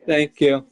Thank you.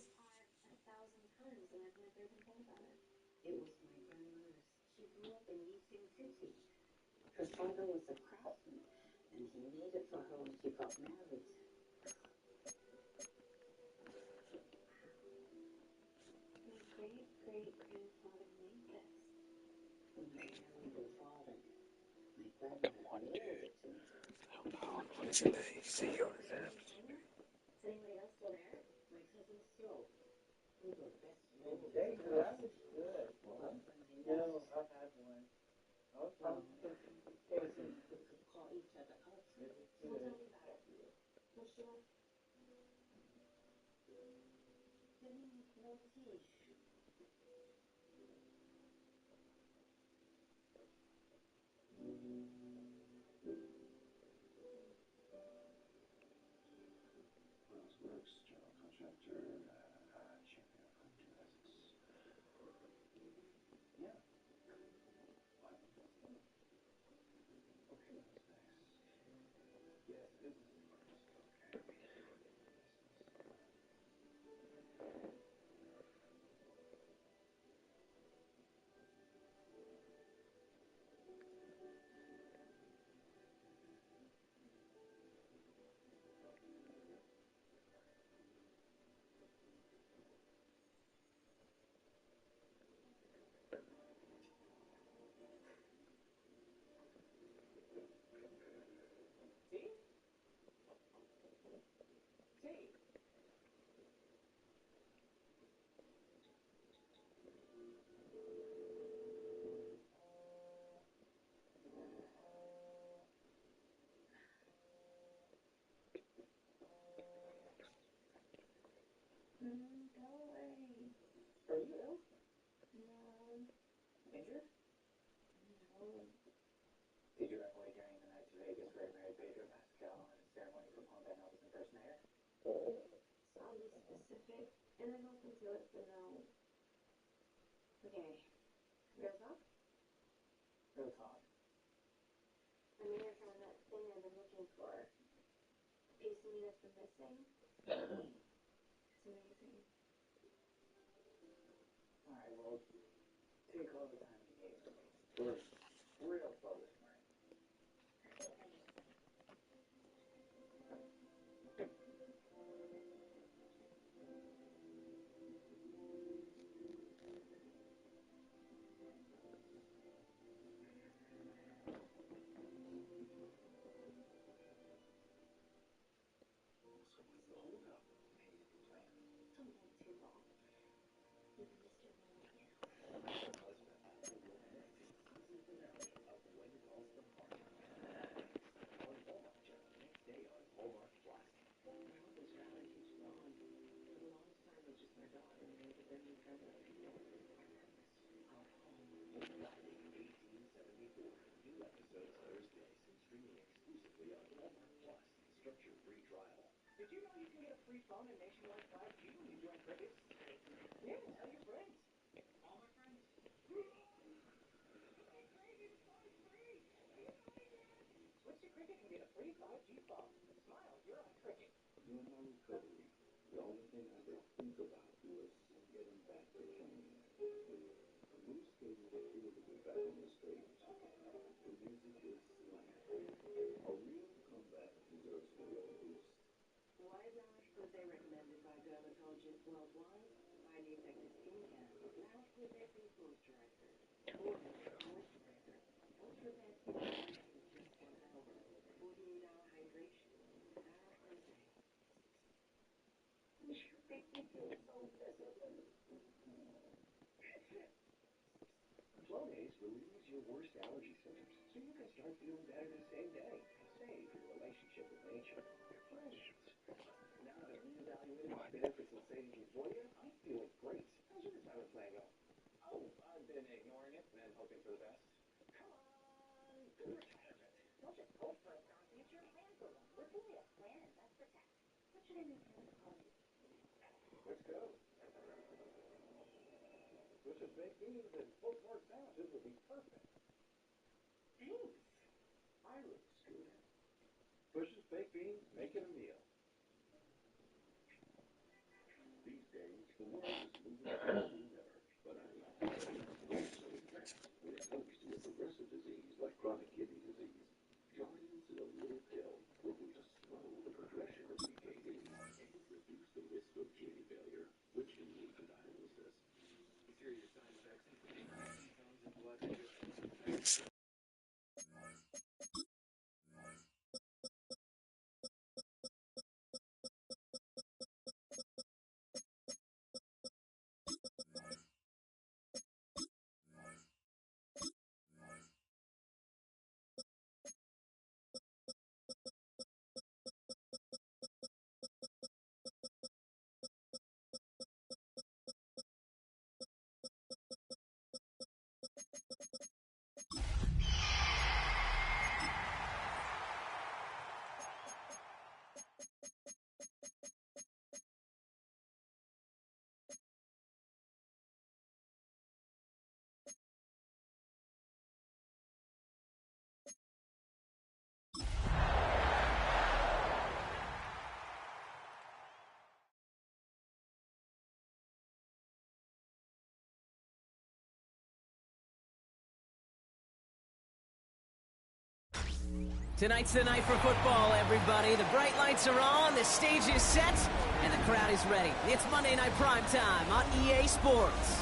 Tonight's the night for football, everybody. The bright lights are on, the stage is set, and the crowd is ready. It's Monday Night Primetime on EA Sports.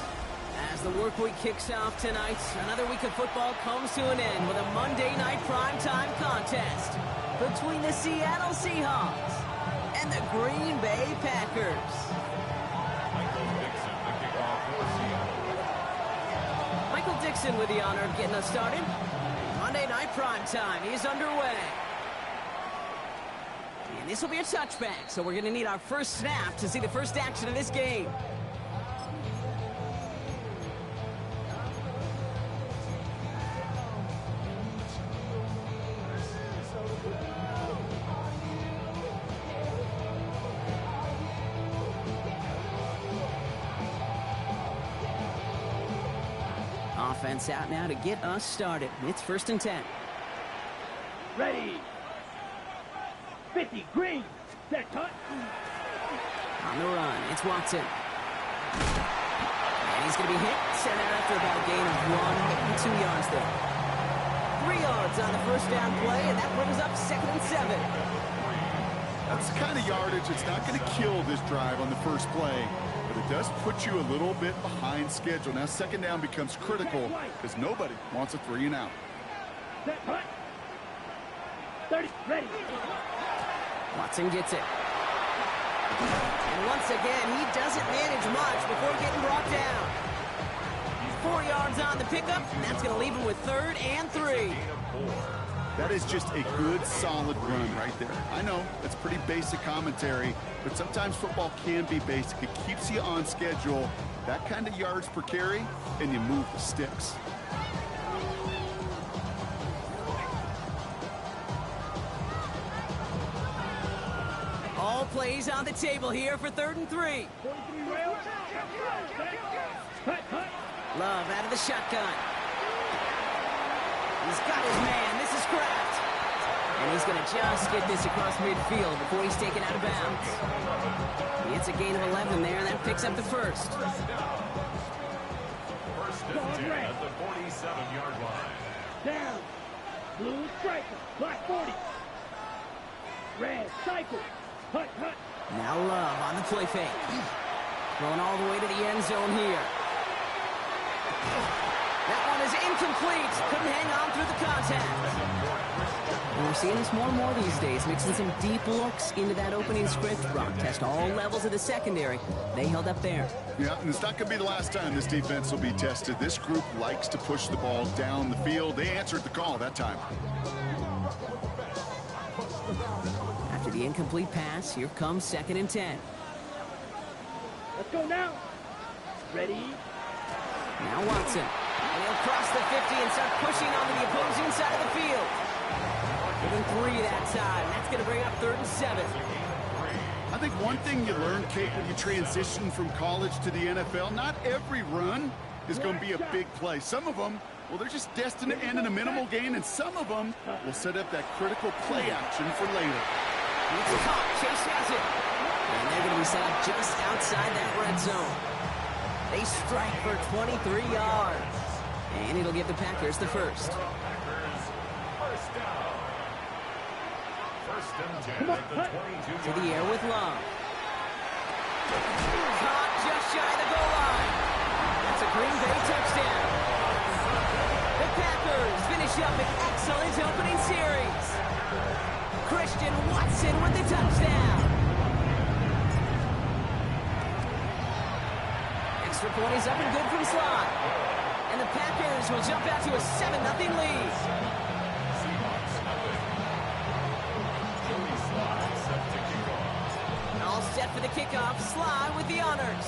As the work week kicks off tonight, another week of football comes to an end with a Monday Night Primetime contest between the Seattle Seahawks and the Green Bay Packers. Michael Dixon with the honor of getting us started. Monday Night Primetime is underway. And this will be a touchback, so we're going to need our first snap to see the first action of this game. Offense out now to get us started. It's 1st and 10. Ready. 50, green. Set, cut. On the run, it's Watson. And he's going to be hit. Sent out after about a gain of 1 and 2 yards there. 3 yards on the first down play, and that brings up 2nd and 7. That's the kind of yardage that's not going to kill this drive on the first play. But it does put you a little bit behind schedule. Now, 2nd down becomes critical because nobody wants a 3 and out. Set, cut. 30, ready. Watson gets it. And once again, he doesn't manage much before getting brought down. 4 yards on the pickup, and that's going to leave him with 3rd and 3. That is just a good, solid run right there. I know, that's pretty basic commentary, but sometimes football can be basic. It keeps you on schedule, that kind of yards per carry, and you move the sticks. All plays on the table here for 3rd and 3. 43 rail. Cut, cut. Love out of the shotgun. He's got his man. This is Kraft. And he's going to just get this across midfield before he's taken out of bounds. He hits a gain of 11 there, and that picks up the first. First and 10 at the 47-yard line. Down. Blue striker. Black 40. Red cycle. Cut, cut. Now Love on the play fake. Going all the way to the end zone here. That one is incomplete. Couldn't hang on through the contact. And we're seeing this more and more these days, mixing some deep looks into that opening script. Rock test all levels of the secondary. They held up there. Yeah, and it's not going to be the last time this defense will be tested. This group likes to push the ball down the field. They answered the call that time. After the incomplete pass, here comes 2nd and 10. Let's go now. Ready. Now Watson. And he'll cross the 50 and start pushing onto the opposing side of the field. Giving 3 that time. That's going to bring up 3rd and 7. I think one thing you learn, Kate, when you transition from college to the NFL, not every run is going to be a big play. Some of them Well, they're just destined to end in a minimal gain, and some of them will set up that critical play action for later. It's caught. Chase has it. And they're going to be set up just outside that red zone. They strike for 23 yards. And it'll give the Packers the first. Packers, first down. First and 10 at the 22. To the air with Love. Caught just shy of the goal line. That's a Green Bay touchdown. The Packers finish up an excellent opening series. Christian Watson with the touchdown. Extra point is up and good from Slot. And the Packers will jump out to a 7-0 lead. Seahawks nothing. Joey Slide set to kick off. All set for the kickoff. Slide with the honors.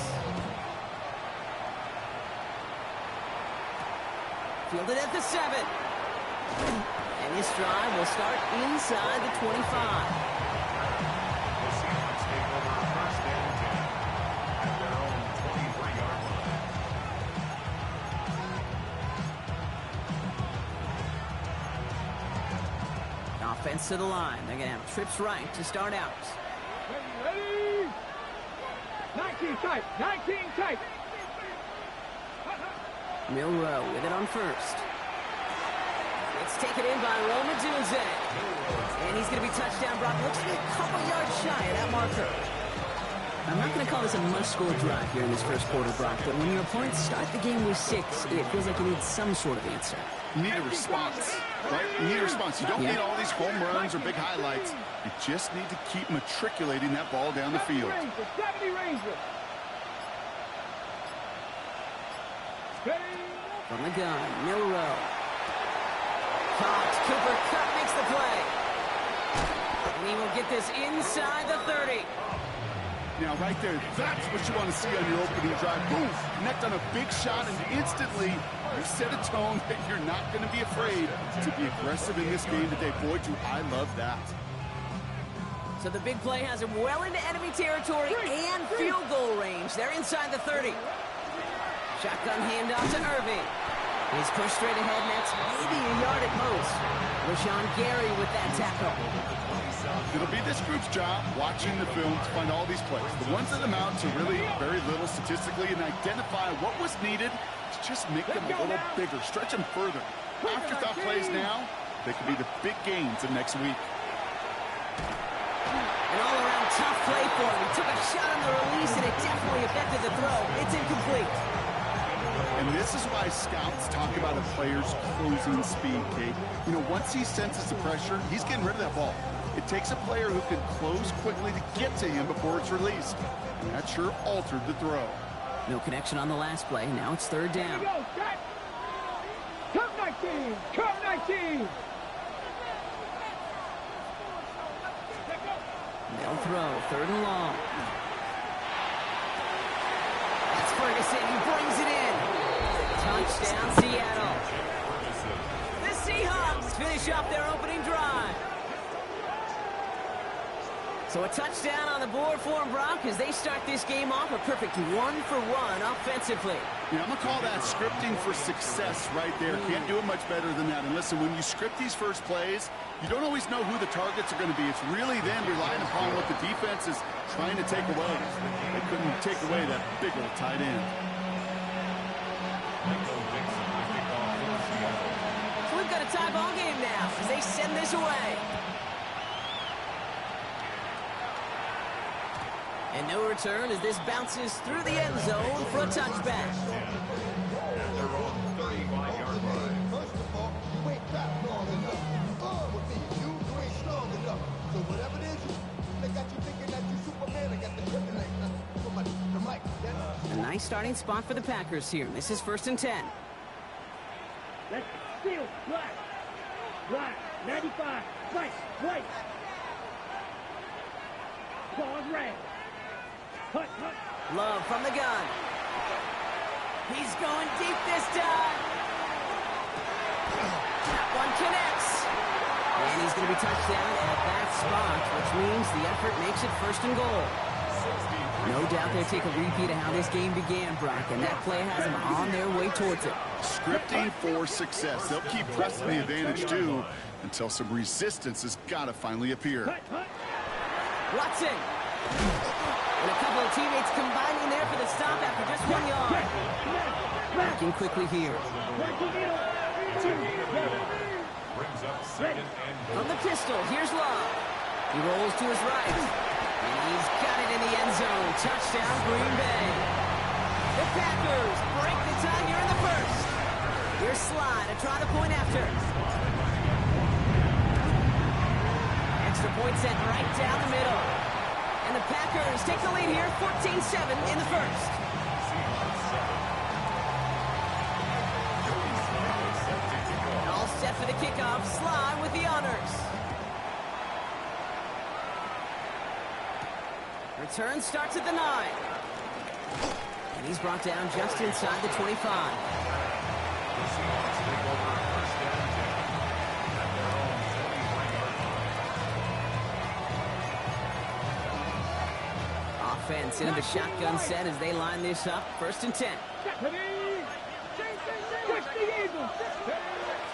Fielded at the 7. And this drive will start inside the 25. The Seahawks take over first and 10 at their own 23-yard line. Offense to the line. They're going to have trips right to start out. Ready? 19 tight. 19 tight. Milrow with it on first. It's taken in by Roma Dunze. And he's going to be touchdown brought. Looks to be a couple yards shy of that marker. I'm not going to call this a must-score drive here in this first quarter, Brock, but when your opponents start the game with 6, it feels like you need some sort of answer. You need a response, right? You need a response. You don't need all these home runs or big highlights. You just need to keep matriculating that ball down the field. 70 Ranger. From the gun, Milrow. Caught. Cooper Kupp makes the play. And he will get this inside the 30. Now, right there, that's what you want to see on your opening drive. Boom! Connect on a big shot, and instantly you set a tone that you're not going to be afraid to be aggressive in this game today. Boy, do I love that. So the big play has him well into enemy territory and field goal range. They're inside the 30. Shotgun handoff to Irving. He's pushed straight ahead, and that's maybe a yard at most. Rashawn Gary with that tackle. It'll be this group's job watching the film to find all these plays. The ones that amount to really very little statistically and identify what was needed to just make them a little bigger, stretch them further. Afterthought plays now, they could be the big gains of next week. An all-around tough play for him. He took a shot on the release, and it definitely affected the throw. It's incomplete. And this is why scouts talk about a player's closing speed, Kate. You know, once he senses the pressure, he's getting rid of that ball. It takes a player who can close quickly to get to him before it's released. And that sure altered the throw. No connection on the last play. Now it's third down. Go, set. Come 19. Come 19. They'll throw. Third and long. That's Ferguson. He brings it in. Touchdown, Seattle. The Seahawks finish up their opening drive. So a touchdown on the board for them, Brock, as they start this game off a perfect 1-for-1 offensively. Yeah, I'm going to call that scripting for success right there. Can't do it much better than that. And listen, when you script these first plays, you don't always know who the targets are going to be. It's really then relying upon what the defense is trying to take away. They couldn't take away that big old tight end. So we've got a tie ball game now as they send this away. And no return as this bounces through the end zone for a touchback. They're on 35-yard line. First of all, you ain't got long enough. With me, you ain't strong enough. So whatever it is, they got you thinking that you Superman. I got the kryptonite for the mic. A nice starting spot for the Packers here. This is 1st and 10. Let's steal. Black. Black. 95. White. White. Pause red. Hut, hut. Love from the gun. He's going deep this time. That one connects. And he's going to be touched down at that spot, which means the effort makes it 1st and goal. 63 No doubt they'll take a repeat of how this game began, Brock, and that play has them on their way towards it. Scripting for success. They'll keep pressing the advantage, too, until some resistance has got to finally appear. Watson. And a couple of teammates combining there for the stop after just 1 yard. Backing quickly here. From the pistol, here's Love. He rolls to his right. And he's got it in the end zone. Touchdown, Green Bay. The Packers break the tie here in the first. Here's Sly to try the point after. Extra point set right down the middle. And the Packers take the lead here, 14-7 in the first. All set for the kickoff. Sly with the honors. Return starts at the 9. And he's brought down just inside the 25. Offense into the shotgun set as they line this up. 1st and 10.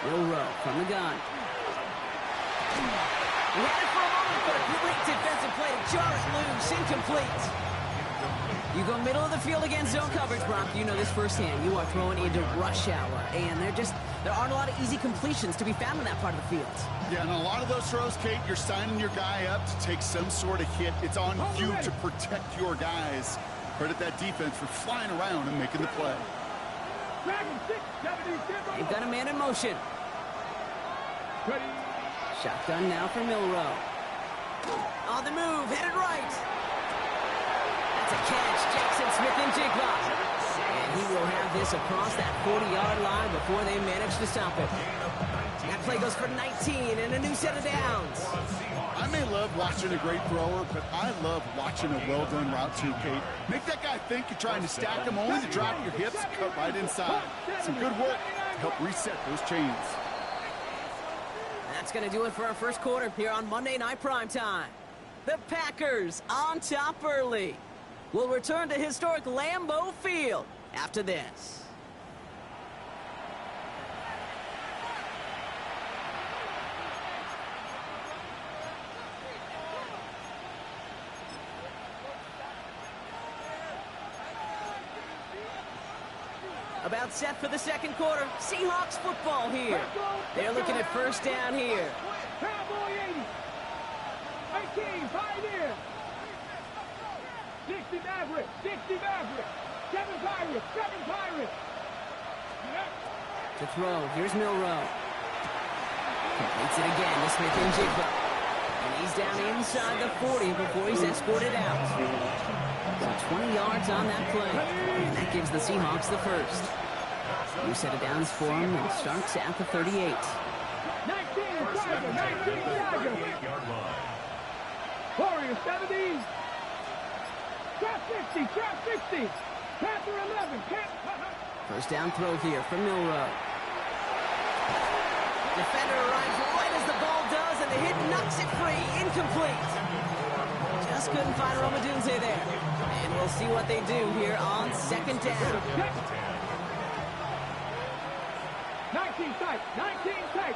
Will Rowe from the gun. He had it for a moment, but a great defensive play to jar it loose. Incomplete. You go middle of the field against zone coverage, Brock. You know this firsthand. You are throwing into rush hour, and there aren't a lot of easy completions to be found in that part of the field. Yeah, and a lot of those throws, Kate, you're signing your guy up to take some sort of hit. It's on you to protect your guys. Credit that defense for flying around and making the play. They've got a man in motion. Shotgun now for Milroe. On the move, headed right. That's a catch. Jackson Smith and Jigba. And he will have this across that 40-yard line before they manage to stop it. That play goes for 19 and a new set of downs. I may love watching a great thrower, but I love watching a well-done route too, Kate. Make that guy think you're trying to stack him, only to drop your hips, cut right inside. Some good work to help reset those chains. That's going to do it for our first quarter here on Monday Night Primetime. The Packers on top early. We'll return to historic Lambeau Field after this. About set for the second quarter. Seahawks football here. They're looking at 1st down here. Cowboy 80. 18, Pioneer. 60 Maverick. 60 Maverick. 7 Pirates. 7 Pirates. To throw. Here's Milroe. Completes it again to Smith and Jigba. And he's down inside the 40 before he's escorted out. So 20 yards on that play. And that gives the Seahawks the first. New set of downs for him and starts at the 38. 19 Tiger. 19 Tiger. Warrior 70. Trap 60. Trap 60. Panther 11. 1st down throw here from Milroe. Defender arrives right as the ball does, and the hit knocks it free. Incomplete. Just couldn't find Romadunze there. And we'll see what they do here on 2nd down. 19 tight. 19 tight.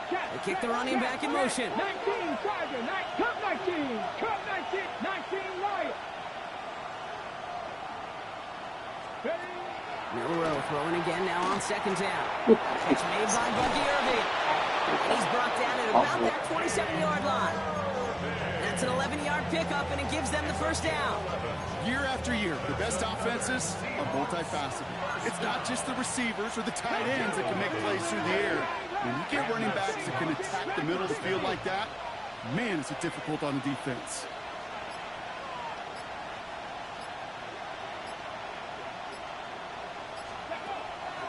They kick the running back in motion. 19 Tiger. Cut 19. Cut 19. 19 Riot. Milroe throwing again now on 2nd down. Catch made by Bucky Irving. And he's brought down at about that 27-yard line. That's an 11-yard pickup, and it gives them the 1st down. Year after year, the best offenses are multifaceted. It's not just the receivers or the tight ends that can make plays through the air. When you get running backs that can attack the middle of the field like that, man, is it difficult on the defense.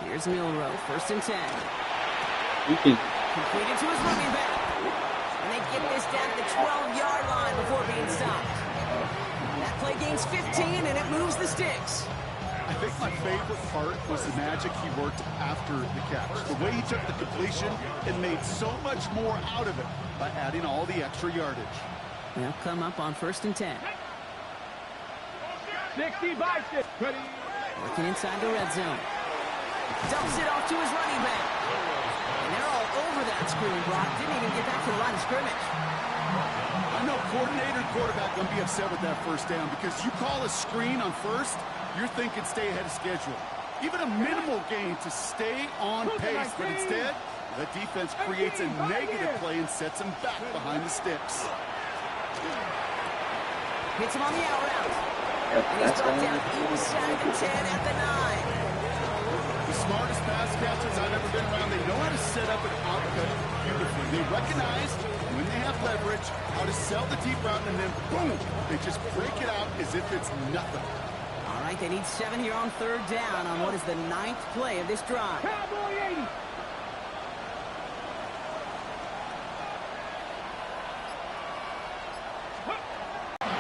Here's Milroe, 1st and 10. Completed to his running back. And they get this down to the 12-yard line before being stopped. That play gains 15, and it moves the sticks. I think my favorite part was the magic he worked after the catch. The way he took the completion and made so much more out of it by adding all the extra yardage. They'll come up on 1st and 10. 60 by 6. Ready. Working inside the red zone. Dumps it off to his running back. And they're all over that screen, Brock. Didn't even get back to the line of scrimmage. I know coordinator and quarterback going to be upset with that first down because you call a screen on first, you're thinking stay ahead of schedule. Even a minimal gain to stay on pace, but instead, the defense creates a negative play and sets him back behind the sticks. Hits him on the out route. And he's brought down inside the 10 at the 9. The smartest pass catchers I've ever been around, they know how to set up an outcut beautifully. They recognize when they have leverage, how to sell the deep route, and then boom, they just break it out as if it's nothing. All right, they need 7 here on 3rd down on what is the 9th play of this drive. Cowboy 80.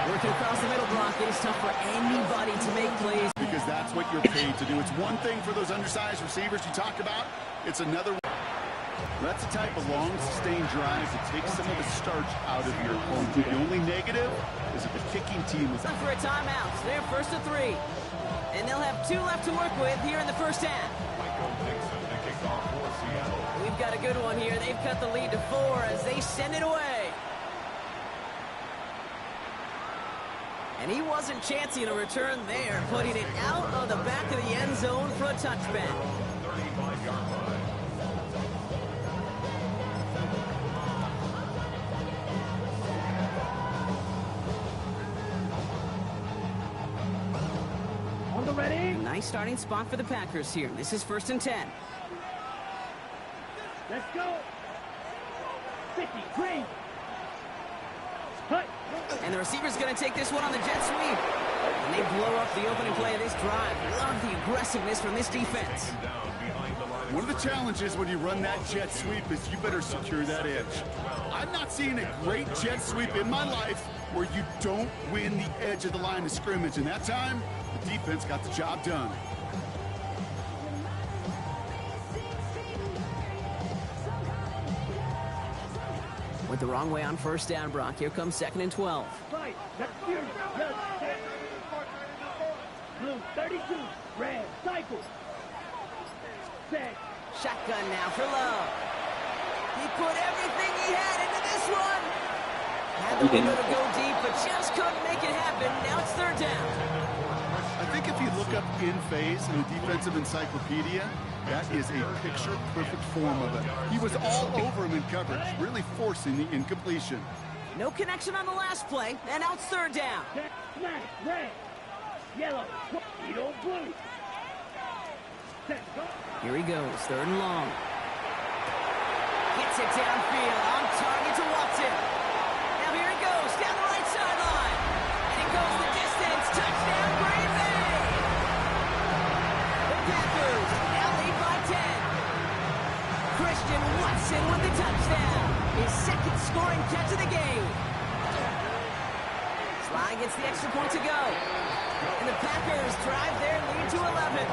Working across the middle block, it is tough for anybody to make plays. Because that's what you're paid to do. It's one thing for those undersized receivers you talk about. It's another. That's the type of long, sustained drives that takes some of the starch out of your opponent. The only negative is if the kicking team is For a timeout, so they're 1st and 3. And they'll have 2 left to work with here in the first half. We've got a good one here. They've cut the lead to 4 as they send it away. And he wasn't chancing a return there, putting it out of the back of the end zone for a touchback. On the ready. Nice starting spot for the Packers here. This is 1st and 10. Let's go. 50. Green. Cut. And the receiver's going to take this one on the jet sweep. And they blow up the opening play of this drive. Love the aggressiveness from this defense. One of the challenges when you run that jet sweep is you better secure that edge. I've not seen a great jet sweep in my life where you don't win the edge of the line of scrimmage. And that time, the defense got the job done. Went the wrong way on 1st down, Brock. Here comes 2nd and 12. Fight. That's you. Blue 32. Red. Cycle. Set. Shotgun now for Love. He put everything he had into this one. Had the window to go deep, but just couldn't make it happen. Now it's 3rd down. I think if you look up in phase in the defensive encyclopedia, that is a picture-perfect form of it. He was all over him in coverage, really forcing the incompletion. No connection on the last play, and now it's 3rd down. Black. Red. Yellow. Edo blue. Set. Go. Here he goes, 3rd and long. Gets it downfield, on target to Watson. Now here he goes, down the right sideline. And it goes the distance, touchdown Green Bay. The Packers now lead by 10. Christian Watson with the touchdown. His 2nd scoring catch of the game. Sly gets the extra point to go. And the Packers drive their lead to 11.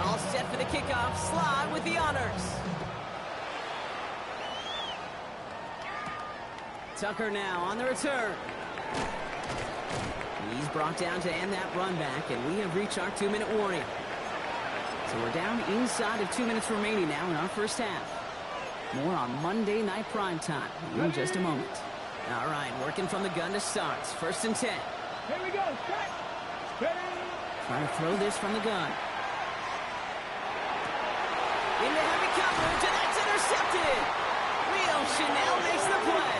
All set for the kickoff. Sly with the honors. Tucker now on the return. He's brought down to end that run back, and we have reached our 2-minute warning. So we're down inside of 2 minutes remaining now in our first half. More on Monday Night Primetime in just a moment. All right, working from the gun to start. 1st and 10. Here we go. Set. Ready. Trying to throw this from the gun. Into heavy coverage, and that's intercepted. Leo Chanel makes the play.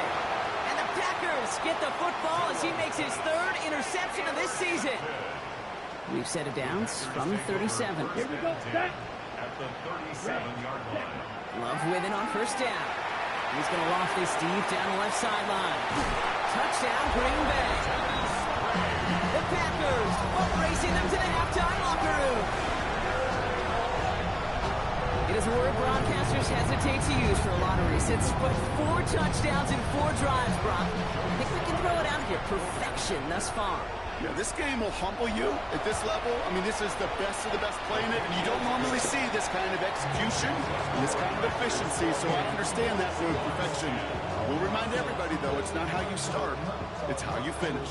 And the Packers get the football as he makes his 3rd interception of this season. We've set it down from 37. Here we go. Set. At the 37-yard line. Love with it on 1st down. He's going to loft this deep down the left sideline. Touchdown, Green Bay. The Packers racing them to the halftime locker room. It is a word broadcasters hesitate to use for a lottery since but 4 touchdowns in 4 drives, Brock. I think we can throw it out here. Perfection thus far. Yeah, this game will humble you at this level. I mean, this is the best of the best playing it, and you don't normally see this kind of execution and this kind of efficiency, so I understand that road to perfection. I will remind everybody, though, it's not how you start, it's how you finish.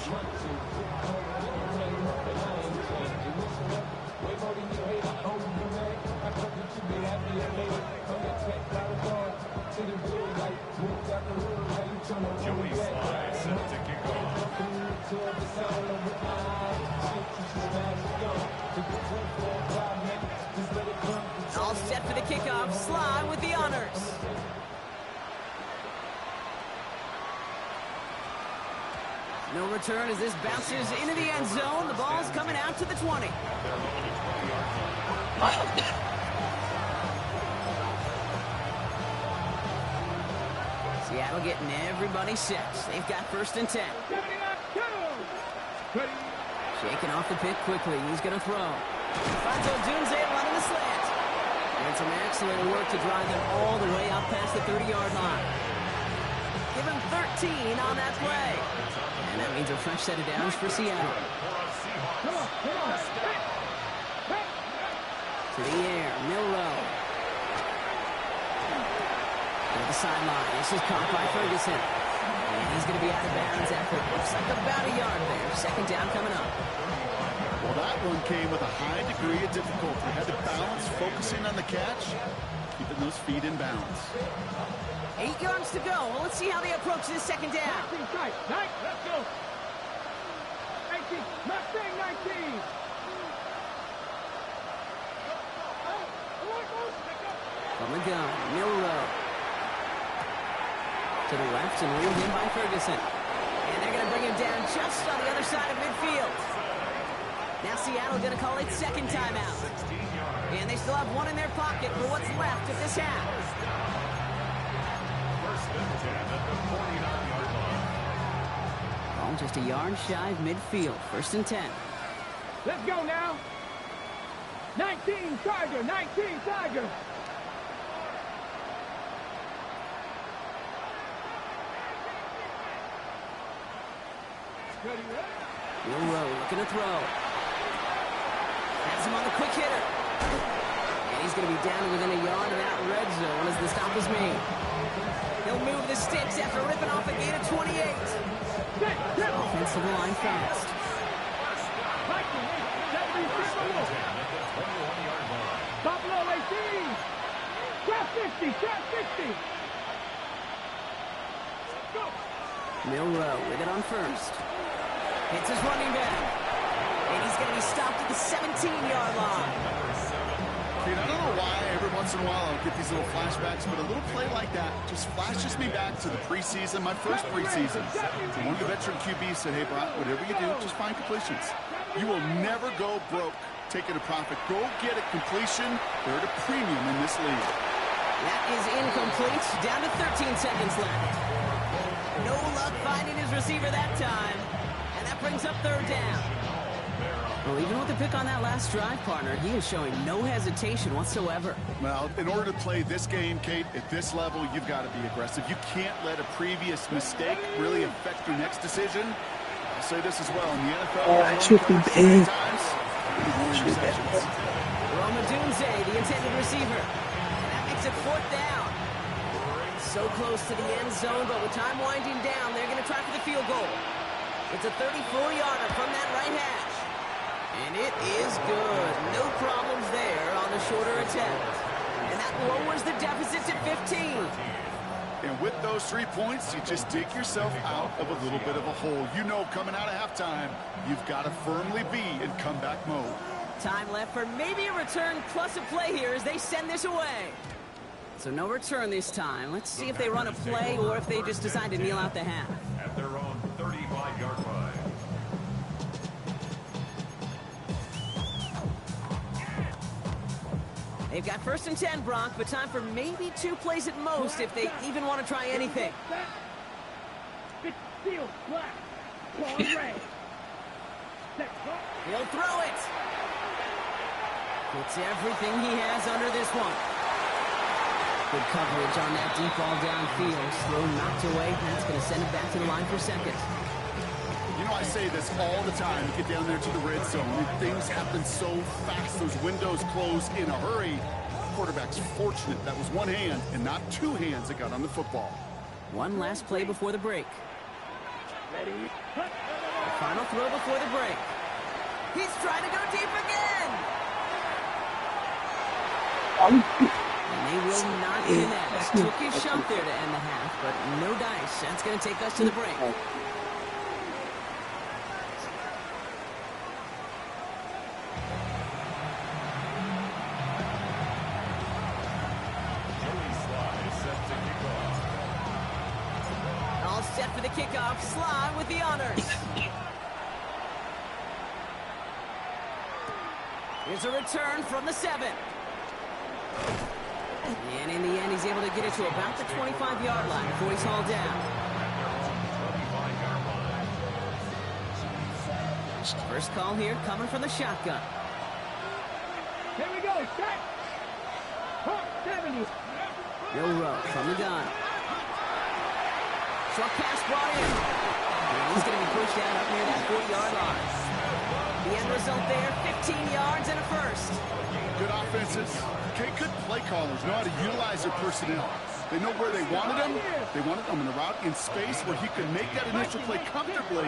Joey Sly set to kick off. All set for the kickoff. Sly with the honors. No return as this bounces into the end zone. The ball's coming out to the 20. Seattle getting everybody set. They've got 1st and 10. Shaking off the pick quickly. He's going to throw. Finds Odunze running the slant. And some excellent work to drive them all the way out past the 30-yard line. Give him 13 on that play. And that means a fresh set of downs for Seattle. To the air, Milrow. To the sideline. This is caught by Ferguson. And he's going to be out of bounds after it looks like about a yard there. 2nd down coming up. Well, that one came with a high degree of difficulty. Had to balance, focusing on the catch, keeping those feet in bounds. 8 yards to go. Well, let's see how they approach this 2nd down. 19, right. Let's go. 19. Mustang 19. From the gun, Milrow. To the left and ruled in by Ferguson. And they're going to bring him down just on the other side of midfield. Now Seattle going to call it 2nd timeout. And they still have one in their pocket for what's left of this half. 1st and 10 at the 49-yard line. Ball just a yard shy of midfield. 1st and 10. Let's go now. 19 Tiger. 19 Tiger. Milrow looking to throw. Has him on the quick hitter. And he's going to be down within a yard of that red zone as the stop is made. He'll move the sticks after ripping off a gain of 28. Offensive line fast. Buffalo 18. Trap 50. Trap 50. Go. Milrow with it on 1st. Hits his running back. And he's going to be stopped at the 17-yard line. Dude, I don't know why every once in a while I'll get these little flashbacks, but a little play like that just flashes me back to the preseason, my first preseason. And one of the veteran QBs said, hey, Brock, whatever you do, just find completions. You will never go broke taking a profit. Go get a completion. They're at a premium in this league. That is incomplete. Down to 13 seconds left. No luck finding his receiver that time. And that brings up 3rd down. Well, even with the pick on that last drive, partner, he is showing no hesitation whatsoever. Well, in order to play this game, Kate, at this level, you've got to be aggressive. You can't let a previous mistake really affect your next decision. I'll say this as well. In the NFL, that should be big. Roma Dunze, the intended receiver. And that makes it 4th down. So close to the end zone, but with time winding down, they're going to try for the field goal. It's a 34-yarder from that right hash. And it is good. No problems there on the shorter attempt. And that lowers the deficit to 15. And with those 3 points, you just dig yourself out of a little bit of a hole. You know, coming out of halftime, you've got to firmly be in comeback mode. Time left for maybe a return plus a play here as they send this away. So no return this time. Let's see if they run a play or if they just decide to kneel out the half. At their own 35-yard line. They've got 1st and 10, Brock, but time for maybe 2 plays at most if they even want to try anything. Field black. Ball red. He'll throw it. Puts everything he has under this one. Good coverage on that deep ball downfield. Slow knocked away. That's going to send it back to the line for 2nd. You know, I say this all the time. You get down there to the red zone, and things happen so fast. Those windows close in a hurry. Quarterback's fortunate that was one hand and not two hands that got on the football. One last play before the break. Ready? The final throw before the break. He's trying to go deep again. And they will not connect. Took his shot there to end the half, but no dice. That's going to take us to the break. All set for the kickoff. Sly with the honors. Here's a return from the 7. And in the end, he's able to get it to about the 25-yard line before he's hauled down. First call here coming from the shotgun. Here we go, set. Hawk 70. Milrow from the gun. Short pass brought in. And he's going to be pushed out up near that 40-yard line. The end result there, 15 yards and a first. Good offenses. Okay, good play callers know how to utilize their personnel. They know where they wanted him. They wanted him in a route in space where he could make that initial play comfortably,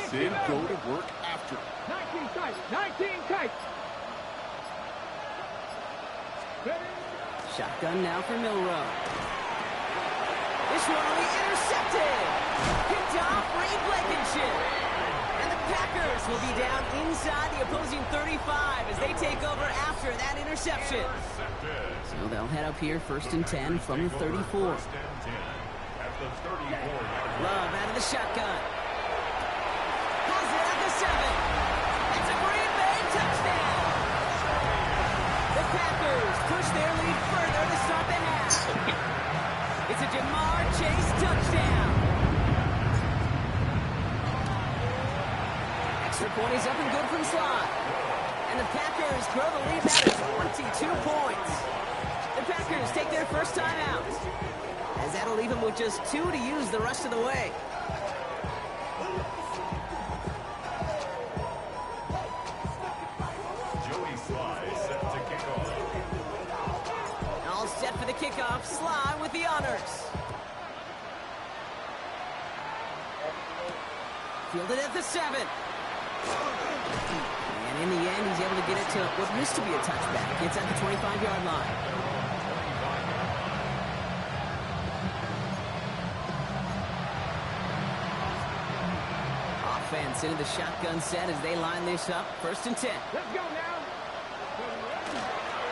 then go to work after. 19 tight. 19 tight. Shotgun now for Milrow. This one will be intercepted. Picked off Reed Blankenship. And the Packers will be down inside the opposing 35 as they take over after that interception. So they'll head up here 1st and 10 from the 34. Love out of the shotgun. Has it at the 7. It's a Green Bay touchdown. The Packers push their lead further to start the half. It's a Jamar Chase touchdown. Extra point is up and good from Sly. And the Packers grow the lead now to 22 points. The Packers take their first time out, as that'll leave them with just 2 to use the rest of the way. Joey Sly set to kick off. All set for the kickoff. Sly with the honors. Fielded at the 7. And in the end, he's able to get it to what used to be a touchback. It's at the 25-yard line. Offense into the shotgun set as they line this up. 1st and 10. Let's go now.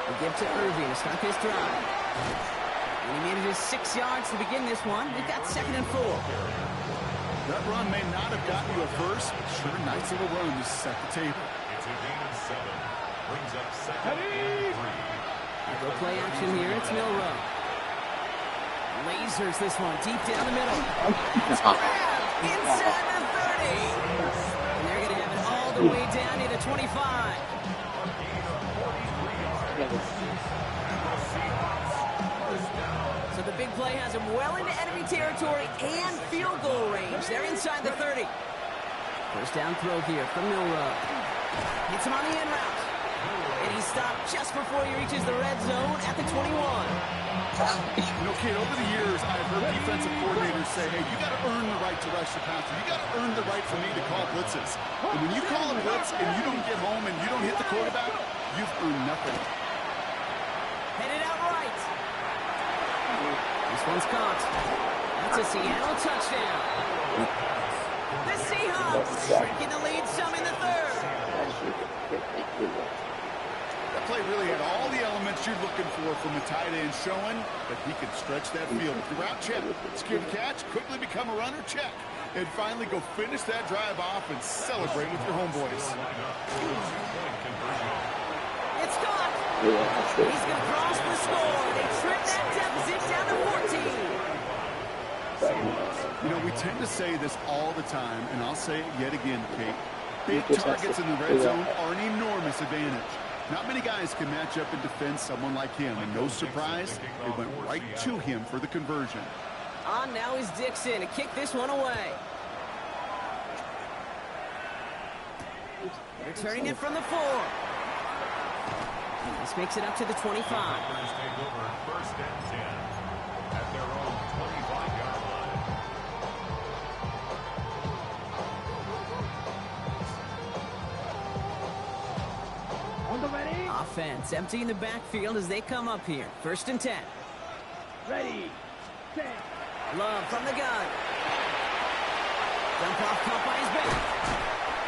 We give to Irving to start this drive. And he made it just 6 yards to begin this one. They've got 2nd and 4. That run may not have gotten you a first, but sure nice little run to set the table. It's a gain of 7. Brings up 2nd and 3. Go play action here. It's Milrow. Lasers this one deep down the middle. It's grabbed inside the 30. And they're going to have it all the way down to the 25. So the big play has him well into enemy territory and field goal range. They're inside the 30. First down throw here from Milrow. Hits him on the end route. And he's stopped just before he reaches the red zone at the 21. You know, Kate, over the years, I've heard defensive coordinators say, hey, you got to earn the right to rush the passer. You got to earn the right for me to call blitzes. And when you call a blitz and you don't get home and you don't hit the quarterback, you've earned nothing. Headed out right. This one's caught. That's a Seattle touchdown. The Seahawks shrinking the lead some in the 3rd. That play really had all the elements you're looking for from a tight end, showing that he can stretch that field. Route check, secure the catch, quickly become a runner, check. And finally go finish that drive off and celebrate with your homeboys. It's caught. He's going to cross the score. They trim that deficit down to 14. You know, we tend to say this all the time, and I'll say it yet again, Kate. Big targets in the red zone are an enormous advantage. Not many guys can match up and defend someone like him, and no surprise, they went right to him for the conversion. On now is Dixon to kick this one away. Returning it from the 4. This makes it up to the 25. Packers take over first and 10 at their own 25-yard line. On the ready. Offense emptying the backfield as they come up here. First and 10. Ready. Set. Love from the gun. Dump off caught by his back.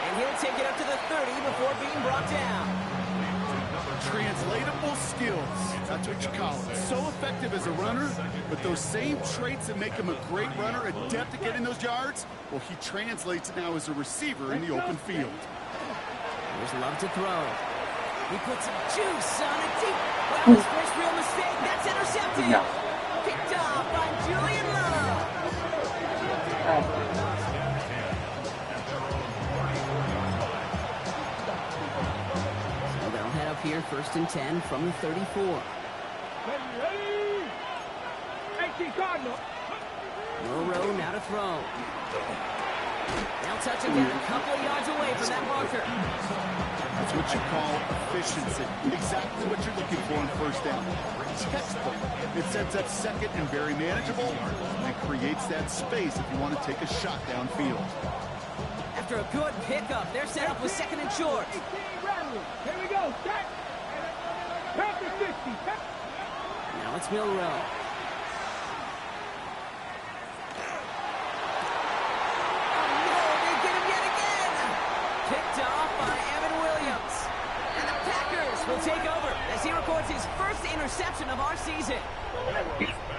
And he'll take it up to the 30 before being brought down. Translatable skills. That's what you call it. So effective as a runner, but those same traits that make him a great runner, adept at getting those yards, well, he translates it now as a receiver in the open field. There's Love to throw. He puts some juice on it deep. Well, his first real mistake. That's intercepted. No. Picked off by Julian Love. So they'll head up here first and 10 from the 34. Ready. 18 Cardinal. Monroe now to throw. They'll touch it down a couple of yards away from that marker. That's what you call efficiency. Exactly what you're looking for on first down. Textbook. It sets up second and very manageable, and creates that space if you want to take a shot downfield. After a good pickup, they're set up with second and short. 18 Randall. Here we go. Set. Panther 50. Now it's Milroe. Will take over as he records his first interception of our season.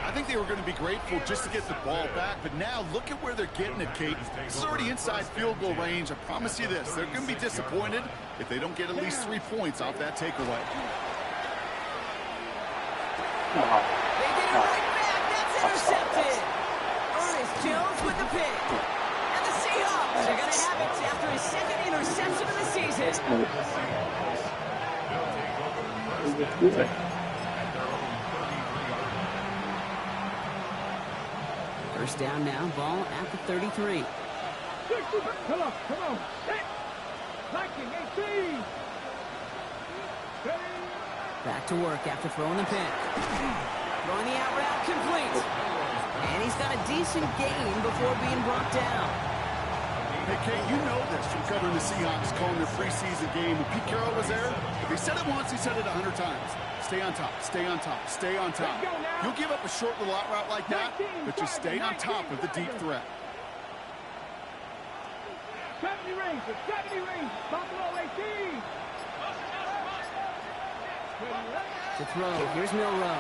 I think they were going to be grateful just to get the ball back, but now look at where they're getting it, Kate. This is already inside field goal range. I promise you this, they're going to be disappointed if they don't get at least 3 points off that takeaway. They get it right back. That's intercepted. Ernest Jones with the pick. And the Seahawks are going to have it after his second interception of the season. First down now, ball at the 33. Come on. Set. Liking 18. Back to work after throwing the pick. Throwing the out route complete. And he's got a decent gain before being brought down. Hey, Kate, you know this from covering the Seahawks, calling their preseason game. When Pete Carroll was there, if he said it once, he said it 100 times. Stay on top, stay on top, stay on top. You'll give up a short little out route like that, but you stay on top of the deep threat. 70 Rangers, Buffalo 18. To throw, here's Milroe.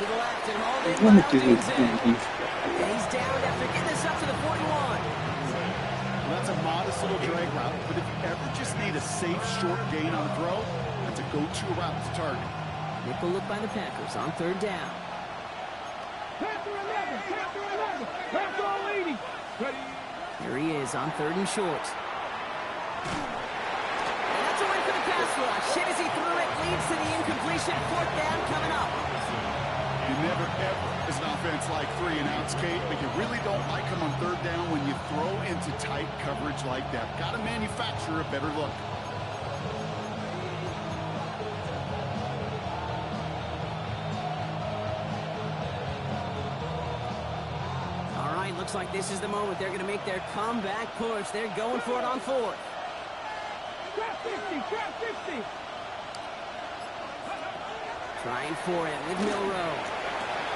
To the left and hauled in by Aldenson. And he's down after getting this up to the 41. Well, that's a modest little drag route, but if you ever just need a safe, short gain on a throw, that's a go-to route to target. Nickel look by the Packers on third down. Panther 11. Panther all 80. Here he is on third and short. And that's away for the pass rush. Hit as he threw it, leads to the incompletion. Fourth down coming up. You never, ever, as an offense, like 3 and outs, Kate, but you really don't like them on third down when you throw into tight coverage like that. Got to manufacture a better look. All right, looks like this is the moment. They're going to make their comeback push. They're going for it on fourth. Trap 50. Trying for it with Milroe.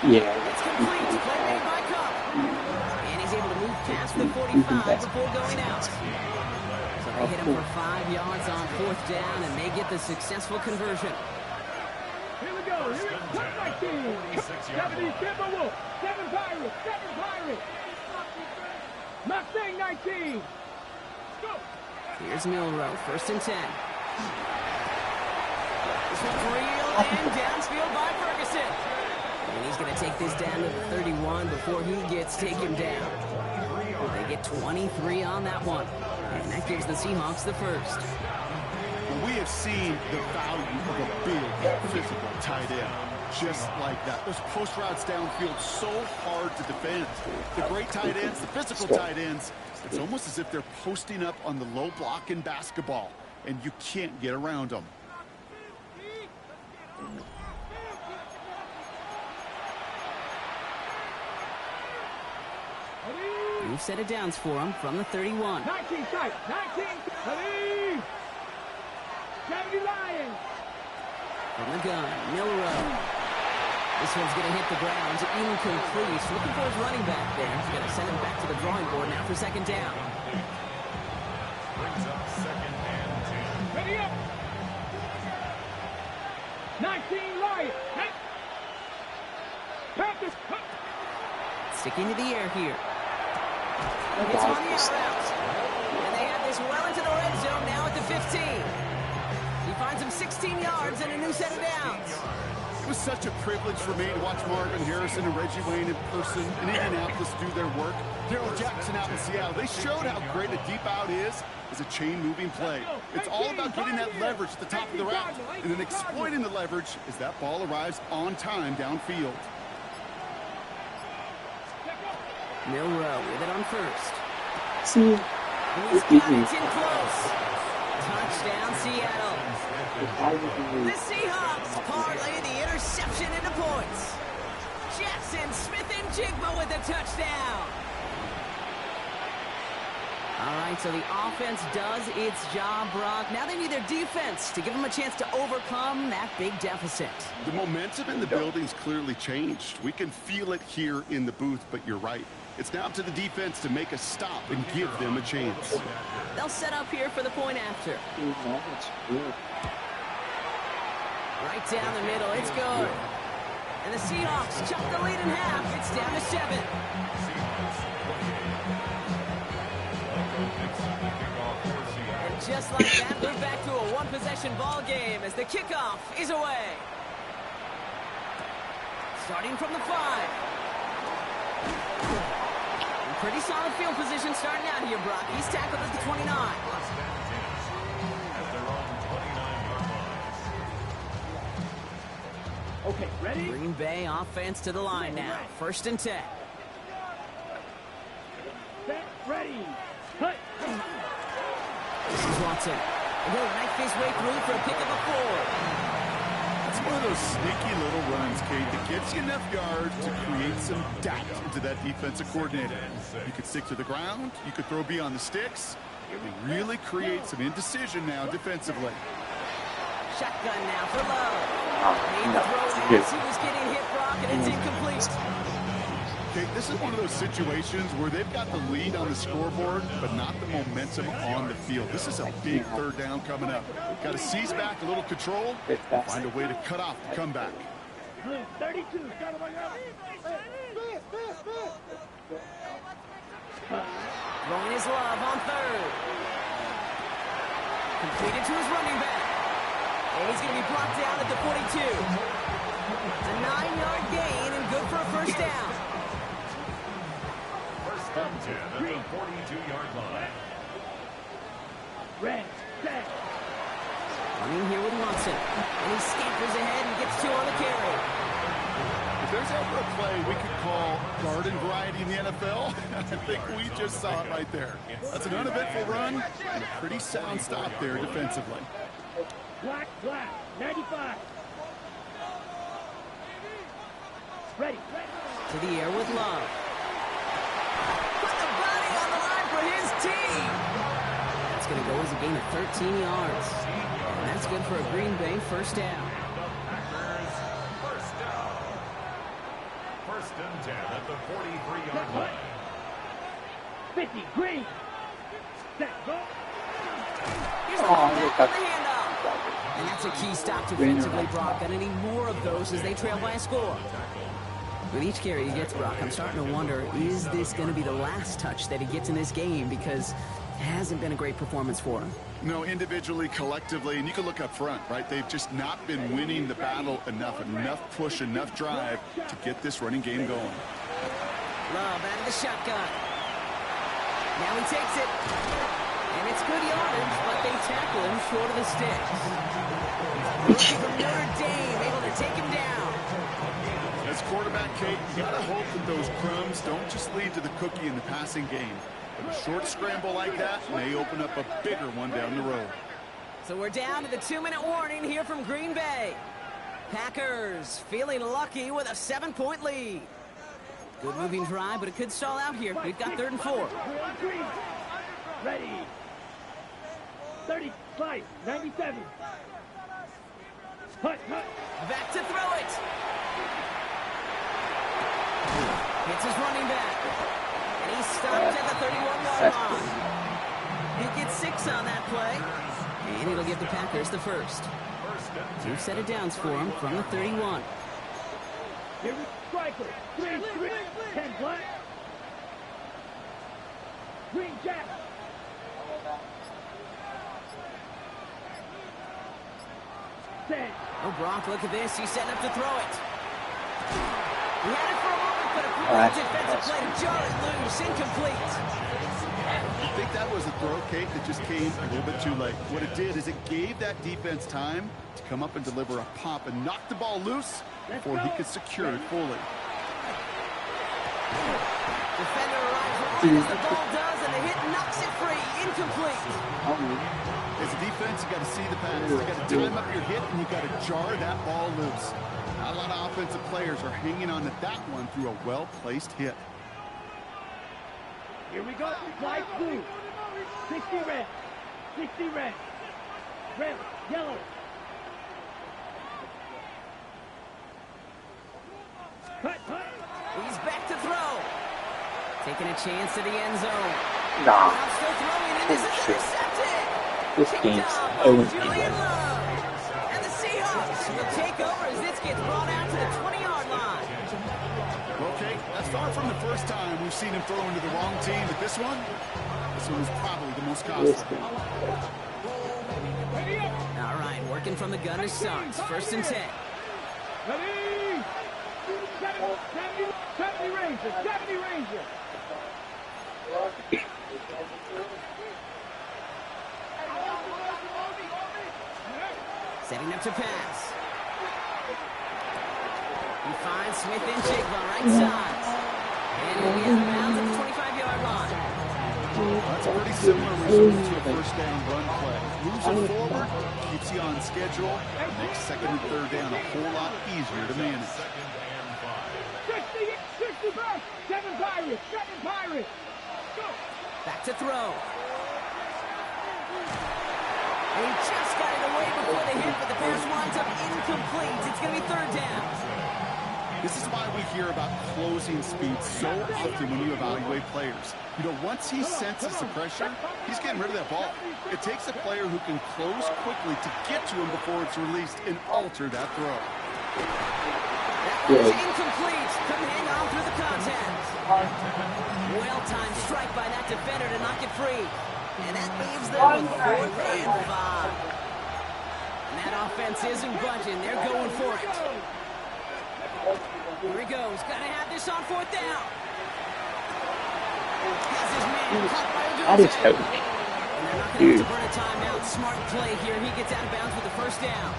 Yeah. It's complete. Play made by Cup. And he's able to move past the 45 before going out. So they hit him for 5 yards on fourth down, and they get the successful conversion. Here we go. Cut 19. 70 Timberwolves. 7 Pirates. Mustang 19. Go. Here's Milroe, first and 10. This one's reeled in, downfield by Ferguson. And he's going to take this down to the 31 before he gets taken down. They get 23 on that one. And that gives the Seahawks the first. We have seen the value of a big, physical tight end. just like that. Those post routes downfield so hard to defend. The great tight ends, the physical tight ends, it's almost as if they're posting up on the low block in basketball, and you can't get around them. New set of downs for him from the 31. 19 tight. 19. Ready. 70 Lions. From the gun, Milrow. This one's going to hit the ground. Incomplete. Looking for his running back there. He's going to send him back to the drawing board now for second down. Brings up second and 10. Ready up. 19 Lions. Panthers. Sticking to the air here. It's on the out route. And they have this well into the red zone now at the 15. He finds him 16 yards and a new set of downs. It was such a privilege for me to watch Marvin Harrison and Reggie Wayne in person in Indianapolis do their work. Daryl Jackson out in Seattle. They showed how great a deep out is as a chain-moving play. It's all about getting that leverage at the top of the route and then exploiting the leverage as that ball arrives on time downfield. Milrow with it on first. See, He's got it in close. Touchdown, Seattle. The Seahawks parlay the interception into points. Jackson, Smith, and Jigba with a touchdown. All right, so the offense does its job, Brock. Now they need their defense to give them a chance to overcome that big deficit. The momentum in the building's clearly changed. We can feel it here in the booth, but you're right. It's now up to the defense to make a stop and give them a chance. They'll set up here for the point after. Right down the middle, it's good. And the Seahawks chop the lead in half. It's down to 7. And just like that, we're back to a one-possession ball game as the kickoff is away. Starting from the 5. Pretty solid field position starting out here, Brock. He's tackled at the 29. Okay, ready? Green Bay offense to the line now. First and 10. Set, ready. Cut. This is Watson. He'll knife his way through for a pick of a 4. It's one of those sneaky little runs, Kate, that gets you enough yards to create some doubt into that defensive coordinator. You could stick to the ground. You could throw beyond the sticks. It really creates some indecision now defensively. Shotgun now for Love. Made the throw as he was getting hit, Brock, and it's incomplete. Okay, this is one of those situations where they've got the lead on the scoreboard, but not the momentum on the field. This is a big third down coming up. Got to seize back a little control, find a way to cut off the comeback. 32. Throwing his Love on third. Completed to his running back. And he's going to be brought down at the 42. A 9-yard gain and good for a first down. First and 10 at the 42-yard line. Red, set. Running here with Watson. And he scampers ahead and gets 2 on the carry. If there's ever a play we could call garden variety in the NFL, I think we just saw it right there. That's an uneventful run and a pretty sound stop there defensively. Black, 95. Ready. To the air with Love. Put the body on the line for his team. That's going to go as a gain of 13 yards. And that's good for a Green Bay first down. First down. First and 10 at the 43-yard line. 50, green. Set, go. Here's the back of the handoff. And that's a key stop defensively, Brock. Gonna need more of those as they trail by a score. With each carry he gets, Brock, I'm starting to wonder, is this going to be the last touch that he gets in this game? Because it hasn't been a great performance for him. No, individually, collectively, and you can look up front, right? They've just not been winning the battle enough push, enough drive to get this running game going. Love out of the shotgun. Now he takes it. And it's good yardage, but they tackle him short of the sticks. Rookie from Notre Dame able to take him down. As quarterback, Kate, you got to hope that those crumbs don't just lead to the cookie in the passing game. But a short scramble like that may open up a bigger one down the road. So we're down to the 2-minute warning here from Green Bay. Packers feeling lucky with a 7-point lead. Good moving drive, but it could stall out here. We've got 3rd and 4. Ready. 35, 97. Hut. Back to throw it. Hits his running back. And he's stopped at the 31-yard line. He gets 6 on that play. And it'll give the Packers the first. 2 set of downs for him from the 31. Here we striker. 3, 10 black. Green jack. Set. Oh, Brock, look at this. He's setting up to throw it. He had it for a moment, but a great defensive play to jar it loose. Incomplete. I think that was a throw, Kate, that just came a little bit too late. What it did is it gave that defense time to come up and deliver a pop and knock the ball loose before he could secure it fully. Defender arrives right as the ball does, and the hit knocks it free. Incomplete. As a defense, you got to see the pass. You got to time up your hit, and you got to jar that ball loose. Not a lot of offensive players are hanging on to that one through a well-placed hit. Here we go. Light blue. 60 red. 60 red. Red. Yellow. Cut. He's back to throw. Taking a chance to the end zone. Nah. Now still throwing, and this is intercepted. This Picked game's up by over. Julian Love. And the Seahawks will take over as this gets brought out to the 20-yard line. Okay, that's far from the first time we've seen him throw into the wrong team, but this one was probably the most costly. All right, working from the gun to starts. 1st and 10. Ready. 70 Rangers. 70 Rangers. Setting up to pass. He finds Smith and Jigba right side. And he'll be out of bounds at the 25-yard line. That's a pretty similar result to a first down run play. Moves it forward, keeps you on schedule, makes 2nd and 3rd down a whole lot easier to manage. 65. 7 Pirates. 7 Pirates. Go. Back to throw. And he just got it away before the hit, but the pass winds up incomplete. It's going to be 3rd down. This is why we hear about closing speed so often when you evaluate players. You know, once he senses the pressure, he's getting rid of that ball. It takes a player who can close quickly to get to him before it's released and alter that throw. That was incomplete. Couldn't hang on through the contact. Well-timed strike by that defender to knock it free. And that leaves them with 4th and 5. And that offense isn't budging. They're going for it. Here he goes. Got to have this on 4th down. Has his man caught by a That is heavy. And they're not going to have to burn a timeout. Smart play here. He gets out of bounds with the 1st down.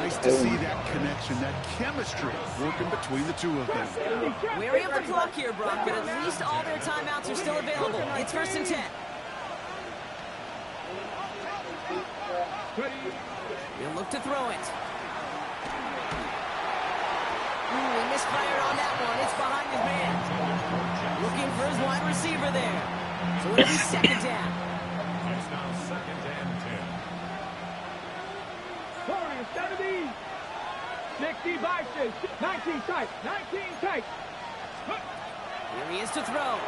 Nice to see that connection, that chemistry working between the two of them. Wary of the clock here, Brock, but at least all their timeouts are still available. It's 1st and 10. He'll look to throw it. He misfired on that one. It's behind his man. Looking for his wide receiver there. So it'll be 2nd down. It's now 2nd and 10. Warriors 70. 60 boxes. 19 tight. 19 tight. Here he is to throw.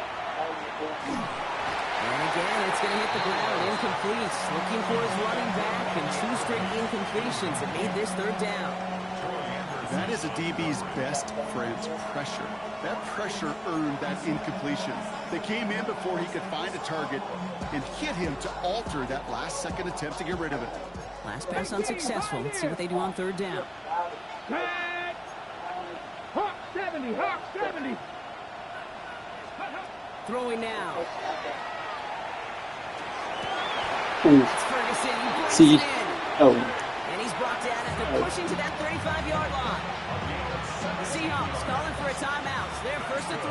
And again, it's going to hit the ground. Incomplete. Looking for his running back, and 2 straight incompletions that made this 3rd down. That is a DB's best friend, pressure. That pressure earned that incompletion. They came in before he could find a target and hit him to alter that last-second attempt to get rid of it. Last pass unsuccessful. Let's see what they do on 3rd down. Red. Hawk 70. Hawk 70. Throwing now. Ooh. It's Ferguson. He breaks See. it in. Oh. And he's brought down after pushing to that 35-yard line. The Seahawks calling for a timeout. They're first and 3.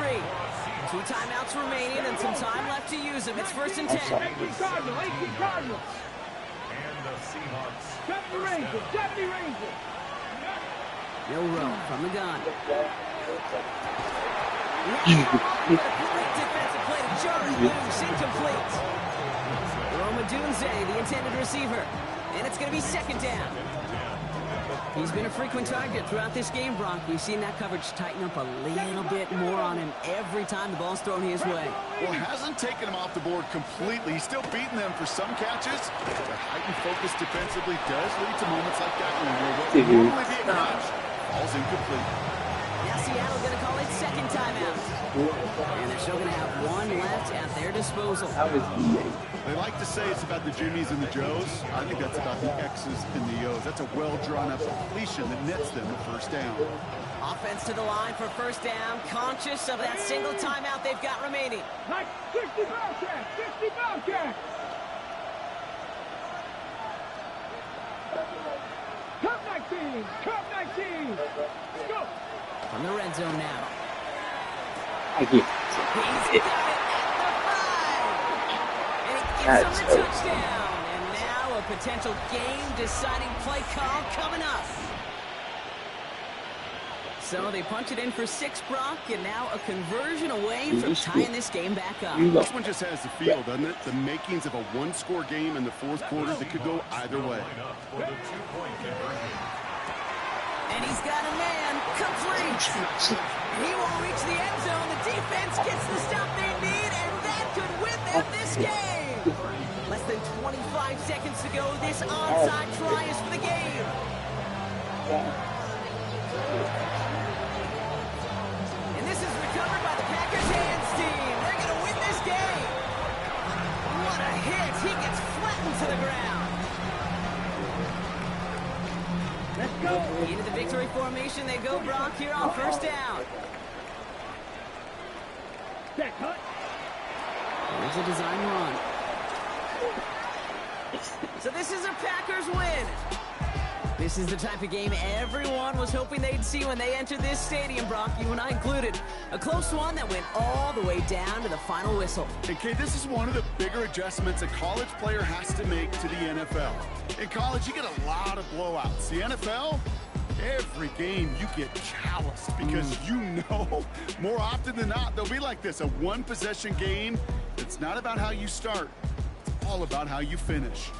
2 timeouts remaining and some time left to use them. It's first and 10. 18 Cardinals. And the Seahawks. 70 Rangers. 70 Rangers. Bill Rowe from the gun. Great defensive play to Jarvis loose, incomplete. Roma Dunze, the intended receiver. And it's going to be second down. He's been a frequent target throughout this game, Brock. We've seen that coverage tighten up a little bit more on him every time the ball's thrown his way. Well, hasn't taken him off the board completely. He's still beating them for some catches. The heightened focus defensively does lead to moments like that one where what would normally be a catch falls incomplete. Now Seattle going to call it second timeout. And they're still going to have one left at their disposal. They like to say it's about the Jimmies and the Joes. I think that's about the X's and the O's. That's a well-drawn-up completion that nets them the first down. Offense to the line for first down, conscious of that single timeout they've got remaining. Like 60 Bobcats. 60 Bobcats. Cup 19. Cup 19. Go. From the red zone now. I can't. He's got it at the 5. And he gives them the touchdown. And now a potential game-deciding play call coming up. So they punch it in for 6, Brock, and now a conversion away from tying this game back up. This one just has the feel, doesn't it? The makings of a one-score game in the fourth quarter that could go either way. And he's got a man complete. He won't reach the end zone. The defense gets the stop they need, and that could win them this game. Less than 25 seconds to go. This onside try is for the game. And this is recovered by the Packers hands team. They're going to win this game. What a hit. He gets flattened to the ground. Let's go. Into the victory formation they go, Brock, here on first down. That cut. There's a design run. So this is a Packers win. This is the type of game everyone was hoping they'd see when they entered this stadium, Brock, you and I included. A close one that went all the way down to the final whistle. Okay, this is one of the bigger adjustments a college player has to make to the NFL. In college, you get a lot of blowouts. The NFL, every game you get calloused because you know more often than not they'll be like this, a one-possession game. It's not about how you start. It's all about how you finish.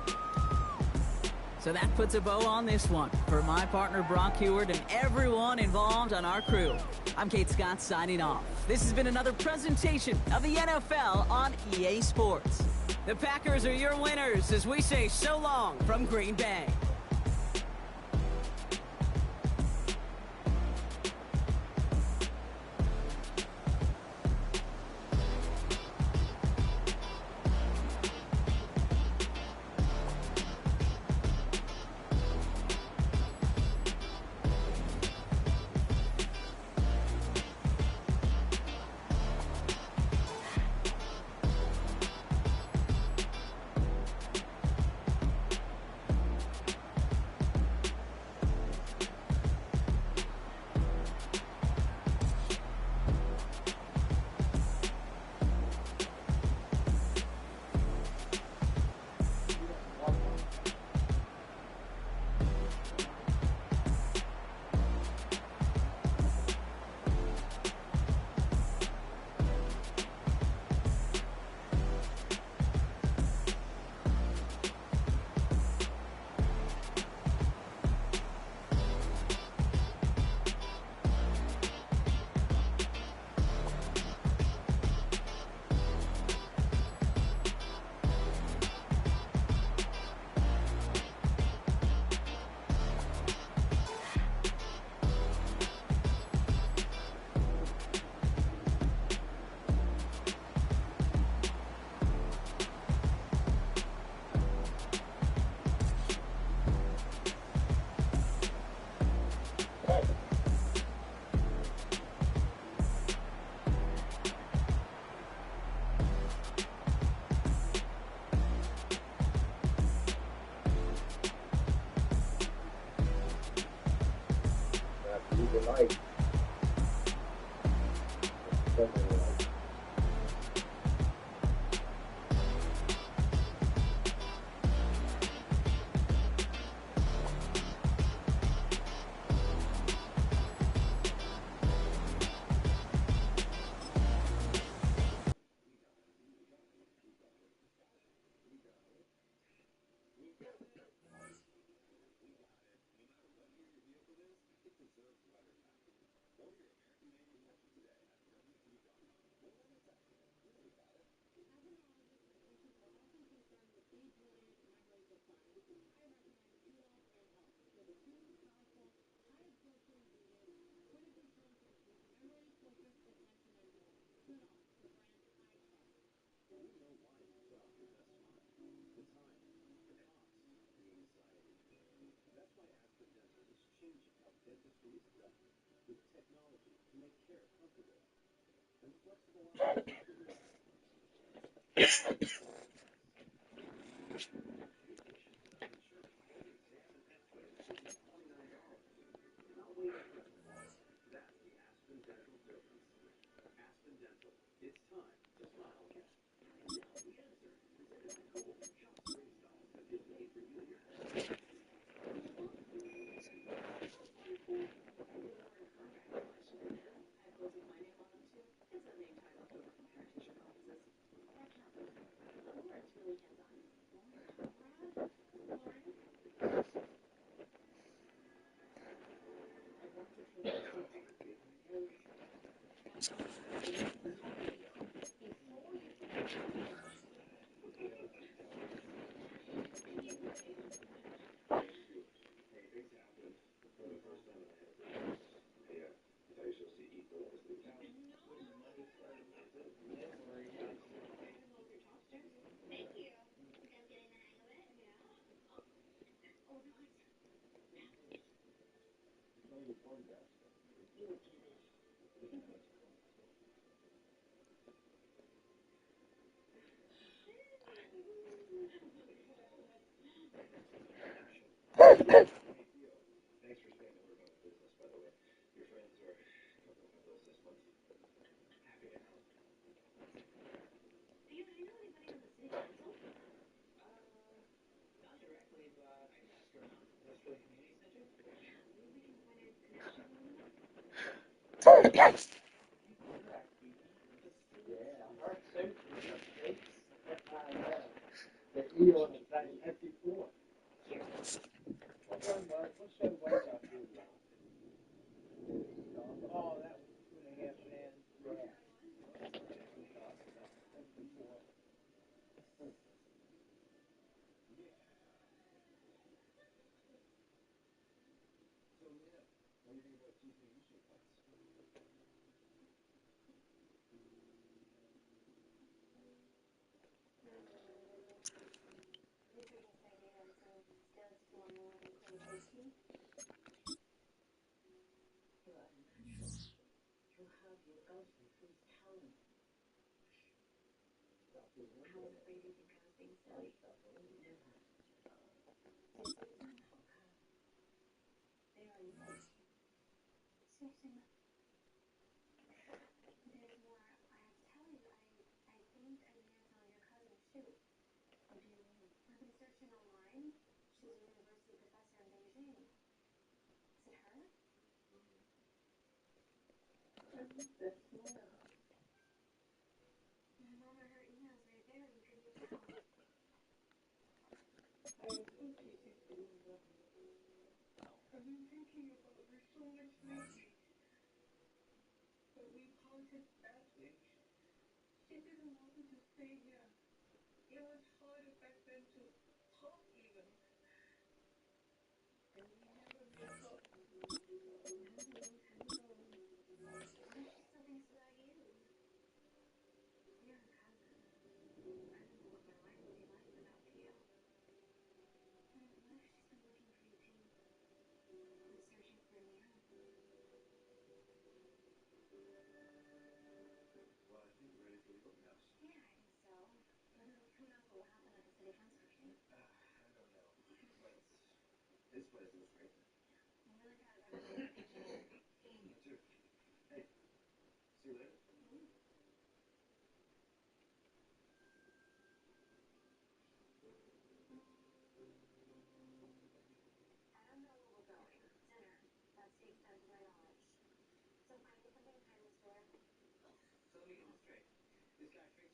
So that puts a bow on this one. For my partner, Brock Heward, and everyone involved on our crew, I'm Kate Scott signing off. This has been another presentation of the NFL on EA Sports. The Packers are your winners as we say so long from Green Bay. See you later.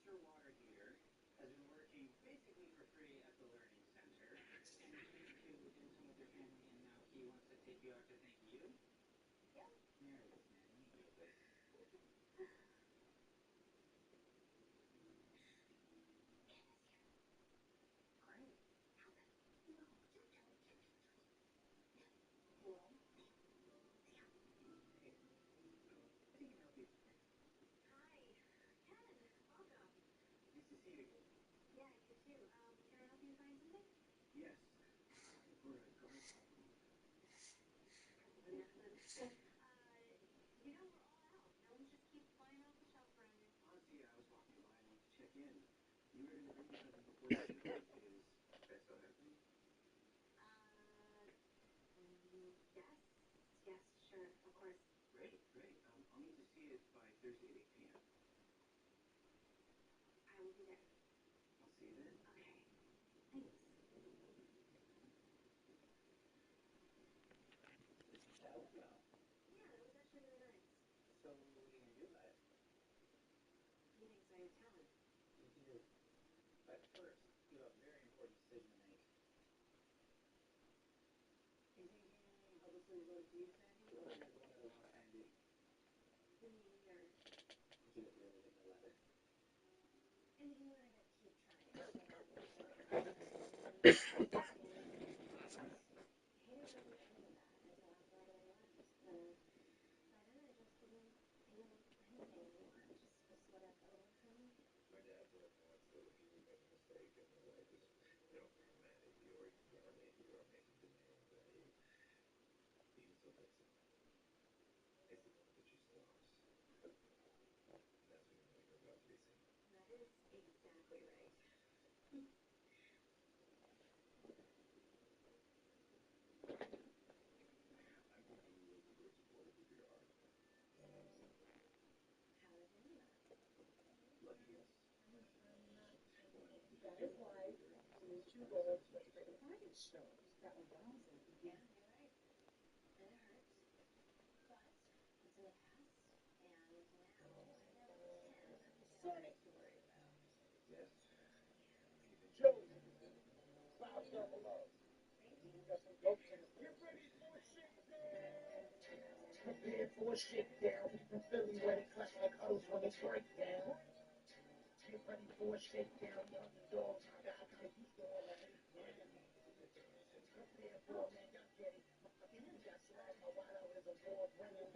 Mr. Water here has been working basically for free at the Learning Center. And you two did some with your family, and now he wants to take you out to thank you? Yep. Meredith, man, you get this. Great. Hey, I think I can help you. Hi, Ken. Welcome. Nice to see you again. Yeah, you too. Can I help you find something? Yes. Looking for a guard dog. Yeah. We're all out. Gnomes just keep flying off the shelf around here. Honestly, I was walking by and I wanted to check in. You were going to bring me something before the Seahawks. Is that still happening? Yes. Yes, sure, of course. Great, great. I'll need to see it by Thursday at 8 p.m. I will be there. I'll see you then. Okay. Thanks. That went well. Yeah, it was actually really nice. So, what are you going to do about it? He thinks I have talent. You do. But first, you have a very important decision to make. Are you thinking publicly vote to you, Sandy, or the one that I want to try and be? You mean you're Did it really in the letter? anything that I got to keep trying. Haters always say that until after I left. Then by then I just didn't feel anything anymore. It just was what I thought it was for me. My dad told me once that if you make a mistake and your wife is, mad at you or yelling at you or making demands at you, you can still fix it. It's the moment that she stops. And that's when you know you're about to be seen. That is exactly right. I'm thinking you would be very supportive of your art. And honestly, How did you know that? lucky us. That is why these two goals were pretty target stones that were bouncing. Yeah, you're right. And it hurts. But it's in the past. And now I know him Sorry. to worry about. Yes. Anything. Joey, 500. Thank you. Got some goats in the Get ready for a shakedown. Prepare for a shakedown. We from Philly where they clash like huddles when they break down. Get ready for a shakedown. The underdogs, I got used to all that hate, man. Prepare for it, man. Y'all get it. My team got swag. My wideout is award-winning.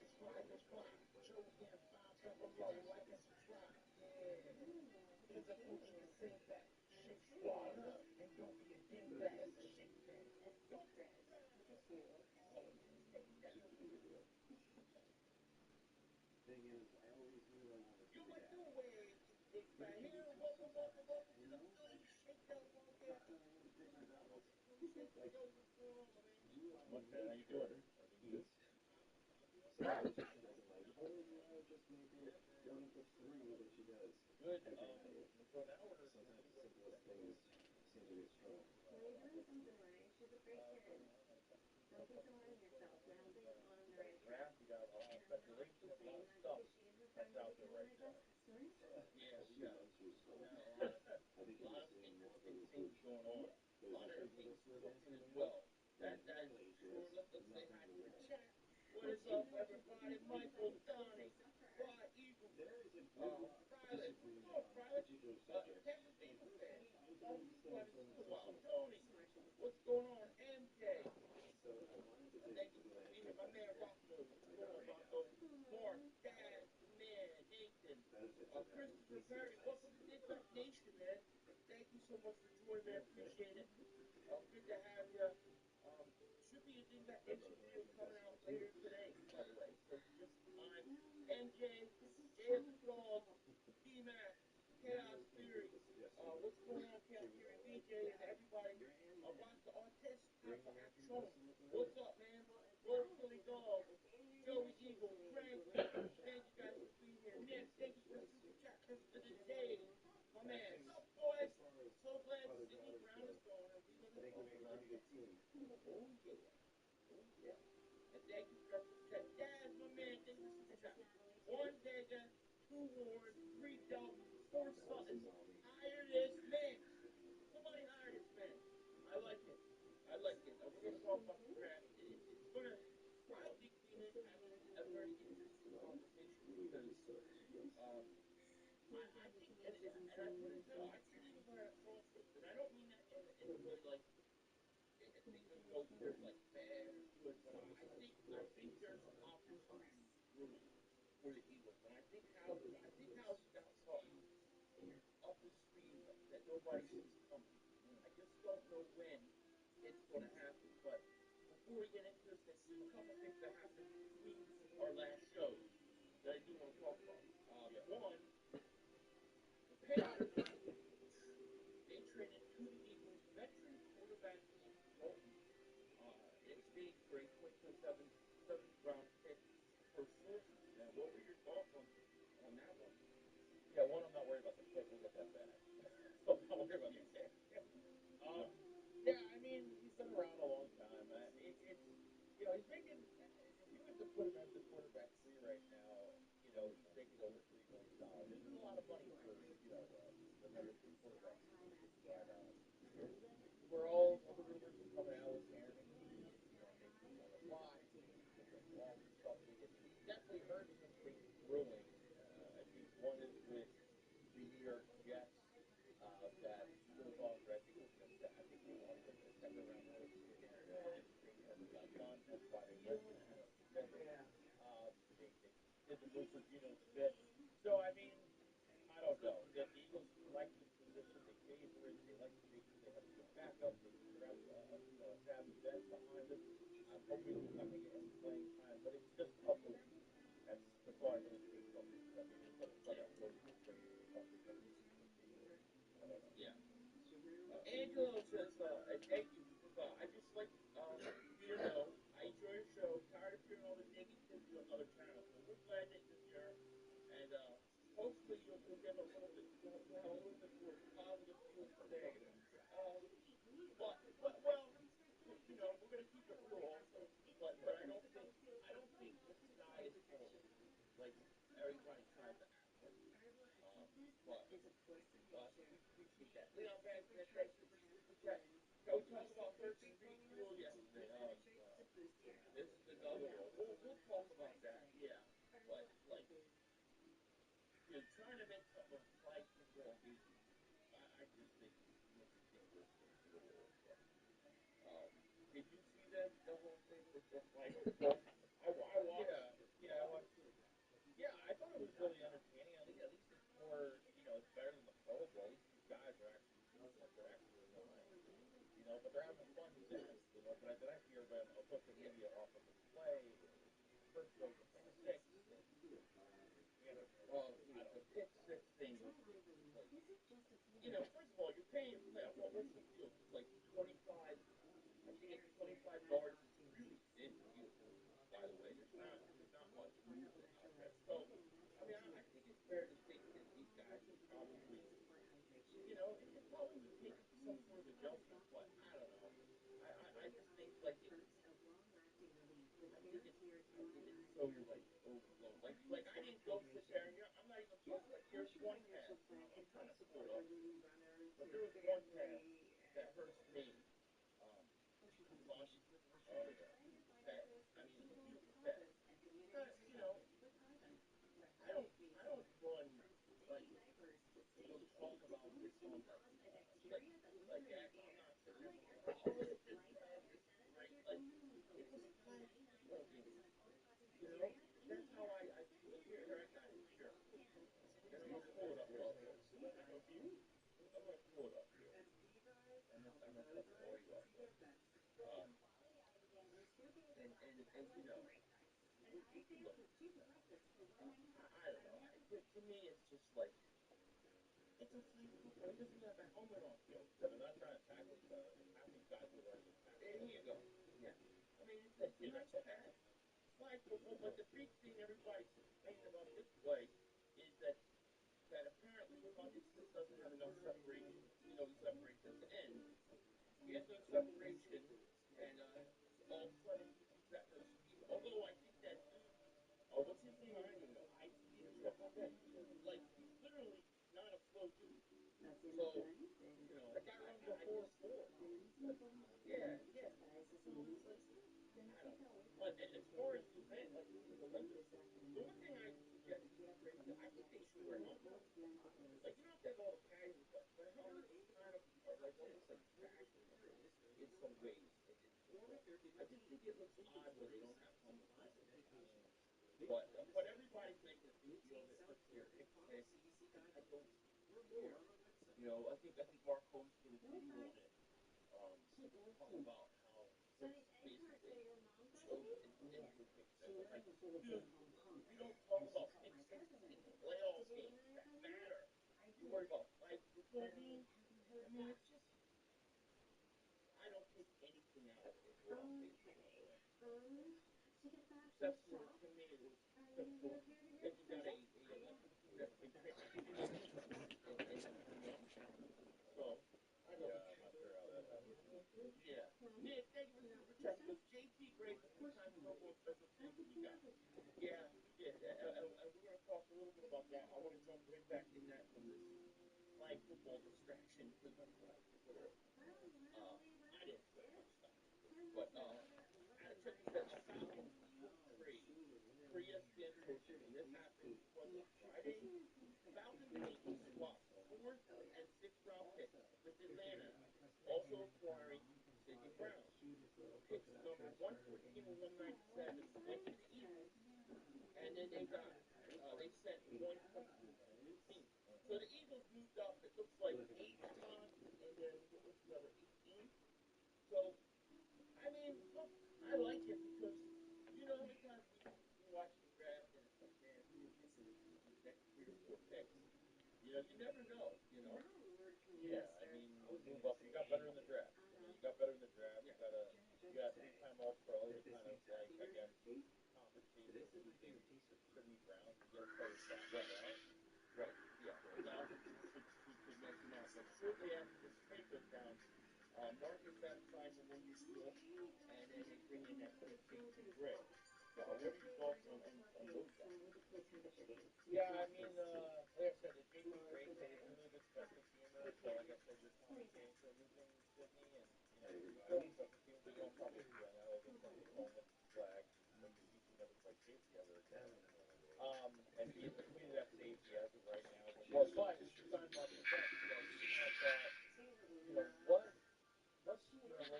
It's fly. Joey getting 500. Like and subscribe. Yeah. It's a booty to sing back. Shake squad up. And don't be a dingbat. It's a shake back. A secret. Look at you. Okay. Just a bigger deal. Thing is, I always knew I wanted to You be would a do dad. it. It's But right it can be here. tough Welcome to sometimes, the you know? Philly Like, Shakedown Podcast. not knowing when to pick my battles. Shake Like, Yo, what's going on, my man? you are What, made how you for doing? Everything ease. good? Sometimes she doesn't like, oh, just make it one of the three that she does Good. every night. For an hour. Sometimes the simplest things seem to get strong. Well, you're doing something right. She's a great kid. Don't be so hard on yourself. Now's on the right track. You got And I'm not saying that because she and her friends are becoming my best customers. Yeah, She loves you so. I think a you're lot of seeing more of her interesting this things week. going on. But A lot as of a big things wrestler cooking dancing as in the well. then That really sure. is Let's say nothing hi to to the lose. chat. What is up, everybody? Michael, Donnie, Fly Eagle, There is a good lot of Friday. disagreement What's on up, Friday? particular subjects. Tampa And Eagle fan. personally, I Oh, don't you stand buddy. for It's been a while. association. Tony, Smart to listen. what's going on? MJ. So I wanted to take Thank you you to for the head being here. My man Rocco. What's going on, Rocco? Mark, Dad, the man, Nathan. benefits of having Christopher decent Perry, sex. welcome to Nick Nation, man. Thank you so much for joining, man. Appreciate it. Good to have you. Should be a Dingbat interview coming out later today, by the way. So just keep in mind. MJ, This is Jay totally for Dog, yourself. D-Mac, Chaos Theory. What's going on, Chaos Theory, BJ, and everybody? Rock the Artist, Bring Alpha American Action. wrestling up and What's running. up, man? Well, if Roll that Philly isn't Dog, complicated, Joey then Eagle, she's Frank. doing Thank you guys for being here. Okay, Nick, so thank you for the let's super see. chat just for the Should have day. known that. My man, Acting, what's up, boys? as far as So glad Sydney father-daughters Brown go, is gone and we I gonna think we make a pretty good team. Oh yeah. Oh yeah. And thank you for that super chat. Daz, my man, thank you for This super is chat. Natalie, too. One Vega, two 2 Warren, 3 Dalton, 4 Sutton. Hire this man. Somebody hire this man. I like it. I like it. We're going to talk about the draft. It's going to probably be a very interesting conversation because I think, and I put it to, I treat Eagles are frosters, and I don't mean that in a way like things are so very like bad or good, but I think there's some opportunity brewing for the Eagles, and I think How's got something up his sleeve that nobody sees coming. I just don't know when it's going to happen. But before we get into this, there's a couple things that happened between our last shows that I do want to talk about. One, the Patriots, they traded to the Eagles veteran quarterback Andy Dalton in exchange for a 2027 seventh round pick for sources. Now, what were your thoughts on that one? Yeah, one, I'm not worried about the pick. We'll get that back. So I'm not worried about the pick. Um, yeah, I mean, he's been around a long time. He's making. If you was to put him as the quarterback 3 right now, he's making over $3 million. This is a lot of money for the number 3 quarterback. But all the rumors are coming out with Tanner McKee, and maybe he's on the block, and all this stuff. He's definitely heard some things brewing. I think one is with the New York Jets that he goes on, but I think it was I think they wanted him for a second round pick, and they never got done. That's why they went with Geno Smith. They did the move for Geno Smith. So I mean, I don't know. The Eagles like the position. They favor it. They like to make sure they have a good backup. They grab a savvy vet behind him. I'm hoping he's not going to get any playing time, but it's just a belief. That's all I really take from it. I mean, it's like a personal thing. It's something that we see from me. I don't know. Yeah. Angelo says, thank you. I just like you to know I enjoy your show. Tired of hearing all the negativity on other channels, but we're glad that you're here, and hopefully you'll get a little bit, you'll have a little bit more positive fuel today. Well, we're gonna keep it real also, but I don't think the sky is falling like everybody's trying to act like. But so we appreciate that. Leon Van, thank you for super chat. Shall we talk about Hurts and Reed's duel yesterday? Oh God, this is another one. We'll talk about that. Yeah, but like, trying to make something of flag football engagement, I just think it's ridiculous and it's a little overkill. Um, did you see the whole thing with the flag football? I watched. Yeah, I watched it. Yeah, I thought it was really entertaining. At least it's more, it's better than the Pro Bowl. At least these guys are actually doing what they're actually trying. But they're having fun with it. But then I see everybody on social media off of the play. First goes a pick six, and Dude, I don't the know. pick six thing was like, first of all, you're paying. What's the field? It's like 25. I think it's 25 yards. It's really thin field, by the way. There's not much room out there. So, I mean, I think it's fair to think that these guys are probably, it probably would take some sort of adjustment, but I don't know. I just think like I think it's so like overblown. Like I didn't go sit there and I'm not even close. Like there's one pass. I'm trying to pull it up, but there was one pass that Hurst made. Um, Devontae. Oh yeah. That I mean, it's a beautiful pass. I don't run like talk about this on like X. I'm not sitting there going, oh look at this pass, this is great. Like it was a flag football game. That's how I see it. Here I got it here, and I'm gonna pull it up. I'm gonna pull it up here. I'm gonna cut the audio off though. Um, and look, I don't know. To me, it's just like it's a flag football. He doesn't even have a helmet on. Yeah, they're not trying to tackle each other. Half these guys would already been tackled. And here you go. Yeah. I mean, it's a nice pass. Flag football, but the big thing everybody's complaining about this play is that apparently Hutchinson doesn't have enough separation. He separates at the end. He has no separation, and all of a sudden he's got no speed. Although I think that dude, what's his name? I don't even know. IT or something like that. So, that guy runs a 4.4. Yeah, yeah. I don't know. But as far as the event, like the Olympics, the one thing I suggest to I think they should wear helmets. Like, you don't have to have all the casual stuff, but helmets kind of are like almost like fashion in some ways. I just think it looks odd when they don't have helmets on. But everybody's making a big deal of it because they're pick six. I don't care. I think Mark Holmes did a video on it, talking about how basically chose an into a pick six. I'm like, dude, we don't talk about pick sixes in playoff games that matter. You worry about like, you know what I mean? I mean, it's just I don't take anything out of it if we're on baseball. Except for to me, except for if you got a Olympic team that's been transferred and won. So I don't know. Yeah, I'm not sure how that happened. Yeah. Nick, thank you for the super chat. He goes, JT Gray, 3-time Pro Bowl special teams and you got. Yeah, we did. And we're going to talk a little bit about that. I want to jump right back in that from this flag football distraction because my flag Twitter, I didn't put much stock into it. But check this out. A Falcons Eagles trade for ESPN posted, and this happened, was it Friday? Falcons and Eagles swapped 4th and 6th round picks with Atlanta, also acquiring Sidney Brown. Picks number 114 and 197 went to the Eagles, and then they sent 122 and 115. So the Eagles moved up, it looks like 8 spots, and then what's another 18? So, I mean, look, I like it because you know how many times we watch the draft and it's like, man, who will get these next 3 or 4 picks? You never know, Yeah, I mean, you move up. You got better in the draft. You got better in the draft. Yeah. You got 3-time All-Pro to kind of like, I guess, compensate for losing Sidney Brown. You get a player back, right? Right. Yeah. Now, should mention also, shortly after this trade goes down, Marcus Epps signed a 1-year deal, and then they bring in that kid JT Gray. What are your thoughts on those guys? Yeah, I mean, like I said, the JT Gray kid is a little bit special teamer. So, like I said, you're compensating for losing Sydney, and he's still a special teamer, but you don't probably see on LA they send him home with his flag. Make it he can never play safety ever again. And he's completed at safety as of right now. But he signed Marcus Epps, so you kind of thought, what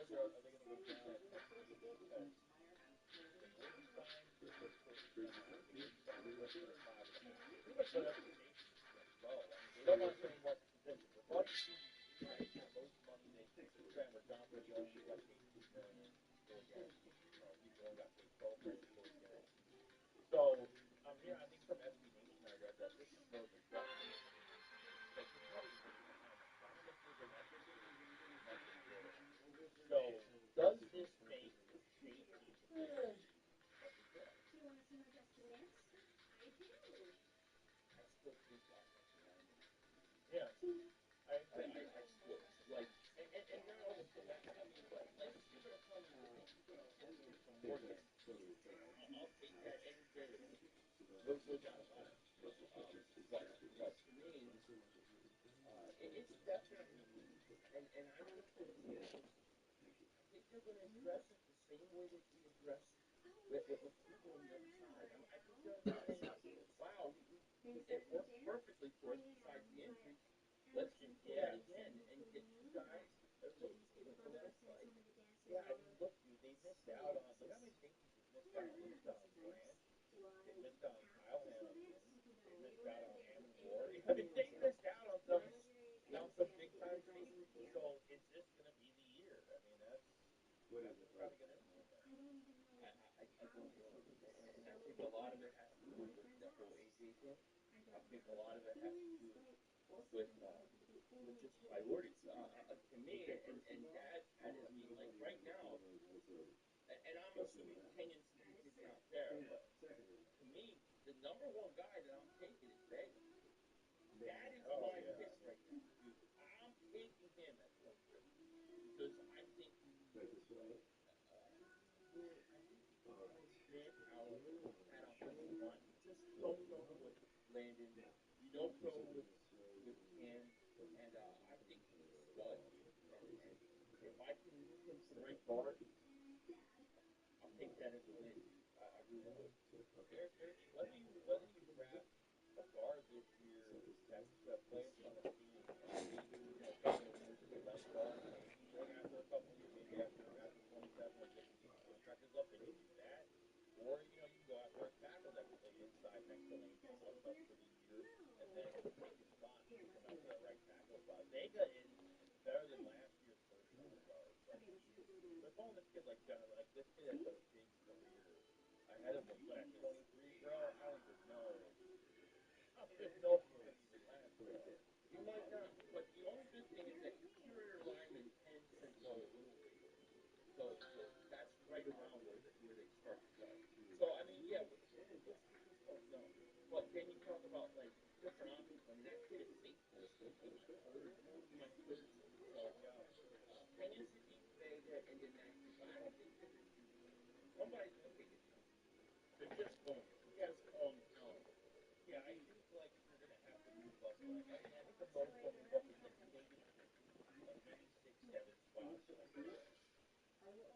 road are they going to go down at safety? Because the way he signed I think he signed the rest of the 5.5. Pretty much let every safety go. I mean, they don't want to pay him much position. With all these teams he's beat, I think the most money they spent was John Brady only got paid $2 million for a game. People only got paid $12 million for a game. So I'm hearing, I think from SB Nation I read that this is more of a depth thing. Like he's probably going to be Bahamas. Bahamas bigger, not bigger. Nothing really. So does this make safety position of the draft? I still think offensive lineman. Yeah, I would like, and not only for that. I mean, like if you're gonna tell me to make a move from Morgan, I'll take that any day of the week. No doubt about it. But to me, it's definitely need, and I think the Eagles. I think they're going to address it the same way that we address with people on the other side. I think they're going to say, "Wow, it worked perfectly for us besides the injuries. Let's just do that again and get 2 guys." Everybody's skating for less. Like, yeah, I mean, look, dude, they missed out on. You know how many safeties they've missed out on? They missed out on Branch. They missed out on Kyle Hamilton. They missed out on Hammond Ward. I mean, they missed out on some big time safeties. So is this going to be the year? I mean, that's just got to get into it. I don't know. And I think a lot of it has to do with the whole AJ thing. I think a lot of it has to do with just priorities. To me, and Dad had it. I mean, like right now, and I'm assuming Kenyon Stills did not there, but to me, the #1 guy that I'm taking is Vega. That is my pick right now, dude. I'm taking him at 23 because I think you need. I think you need more manpower at offensive line. You just don't know with Landon. You don't know with Cam. the right guard, I'll take that as a win. I really would. Whether you draft a guard this year that's playing on the team, maybe taking a move to the left guard, maybe after a couple of years, maybe after 27 if the contract is up, then you do that. Or you go after a tackle that can play inside next to Lane Johnson for the year, and then take his spot, move him out to that right tackle spot. Vega is better than last year's first round guard. Like they're calling this kid like John. Like this kid has a big career ahead of him. But at 23, bro, I don't even know. I don't even know if he's gonna even last, bro. He might not. But the only good thing is that your interior linemen tend to go a little bit. So that's right around where they start to go. So I mean, yeah, what's the first one? No. But then you talk about like different options. I mean, that kid at safety in my third team. So Tennessee, Vega, and then that kid. But I don't think that somebody's gonna take a chance. They're just going to. Just on talent. Yeah, I think like you're gonna have to move up. Like I mean, I think the most they'll move up is like maybe 6, 7 spots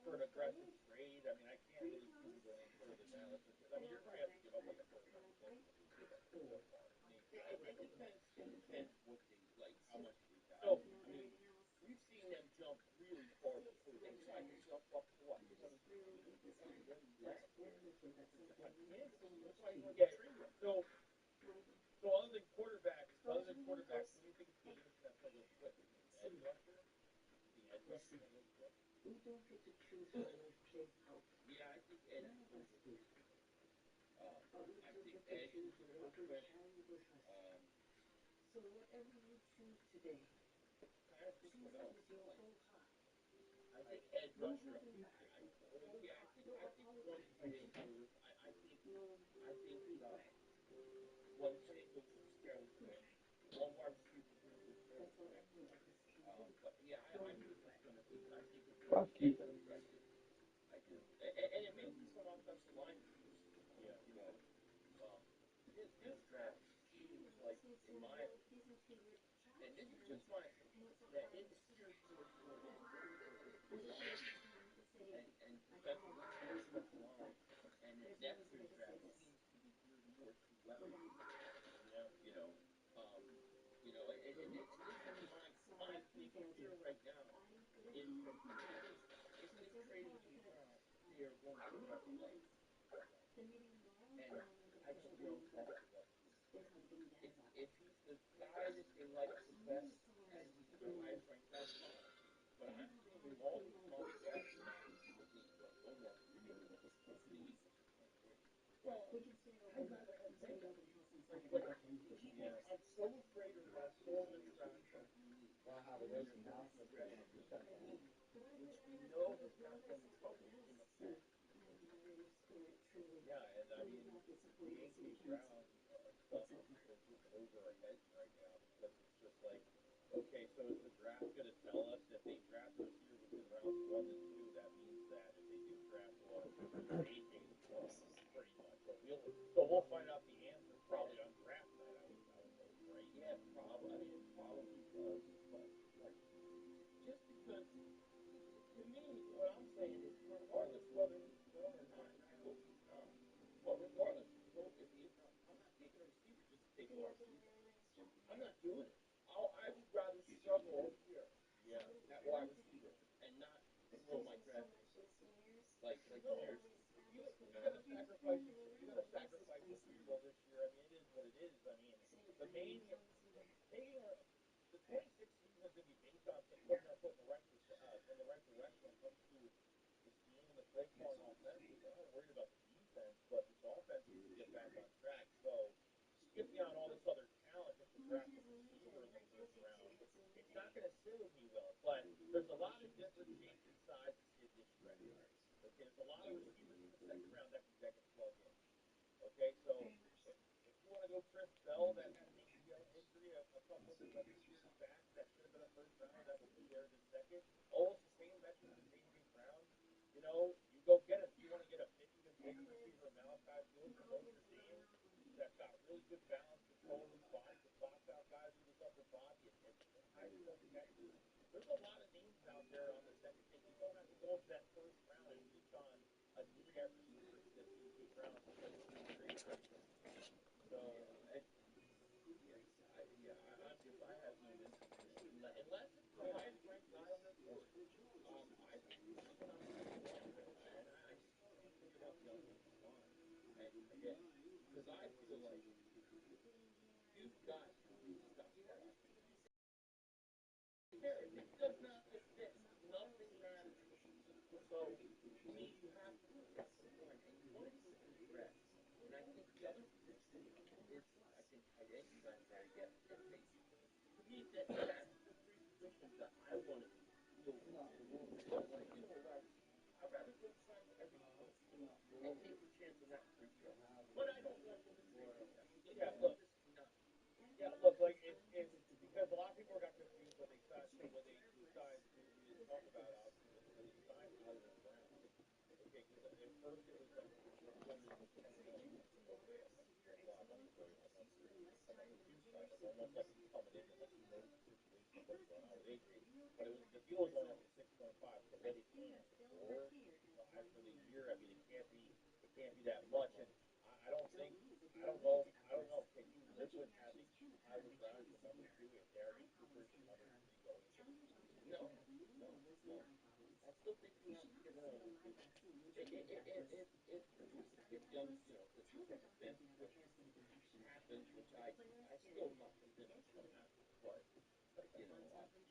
for an aggressive trade. I mean, I can't really see them going any further than that. I mean, you're probably have to give up like a first round pick to get that fourth part. It depends. It depends what they like, how much they value. So I mean, we've seen them jump really far before. They tried to jump up to what 23 last year on Kansas. That's why he went to trade him. So other than quarterbacks, what do you think is the position that's gonna go quick? Edge rusher? The edge rusher gonna go quick? Yeah, I think edge is gonna go quick. I think edge is gonna go quick. Kind of think what else? I think edge rusher. I think one tight end first. I think one tight end goes fairly quick. One wide receiver is gonna go fairly quick. But yeah, I think it's gonna be. I think it's gonna be aggressive. I do, and it may be some offensive linemen. Yeah, this draft seems like, in my opinion, and this is just my opinion, that it's geared towards and defensive line, and next year's draft seems to be geared more to weapons. You know, um, and it's my big fear right now is that if they trade AJ Brown, they are going to cut the right. And I don't know if that's the right move. If he's the guy that they like the best and he's their highest ranked, that's fine. But I'm seeing all these mock drafts now being done. No more taking the Eagles at 23. Well, I'd rather have Vega. I'm so afraid of that whole distraction when you're thinking aggressive defensive line, which we know has gotten them in trouble in the past. Yeah, and I mean, the A.J. Brown stuff is just over our heads right now because it's just like, okay, so is the draft going to tell us if they draft a receiver between rounds 1 and 2? That means that if they do draft one, A.J. is gone, pretty much. So we'll find out the answer probably on draft night. I would hope, right? Yeah, probably. I mean, it probably does, but like, just because to me, what I'm saying is, regardless whether he's gone or not, and I hope he's not, but regardless, if he's not, I'm not taking a receiver just to take a receiver. I'm not doing it. I would rather struggle all year, yeah, at wide receiver and not throw my draft picks. Like seriously, if you're gonna sacrifice your ego this year, I mean, it is what it is. I mean, the main the 26 season is going to be based on putting our foot in the right direction when it comes to the scheme and the play calling offensively. We're not worried about the defense, but this offense needs to get back on track. So skipping out all this other talent just to draft a receiver in the first round, it's not going to sit with me well. But there's a lot of different shapes and sizes in this draft. Okay, there's a lot of receivers in the second round that can plug in. Okay, so if you want to go Chris Bell, that had an ACL injury a couple years back, that should have been a first rounder, that will be there in a second. Almost the same metrics as AJ Brown. You go get him. If you want to get a even bigger receiver, Malachi Phillips from Notre Dame, that's got really good balance, control of his body, can box out guys with his upper body, and high skill catches. There's a lot of names out there on the second thing. You don't have we got receivers that CJ Brown is like 2 or 3. So if I have unless it's the highest ranked guy on their board, I think he's picking up Cam there, and I still think he's about the offensive line. And again, because I feel like you've got stuff there. It does not fit. Nothing matters. So to me, you have to protect the line, and you want to do it with threat. And I think the other position is, I think tight end you got there. Yes, safety. To me, that's the 3 positions that I want to deal with. But I'd rather go sign every position and take a chance on that free throw. But I don't want them to say, yeah, look, no. Yeah, look, like if because a lot of people got confused when they signed we didn't talk about obviously when they signed Hollywood Brown. Okay, because at first it was like the quoted was $10 million. Okay, I'm like, there's a lot of money for I'm on the Hughes side, like almost like he's coming in and like he knows the situation of what's going on with AJ. But it was the deal was only up to 6.5, so what it came up for the year. I mean, it can't be that much, and I don't think I don't know. Can you live with having Hollywood Brown as your number 2 if Darius Cooper is your number 3 going into the season? No. I still think you have to get a if young, the defensive end switch happens, which I still am not convinced is going to happen, but I'm acting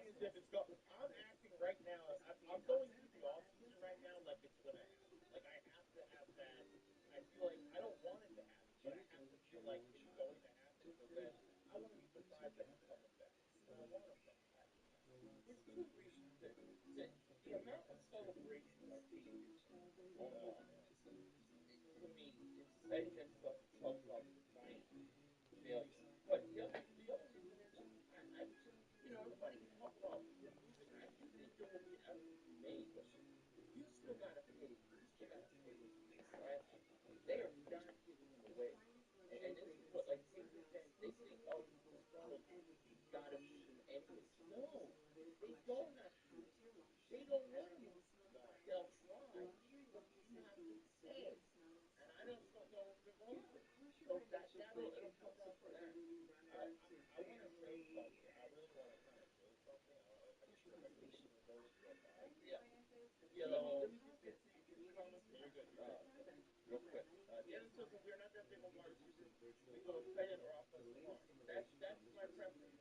as if it's going. I'm acting right now. I'm going through the off season right now like it's going to happen. Like I have to have that. I feel like I don't want it to happen, but I have to feel like it's going to happen. So then I want to be surprised that he's coming back. And I want him coming back. His 2 reasons that the amount of celebration our team gets online, to me, it's setting themselves up for giant failure. But the other reason is, everybody can talk about losing. I do think there will be an effort to be made, but you still got to pay. You still got to pay those people, right? They are not giving them away. And this is what, like, Patriots fans, they think, oh, Donald, you've got to pay them anyways. No, they don't have to. They don't want you. They'll try, but you have to pay. And I just don't know if they're going to. So it'll come down to that. I want to say something. I really want to kind of say something. I can share my screen with those, but yeah. Let me just get these comments very good. Real quick. Dennis says that we are not that big on wide receivers. We go tight end or offensive line. That's my preference.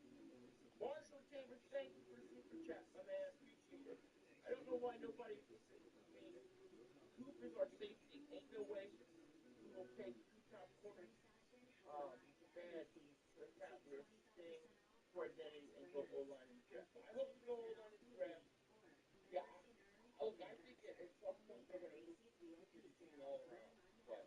Marshall Chambers, thank you for the super chat, my man. Appreciate it. I don't know why nobody. I mean, Coop is our safety. Ain't no way we will take 2 top corners. Man, we're Sting, Forte, and go O-line in the draft. I hope we go O-line in the draft. Yeah, look, I think at some point they're going to move the all around, but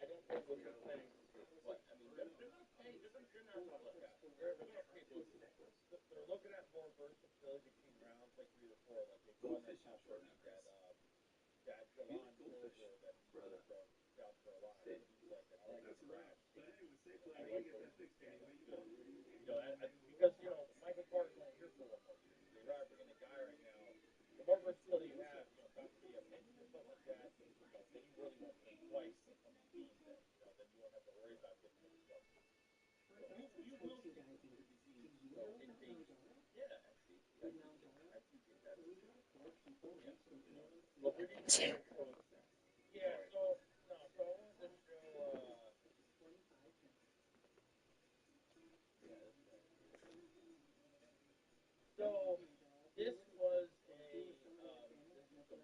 I don't know what they're planning to do. But I mean, they're going to pay. They're not going to look at. They're going to pay those. They're looking at more versatility between rounds, like 3 to 4. Like they go on that top rookie, that Delon Silver that from South Carolina. He's like I like his grab. I like those. Because Michael Carter's only here for 1 more year. So they rather bring in a guy right now. The more versatility you have, God forbid you have an injury or something like that, then you really won't think twice when it comes to teams. Then you won't have to worry about getting into trouble. So you will see teams in danger. Yeah, see, I appreciate that. Yeah. But we need to coach. Yeah. So no. So I wanted to show. Yeah. So this was this is some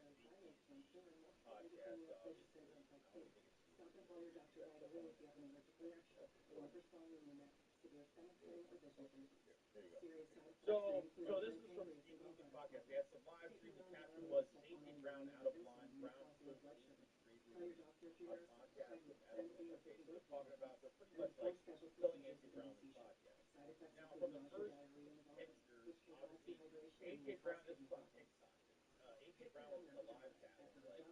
speakeasy podcast, obviously. I don't think it's speakeasy. That's the one. There you go. So this is from Speakeasy Podcast. They had some live stream. The caption was A.J. Brown out of line. Brown still believes in Frazier podcast with Edelman. Okay, so they're pretty much like killing A.J. Brown in this podcast. Now, from the first pictures, obviously, A.J. Brown, this is on TikTok. A.J. Brown was in the live chat and was like,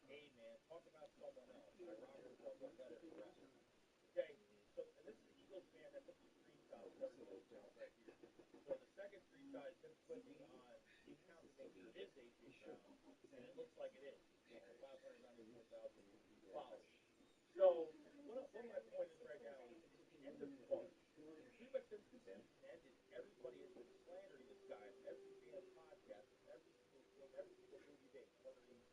hey, man, talk about someone else. My Robert was better forever. Okay, so, and this is the Eagles fan that took the screenshot of everything right here. So the second screenshot is him clicking on the account's name for his is A.J. Brown, and it looks like it is. 594,000 followers. So what my point is right now is it's the end of March. Pretty much since the season ended, everybody has been slandering this guy on every damn podcast, every single thing, every single move he makes, whether he's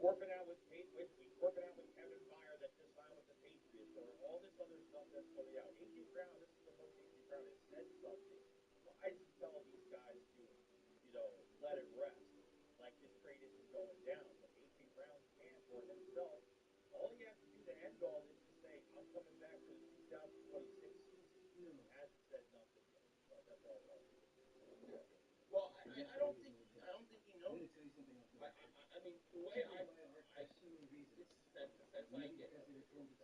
working out with he's working out with Kevin Meyer that just signed with the Patriots, or all this other stuff that's coming out. A.J. Brown, this is the most A.J. Brown has said something. Why is he telling these guys to, let it rest? Like this trade isn't going down. But A.J. Brown's camp or himself, all he has to do to end all this is say, I'm coming back for the 2026 season. Hasn't said nothing yet. So that's all I want to say. Yeah. Well, I don't think he knows. I mean, the way the sense I get of it is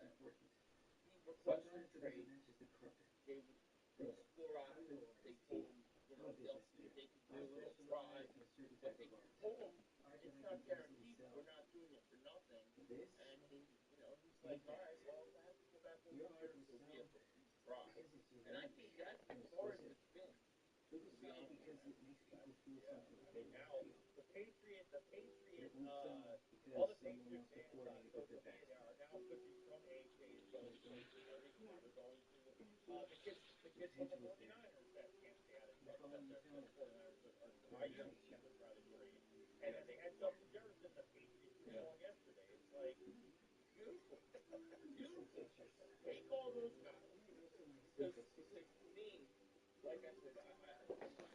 that he requested a trade. They explore options. They told him, they'll see if they can do it. They'll try, but they told him it's not guaranteed. We're not doing it for nothing. And he's like, all right, well, if I have to go back over here, so be it. But please try. And I think that's as far as it's been. To be honest with you. Yeah. I mean, now the Patriot, all the Patriot fans on social media are now switching from AJ and going to Tyreek. Now they're going to the kids from the 49ers that can't stay out of trouble. That the 49ers I think would rather trade. And then they had Justin Jefferson, the Patriots came along yesterday. It's like beautiful, beautiful. Take all those guys because to me, like I said, I'm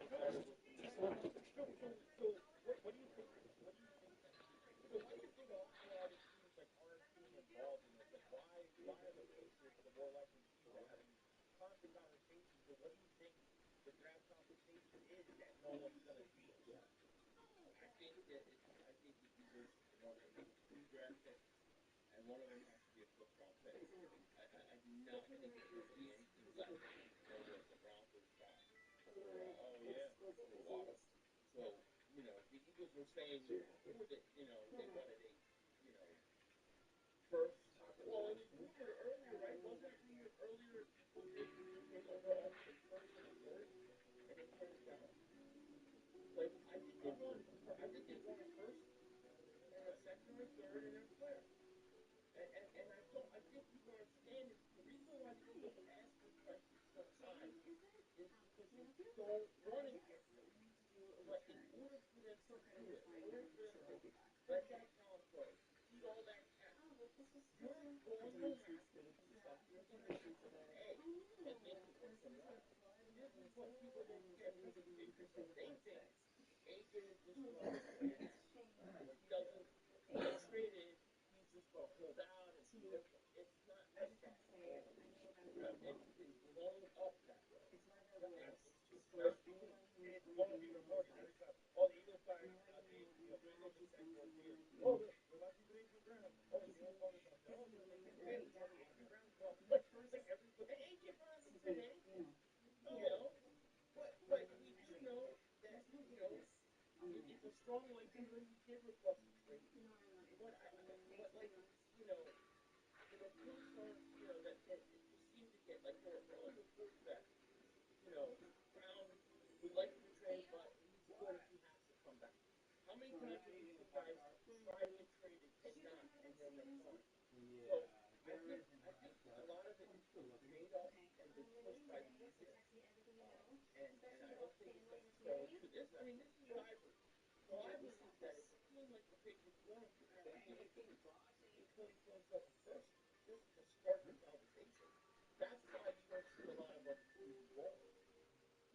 tired of listening to so what do you think? What do you think then? So why do you think a lot of the teams aren't being involved in this? Like why are the Patriots the more likely team to have these constant conversations? And what do you think the draft compensation is that no one's going to reach? I think the Eagles want to take 2 draft picks, and one of them has to be a first-round pick. I do not think there's going to be anything left for what the Broncos got for Waddle. So, the Eagles were saying that, they wanted a, first. Well, it was rumored earlier, right? Wasn't it rumored earlier they could take overall a first and a third, and it turns out, like, I think they want a first and a second or a third and a player. And I think people understand this. The reason why the Eagles are asking prices so high is because they don't want to get rid. But in order for them to do it, in order for them to let that talent go, eat all that cap, you're going to have to do something to make it pay and make it worth their while. This is what people don't get because the Patriots are. They think AJ is just going to sit, and he doesn't get traded. He's just going to hold out and be miserable. It's not like that at all. It's been blown up that way. It's just not true. And it's blown up even more because every time, the Eagles signed, the Eagles just signed George Hill. We're about to do A.J. Brown. The old one is on there. They're making trades. A.J. Brown's gone. Like everybody. And A.J. Brown hasn't said anything. But we do know that, it's a strong likelihood he did request a trade. But like, the reports aren't, that it just seemed to get, like, there were early reports that, Brown would like the trade, but he's good if he has to come back. How many times have we seen guys try to get traded and not, and then they sign? So I think a lot of it is made up and been pushed by the media, and I don't think it's necessarily true. I mean, this is what I believe. So I believe that if a team like the Patriots want to give a 2027 first, just to start the conversation, that's why you don't see a lot of other teams involved.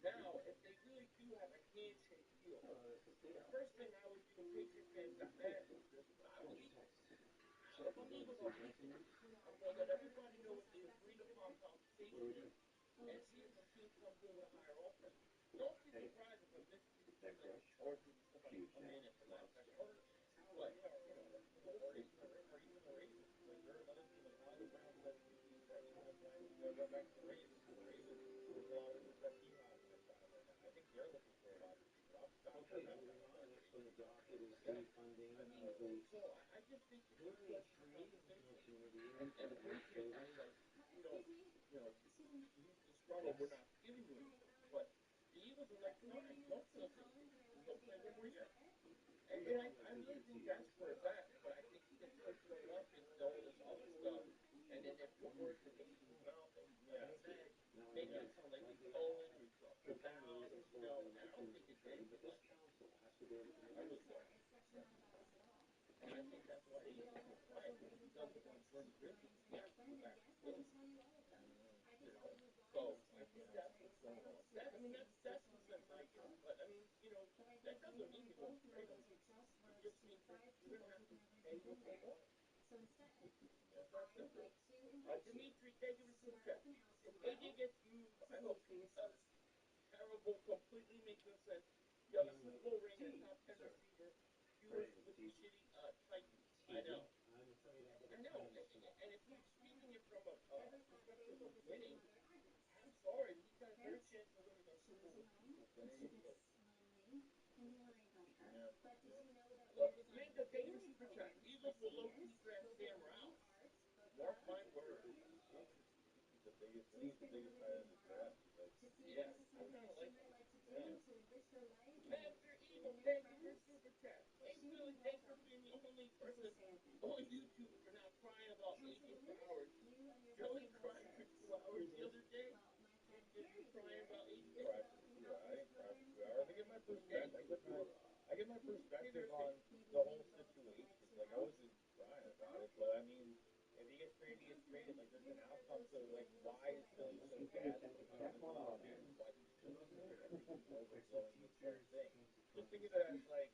Now, if they really do have a handshake deal, the first thing I would do, and Patriot fans got mad at me for this, but I would leak it. If I'm Eagles, I'm leaking it. I'm going to let everybody know what the agreed upon compensation is and see if a team comes in with a higher offer. Don't be surprised if a mid-season team or if somebody come in at the last second, or even the Ravens. Like, they're another team. Like, how the Browns let two teams that kind of went back to the Ravens. And the Ravens, there's a lot of rumors that D-Hop might sign right now. I think they're looking for a wide receiver. I'm shocked that that's not starting. I mean, so I just think it's a question of compensation. And the Patriots act like we don't, you disgruntled, we're not giving you anything. But the Eagles are like, fine, don't give us anything. Just don't play one more year. And I really think that's where it's at. But I think he gets personal enough into all this other stuff, and then if it were to maybe come out that he's upset, maybe it sounds like he's owing or he's upset down, and I don't think it's anything like that. I really don't. And I think that's why he's keeping quiet, because he doesn't want George Griffin to have to go back to Philly. So I think that's what's going on. I mean, that's the sense I get. But I mean, that doesn't mean you won't trade him. It just means that you're gonna have to pay what they want. It's that simple. Dimitri, thank you for super chat. If AJ gets moved, I hope he does terrible, completely makes no sense. You have a Super Bowl ring and a top 10 receiver. Hewitt with the shitty Titans. I know. I know. And if you're speaking it from a perspective of winning, I'm sorry, he's got a better chance of winning a Super Bowl with the Eagles than any of the others. Yeah. Look, Minka, thank you for super chat. Eagles will low-key draft Sam Rouse. Mark my words. He's the biggest. I think he's the biggest tight end in the draft. Yeah, I kind of like him. Yeah. Master Evil, thank you for super chat. Hey, Philly, thanks for being the only person on YouTube for not crying about AJ Flowers. Joey cried for 2 hours the other day. You're crying about AJ. I didn't cry for 2 hours. I get my perspective on the whole situation. Like, I wasn't crying about it, but I mean, if he gets traded, he gets traded. Like, there's an outcome. So, like, why is Philly so bad at the moment? Reasons why he shouldn't be traded. I think he's overblowing this whole thing. Just think of it as like,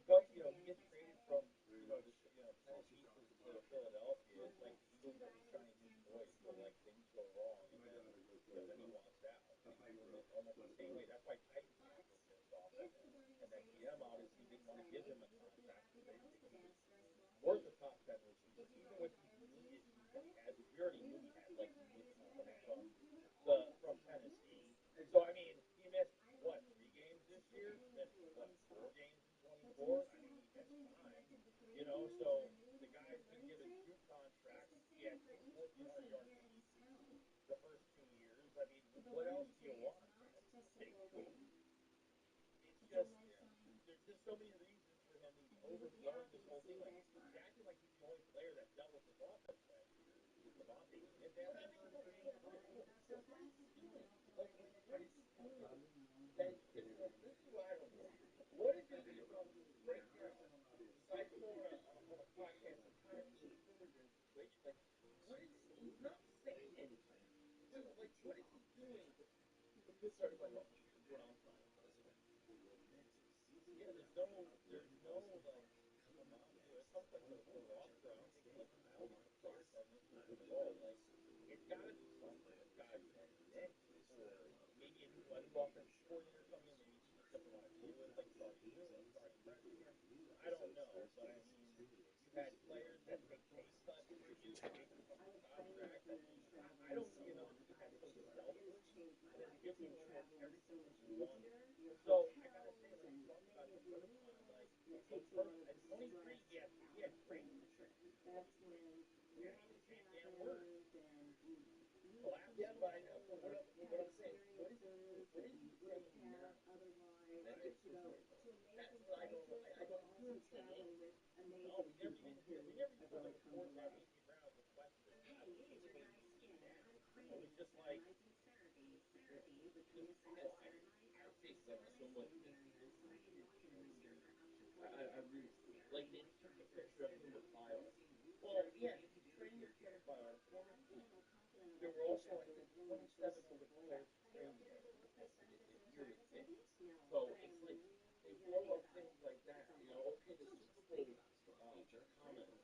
because he gets traded from Tennessee to Philadelphia. It's like the Eagles are his shiny new toy. So like things go wrong, and then he wants out. It's almost the same way. That's why Titans got so pissed off at him. And that GM obviously didn't want to give him a contract because they think he was worth a top 10 receiver, even with these knee issues that he had, which we already knew he had like knee issues coming from Tennessee. So I mean, he missed what 3 games this year? Missed what 4 games in 24? I mean, he missed time. So the guy's been given 2 contracts. He had 2 1,400-yard seasons the first 2 years. I mean, what else do you want, man? Big boom. It's just there's just so many reasons for him. He's overblowing this whole thing. Like he's acting like he's the only player that dealt with this offense last year. Devontae Smith had that same thing. What is he doing? Like, what is he doing? This is what I don't get. What is it right now? Besides going on a podcast and kind of influencing Twitch, like, what is he's not saying anything. What is he doing? Sorry, my mom. We're on time. Yeah, there's no like come on. It comes like the roster. I don't think like the talent the players have an issue with them at all. Like it's got to be something. It's got to be like Nick or maybe a new offensive coordinator coming in. Maybe he just doesn't want to deal with like starting freshman. I don't know, but I mean, you've had players that take pay cuts for you to make a couple contracts. I don't see another team that's so selfless than giving you almost everything that you want. So I gotta say, like we talked about it the first time, like at 23, he had great potential. You're not gonna say a damn word. Collapse. Yeah, but I know. But what I'm saying, what is he saying now? That makes his story better. That's what I don't know. I don't hear him saying anything. No, we never even heard the report about AJ Brown as a question. I don't hear the way we do now. It was just like, I think like so much miscommunication. I really like they took a picture of him with Byard. Well, yeah, he's training with Kevin Byard, former team. There were also, I think, 27 other players training there. It's year to think. So it's like they blow up things like that. Okay, the Super Bowl comments,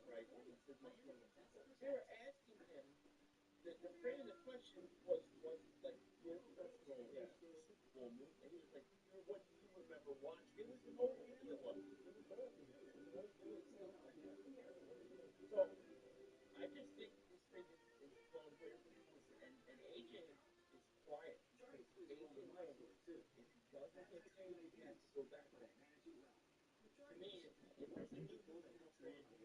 right? When he said my uniform. They were asking him. The frame of the question was like your personal Super Bowl move, and he was like, what do you remember watching? It was his whole media was. It was all media. It was stuff like that. So I just think this thing is going way overboard, and AJ is quiet because AJ knows if he doesn't get paid, he has to go back home. To me, if there's a new move, he'll trade him.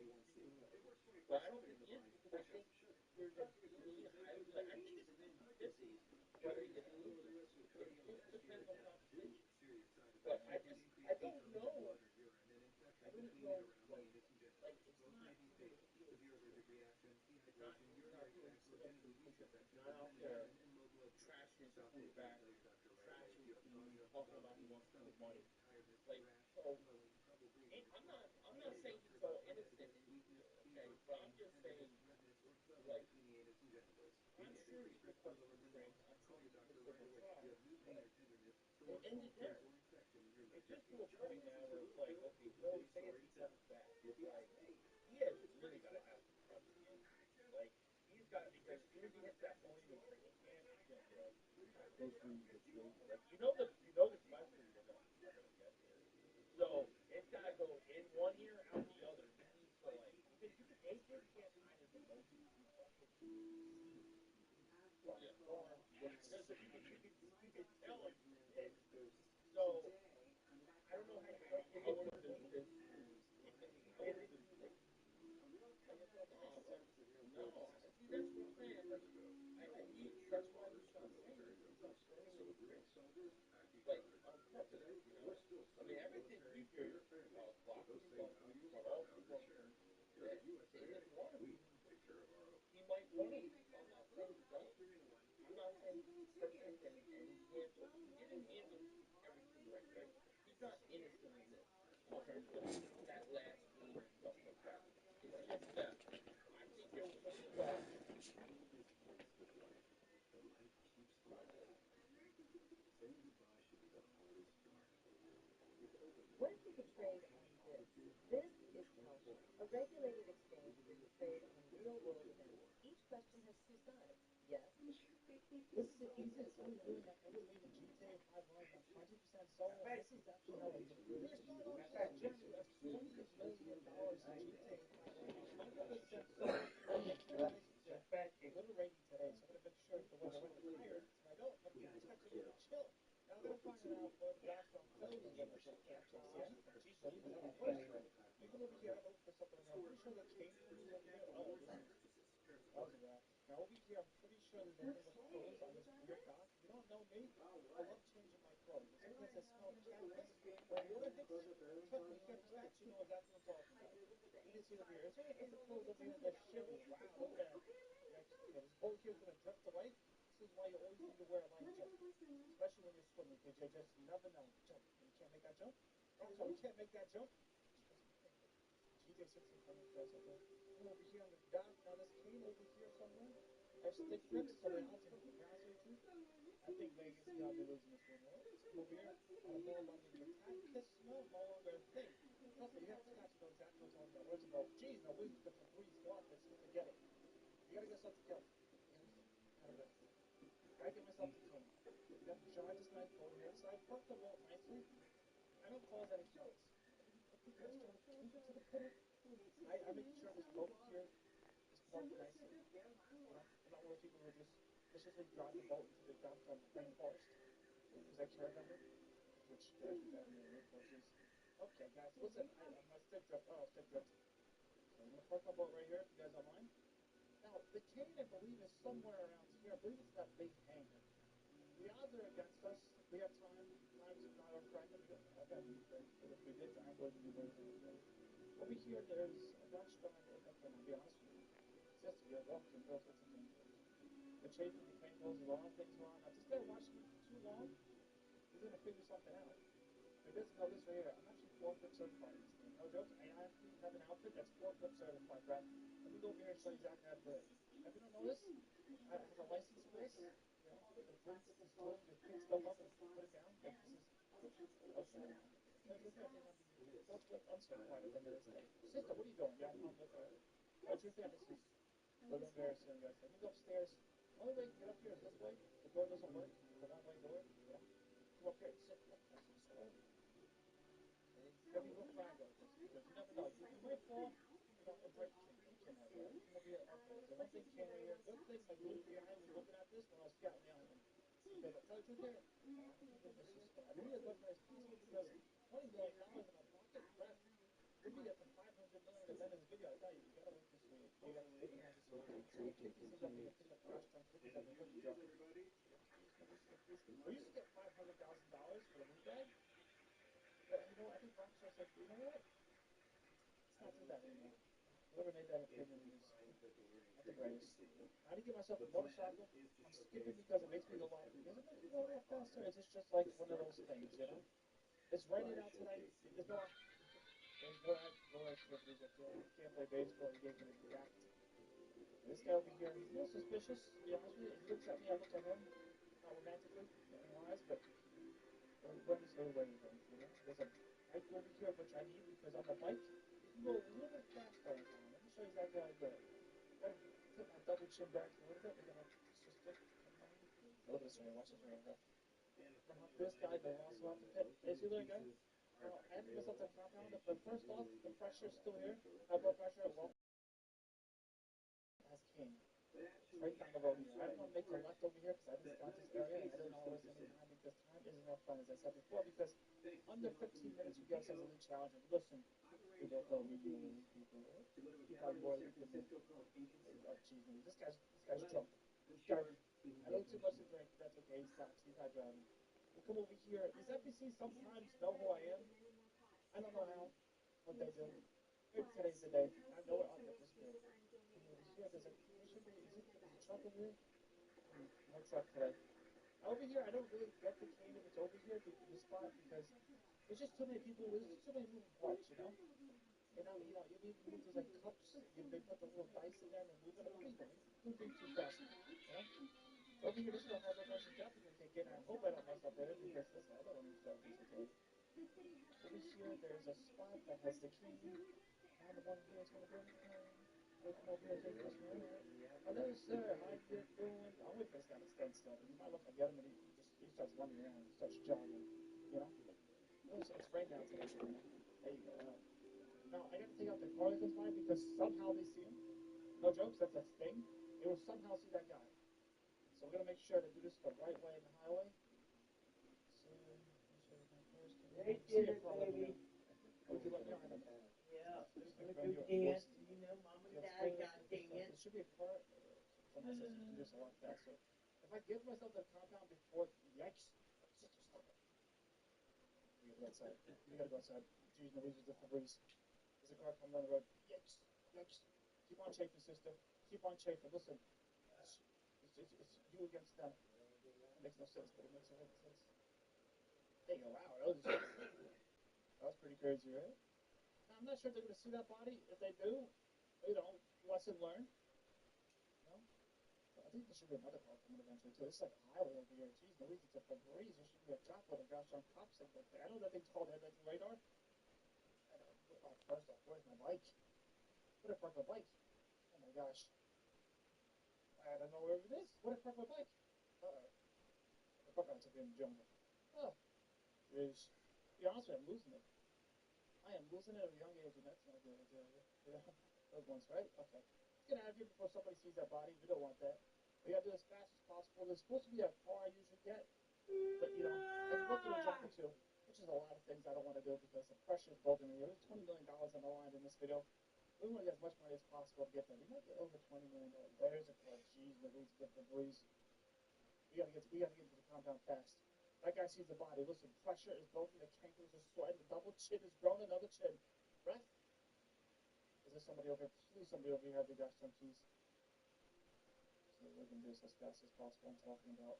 But I don't think he is because I think there's a really highly like I think it's 50-50 whether he gets moved or not. It just depends on compensation. But I don't know not out there trashing the quarterback, trashing the team, talking about he wants to make money. Like, so, I'm not saying he's so innocent, okay, but I'm just saying, like, I'm sure he requested the trade. I'm sure he requested the trial. It ended there. It's just to a point now where it's like, okay, so say if he comes back, it's like, he has really got to have some trust again. Like, he's got, because as soon as he hits that point in training camp, he's gonna be like, goes through the trade. Like, you know the question they're gonna get. So it's gotta go in one ear, out the other. He needs to like, because AJ can't hide his emotions. You fucking see from afar. Because you can tell him pissed. So I don't know how you tell people when they're pissed. If it's like, no, see that's what I'm saying. Like, that's why he's not saying it. He's not showing any feelings. Like on purpose, you know. I mean, everything we hear about locker room rumblings, about all the rumors that they didn't want him. He might want him. I'm not saying he doesn't. I'm not saying he's perfect and he handled. He didn't handle everything right, right? He's not innocent in this in terms of that last game and stuff like that. It's just that I think there was some stuff. What if we could trade on this? This is caution. A regulated exchange where you trade on real-world events. Each question has two sides. Yes. This is the easiest way of doing that ever made in GTA 5 Online. I'm 100% sold. This is actually how it works. Jeremy, that's $20 million in GTA 5 Online. 100% sold. I'm getting my license here. A little rainy today, so I'm going to make sure the weather when it's higher, it's like, oh, let me touch a little chill. Now I'm going to find out what God's tranquility limits are. Actually, see, I need some cheese, but even first, you come over here, I'm looking for something. I'm pretty sure the change rooms over here. Oh, this is. That was a wrap. Now over here, I'm pretty sure there's nothing but clothes on this weird dock. If you don't know me, I love changing my clothes. It's because I smell cannabis. When water hits, trust me, you get touched, you know exactly what I'm talking about. You can see over here. It's only the clothes over here that shiver. Wow, look at that. This boat here's going to drift away. This is why you always need to wear a life jacket. Especially when you're swimming, because you just never know. Jump. You can't make that jump? So you can't make that jump? GTA 16 coming for us, okay? I'm over here on the dock. Now this cane over here somewhere. I have stick tricks, so they have to be honest with you. I think Vegas is gonna be losing this one. Over here, on a more London, the cat piss smell no longer a thing. Trust me, you have cats, you know exactly what I'm talking about. Where's it go? Geez, now where's the Febreze? Come on, let's get it. You gotta get stuff to kill. Kind of risky. Gotta get myself to clean. You got to charge this nice boat here. So I parked the boat nicely. I don't cause any troubles. Just trying to keep it to the pit. I make sure this boat here is parked nicely. You know, I'm not one of those people who just viciously drive the boat into the downtown rainforest because I care about it, which drives me down the rainforest. Okay, guys, listen, my stick drift. Oh, stick drift. So I'm gonna park my boat right here if you guys don't mind. Now, the cane, I believe, is somewhere around here. I believe it's that big hangar. The odds are against us. We have time. Time's not our friend. I got you, friend. But if we did, time wouldn't be very long. Over here, there's a restaurant. Okay, I'll be honest with you. It's just a good walk-in. Girls, what's the thing? The chasing the cane goes along, things wrong. Now, this guy watching me for too long, he's going to figure something out. He doesn't know this right here. I'm actually 4-foot certified in this thing. No jokes. I actually have an outfit that's 4-foot certified, Brad. Let me go over here and show you exactly how to do it. If you don't know this, I have a license for this. You know, the police is told to pick stuff up and put it down. Like, this is... Okay. Because look at it. I'm 4-foot uncertified at the end of this day. Sister, what are you doing? Yeah, I'm with her. What's your thing? This is living there, so you guys. Let me go upstairs. Only way to get up here is this way. The door doesn't work. It's a one-way door. You know? Come up here. Sit. Nice and slow. Maybe look backwards, because you never know. You might fall, you know, and break the cane. You can never. You can never get up there. So one thing can right here. Good thing my group behind was looking at this when I was scouting the island. Because I'll tell you the truth here, this is bad. We need a good price piece because $20 million in my pocket, Brett. We'll be at the 500 million at the end of this video. I tell you, you gotta wait this week. You gotta wait this week. This is gonna be a pick up cash from cookies at the cookie jar. We used to get $500,000 for the moon bag. But you know what? I think Rockstar said, you know what? Let's not do that anymore. Whoever made that opinion is, I not the greatest. I need to get myself a motorcycle. I'm skipping because it makes me go out. Does it make me go a lot faster? Is this just like one of those things, you know? It's raining out tonight. There's no activities up there. You can't play baseball. You can't get a bat. This guy over here, he's a little suspicious, to be honest with you. He looks at me, I look at him, not romantically, in my eyes, but we're in this little wave range, you know? There's a bike over here, which I need because on the bike, you can go a little bit faster on time. Let me show you exactly how to do it. Gotta tip my double chin back a little bit. We're gonna just a little bit straight. Watch this right here. We're gonna hop this guy, but also have to pit. Hey, see there, guys? I had to give myself that compound, but first off, the pressure's still here. High blood pressure, well, has king. Right down the road. I don't want to make a left over here because I just got this area and I don't know what's any time because time isn't enough fun, as I said before, because under 15 minutes you get yourself a little challenge. And listen, you don't know me, you people. You probably more than you can. Oh, jeez, this guy's drunk. This guy, I don't too much to drink. That's okay. He stops. He's not driving. We'll come over here. These NPCs sometimes know who I am. I don't know how, what they do. Maybe today's the day. I know what I'll get this good. Here, there's a truck over here. No truck today. Over here, I don't really get the cane if it's over here, the spot, because there's just too many people. There's just too many moving parts, you know. And now, you need to move those like cups. They put the little dice in there and move it. Please don't move things too fast. You know. Over here, this is a high blood pressure job you can take in. I hope I don't mess up there because this I don't want to start this today. Over here, there's a spot that has the key. Now the one here is going to go. Come over here, take this one. Hello, sir. How you doing? I'm waiting for this guy to stand still. You might look like the other man. He starts running around. He starts jogging. You know? It's right now today. There you go. Now, I got to take out the car that comes by because somehow they see him. No jokes, that's a thing. They will somehow see that guy. So we're going to make sure to do this the right way in the highway. Right there, baby. Would you let me know? Yeah, we're gonna do dance. You know, mom and dad got dance. It should be a car. Someone says you can do this a lot faster. If I give myself the compound before, yikes. We gotta go outside. We gotta go outside. Jeez, Louise, it's a breeze. There's a car coming down the road. Yikes. Yikes. Keep on chafing, sister. Keep on chafing. Listen. It's you against them. It makes no sense, but it makes a lot of sense. Hey, wow, that was pretty crazy, right? Now, I'm not sure if they're going to see that body. If they do, you know, lesson learned. You know? I think there should be another car coming eventually, too. It's like a highway over here. Jeez, Louise, it's a breeze. There should be a drop with a gosh darn cop signal there. I know that thing's called headlights and radar. First off, where's my bike? Where did I park my bike? Oh my gosh. I don't know where it is. Where did I park my bike? Uh-oh. I parked it in the jungle. Oh. Jeez. To be honest with you, I'm losing it. I am losing it at a young age, and that's not good. Those ones, right? Okay. Let's get out of here before somebody sees that body. We don't want that. We gotta do it as fast as possible. There's supposed to be a car I usually get, but you know, I can go through a jungle too, which is a lot of things I don't want to do because the pressure is building here. There's $20 million on the line in this video. We want to get as much money as possible to get there. We might get over $20 million. There's a car. Jeez, Louise, get the breeze. We gotta get to the compound fast. That guy sees the body. Listen, pressure is building. The cankles are sweating. The double chin is growing. Another chin. Breath. Is there somebody over here? Please, somebody over here have the gosh darn keys. So we're going to do this as fast as possible. I'm talking about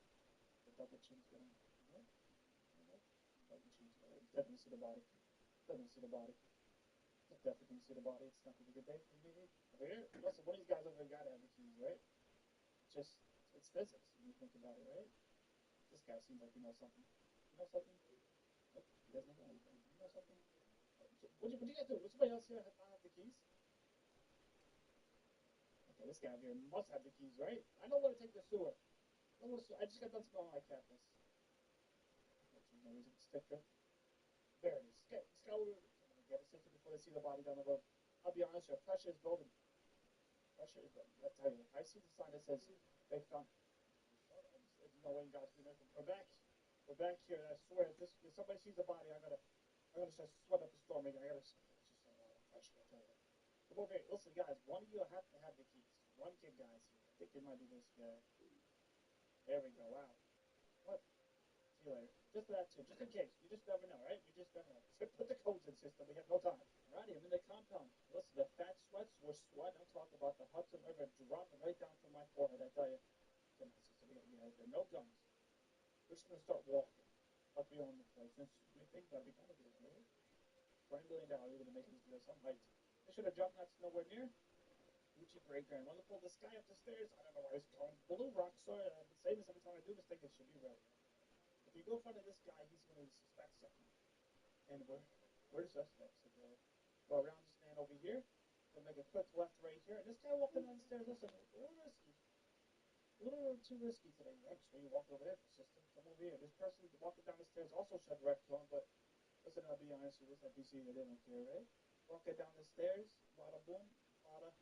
the double chin's going. Double chin's going. Definitely see the body. Definitely see the body. Definitely see the body. It's not going to be a good day for me. Over here. Listen, one of these guys over here got to have the keys, right? It's physics when you think about it, right? This guy seems like he knows something. You know something? Nope, he doesn't know anything. You know something? What you guys do? Does somebody else here not have the keys? Okay, this guy over here must have the keys, right? I know where to take the sewer. I just got done smelling like cactus. Stick drift. There it is. Okay, let's go. Get a sister before they see the body down the road. I'll be honest here, pressure is building. Pressure is building. I tell you, I see the sign that says they found. There's no way you guys can make it. We're back. We're back here. I swear, if somebody sees the body, I'm gonna start sweating up the storm. I gotta. It's just a lot of pressure. I tell you. Come over here. Listen, guys. One of you have to have the keys. One kid, guys. I think it might be this guy. There we go. Wow. What? See you later. Just that too. Just in case. You just never know, right? We just never know. So put the codes in, system. We have no time. Alrighty, I'm in the compound. Listen, the fat sweats were sweating. I'm talking about the Hudson River dropping right down from my forehead. I tell you. Come on, sister. There are no guns. We're just gonna start walking up beyond the place. Since we think that'd be kind of good, right? $20 million, we're gonna make this some height. I should have jumped. That's nowhere near. Gucci Great Grand. Wonderful. This guy up the stairs. I don't know why he's calling blue rock. Sorry, I've been saying this every time I do this thing. It should be red. If you go in front of this guy, he's going to suspect something. And we're the suspects. So go around this man over here. We'll make a quick left right here. And this guy walking down the stairs, listen, a little risky. A little too risky today. I'm sure you walk over there, sister. Come over here. This person walking down the stairs also should red cone, but listen, I'll be honest with this NPC, they don't care, right? Walking down the stairs, bada boom, bada.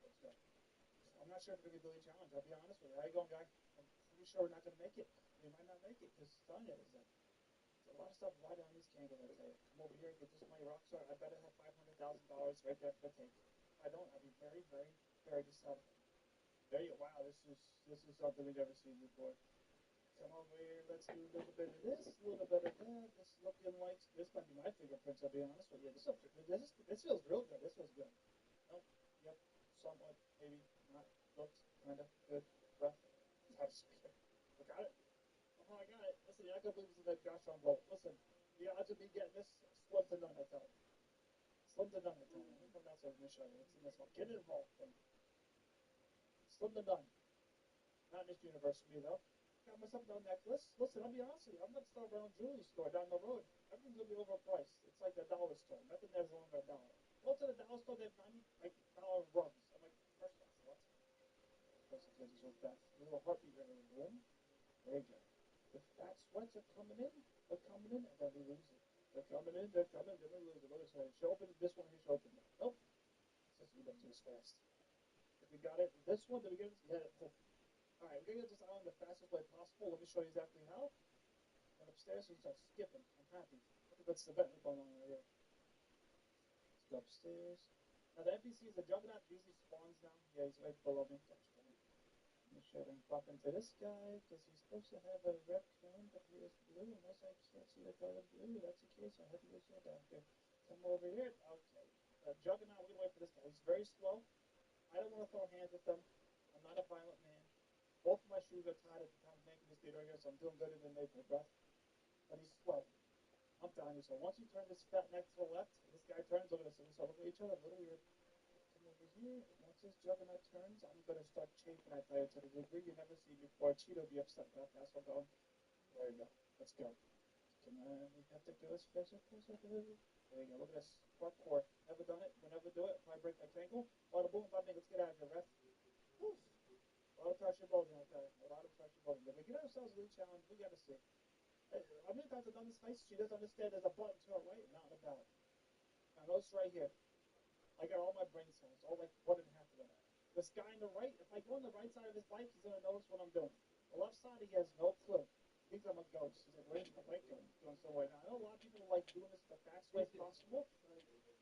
Let's go. I'm not sure if it's going to be a Billy challenge. I'll be honest with you. How you going, guy? I'm pretty sure we're not going to make it. We might not make it because telling you, there's a lot of stuff right on these candles. I tell you, come over here and get this money rock star. I better have $500,000 right there for the take. If I don't, I'll be very, very, very dissatisfied. There you go. Wow, this is something we've never seen before. Come over here. Let's do a little bit of this, a little bit of that. This looking like this might be my fingerprints. I'll be honest with you. This feels real good. This feels good. Nope. Yep. Somewhat. Maybe not. Looks kind of good. Rough. That's good. I got it. Oh, I got it. Listen, I can't believe this is that gosh on bolt. Listen, the odds of me getting this, slim to none, I tell you. Slim to none, I tell you. Let me come downstairs and show you. It's in this one. Get involved. Slim to none. Not in this universe for me, though. Got myself a necklace. Listen, I'll be honest with you. I'm not starting around jewelry store down the road. Everything's going to be overpriced. It's like the dollar store. Nothing there's longer than $1. Go to the dollar store, they have $90 rugs. I'm like, first class, what? Because it's so fast. A little heartbeat right in the room. There you go. The fat sweats are coming in. They're coming in, and then we lose it. They're coming in, then we lose it. Look at this. She opened this one, she opened it. Nope. It's just we got too fast. If we got it, this one, did we get it? Yeah. Alright, we're gonna get this on the fastest way possible. Let me show you exactly how. Went upstairs and start skipping. I'm happy. Look at this event going on right here. Let's go upstairs. Now the NPC is a juggernaut. Usually spawns now. Yeah, he's right below me. Gotcha. Let me show him bump into this guy because he's supposed to have a red cone, but he is blue. Unless I can't see the color blue, that's the case. I have to go down here. Come over here. Okay. Juggernaut, we're gonna wait for this guy. He's very slow. I don't want to throw hands with him. I'm not a violent man. Both of my shoes are tied at the time of making this video here, so I'm doing better than they for breath. But he's slow. I'm telling you. So once you turn this fat neck to the left, this guy turns. Look at this. So look at each other. A little weird. Come over here. Once this juggernaut turns, I'm going to start chafing. I tell you, to the degree you never seen before. Cheeto be upset about that. So go. There you go. Let's go. Come on. We have to go as fast as possible. There you go. Look at this. Parkour. Never done it. We'll never do it. Probably break my ankle. Bada boom. Bada bing. Let's get out of here, ref. Woo. A lot of pressure building, okay? A lot of pressure building. If we get ourselves a little challenge, we gotta see. How many times I've done this heist? She doesn't understand there's a button to her right, not a ballot. Now notice right here. I got all my brain cells, all like 1.5 of them. This guy on the right, if I go on the right side of his bike, he's gonna notice what I'm doing. The left side, he has no clue. He thinks I'm a ghost. He's like, where's my bike going? Going somewhere. Now, I know a lot of people like doing this the fastest way possible.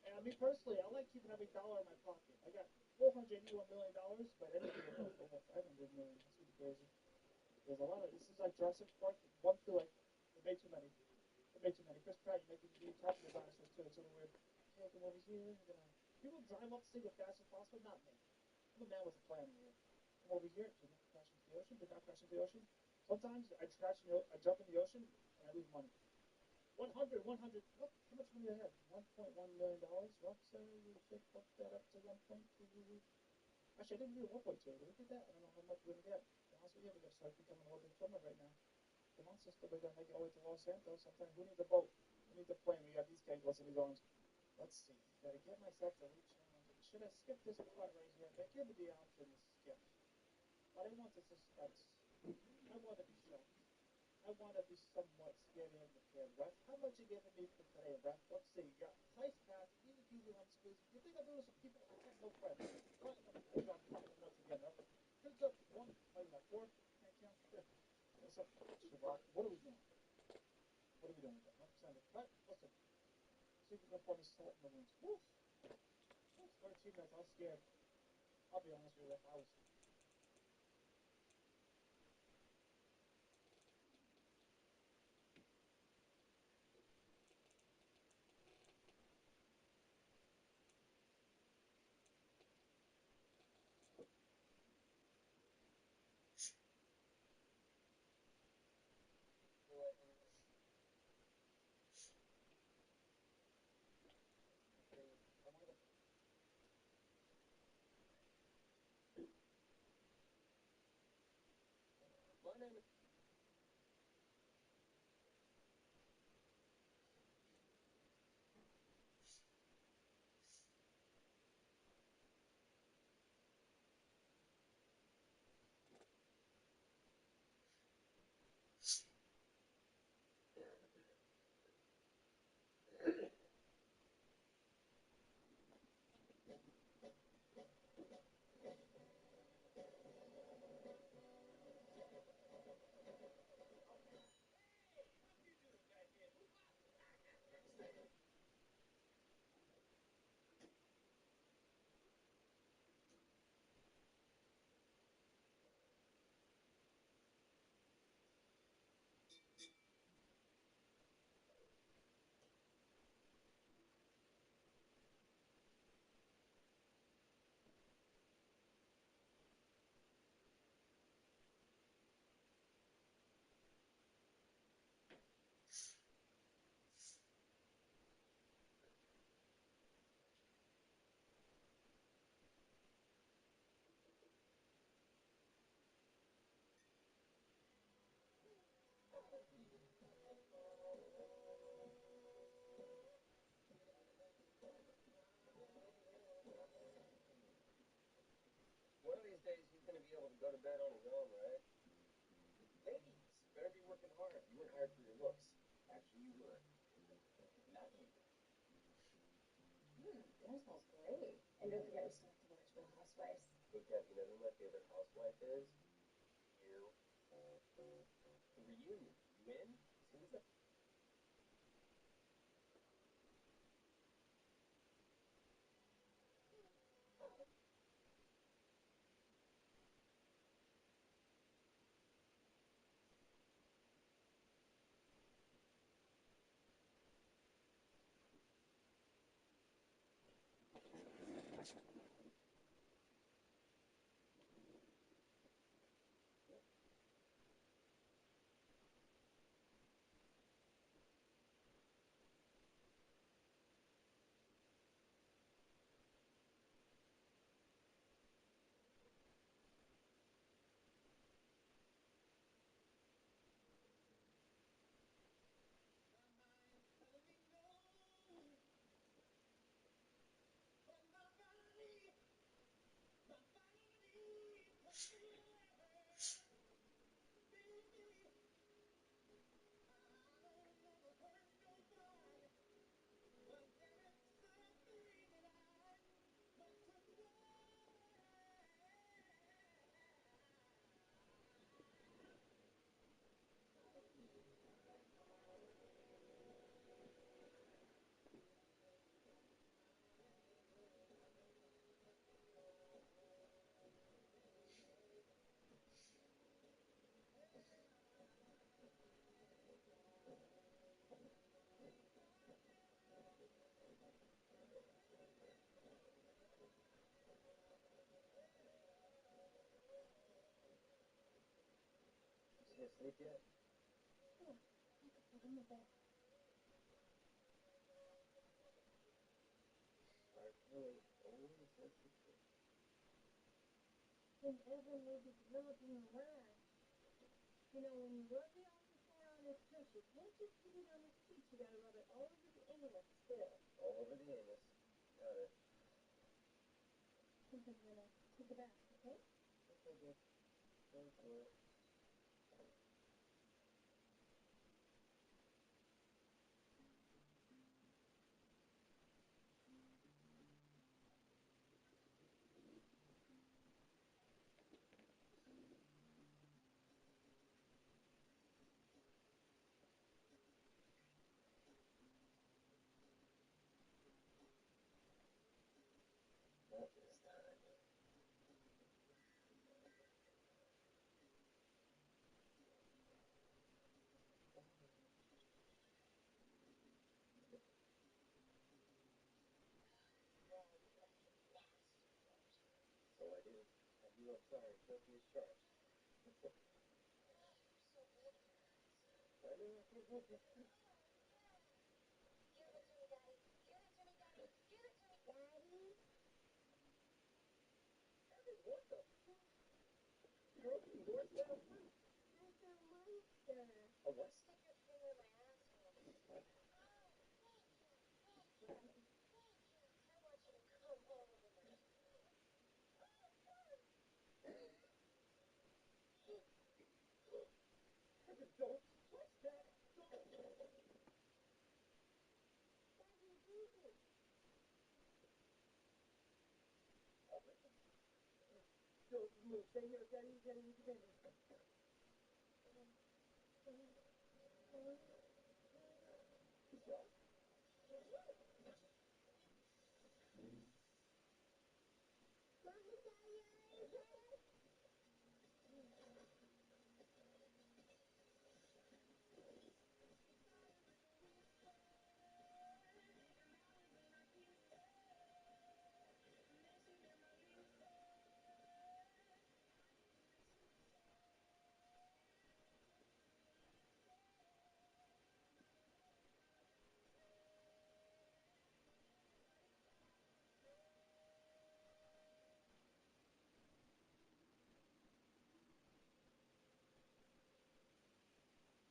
And me personally, I like keeping every dollar in my pocket. I got $481 million, but anything over $500 million. That's really crazy. There's a lot of this is like Jurassic Park 1 through like they made too many. They made too many. Chris Pratt, you talking to dinosaurs too. It's a little weird. Okay, come over here. People drive up to see the fastest possible. Not me. I'm a man with a plan here. Come over here. Do not crash into the ocean. Do not crash into the ocean. Sometimes I jump in the ocean and I lose money. 100. What? How much money do I have? $1.1 million. Rockstar, you should put that up to 1.2. Actually, I didn't do 1.2. Did we get that? I don't know how much we're gonna get. To be honest with you, we're gonna start becoming a little bit swimmer right now. Come on, sister, we're gonna make it all the way to Los Santos. Sometimes who needs a boat? Who needs a plane? We got these cables in these arms. Let's see. Gotta get myself the reach challenge. Should I skip this part right here? They give me the option to skip. But I want the suspense. I want to be shocked. I want to be somewhat scary and prepared, ref. How much you giving me for today, ref? Let's see. You got heist pass, easy peasy lemon squeeze. You think I'm doing this with people? I have no friends. Right? I'm once again, ref. Here's up. 1, what is that, 4? Can't count. What's up? Shabbat. What are we doing? What are we doing with that? 100%. Cut. Listen. See if you can pour me salt in the wounds. Woo! 13 minutes. I was scared. I'll be honest with you, ref. I was. One of these days he's going to be able to go to bed on his own, right? Maybe. Better be working hard. You weren't hired for your looks. Actually, you were. Not you. Dinner smells great. And don't forget we still have to watch Real Housewives. Hey, Deb, you know who my favorite housewife is? You. The reunion. You in? As soon as the You asleep yet? Yeah, I could put him to bed. R. Kelly only says the truth. And Evan may be developing a rash. You know, when you rub the alcohol on his tush, you can't just put it on his cheeks. You gotta rub it all over the anus too. All over the anus. Got it. I think I'm gonna take a bath, okay? Okay, good. Go for it. Not this time. So I do. I do. I'm sorry. Guilty as charged. I know. I can't help it. Give it to me, Daddy. Give it to me, Daddy. Give it to me, Daddy. What the fuck? You open the doors down? A what? Stick your finger in my asshole. What happened? I want you to come all over my Heaven, don't touch that! Don't! Why do you do this? Don't move. Stay here. Daddy, with the baby. Michelle? Mommy, Daddy, are you there?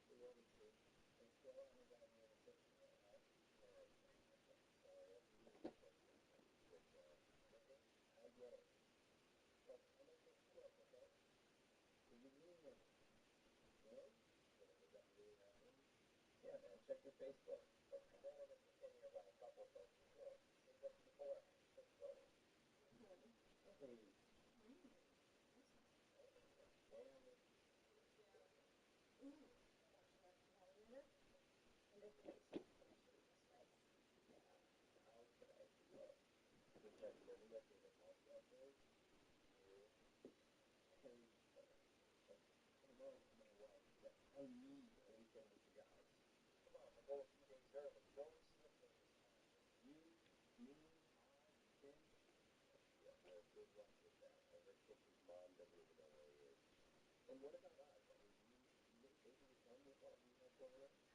We love you, too. Hey, still haven't gotten you any pictures yet, huh? Oh, okay. Sorry, I didn't mean to put you. But, okay, I get it. But I'm gonna take a look, okay? What do you mean? No? Is that really happening? Yeah, man, check your Facebook. I know we're gonna continue about a couple, but look, see what people are actually doing. Honey. Hey, That's nice. family. Yeah. Don't you like my belly in it? And this is actually just right. Yeah. Okay, look. Because remember that there's a house that big? Yeah. Hey, come on to my wife. I need a weekend with the guys. Come on, we'll go a few days early. Don't slip me this time. You, me, Oz, the kids. Yeah, well, good luck with that. Her kid's mom doesn't even know where he is. And what about us? I mean, do you think you would come with what we have going on? And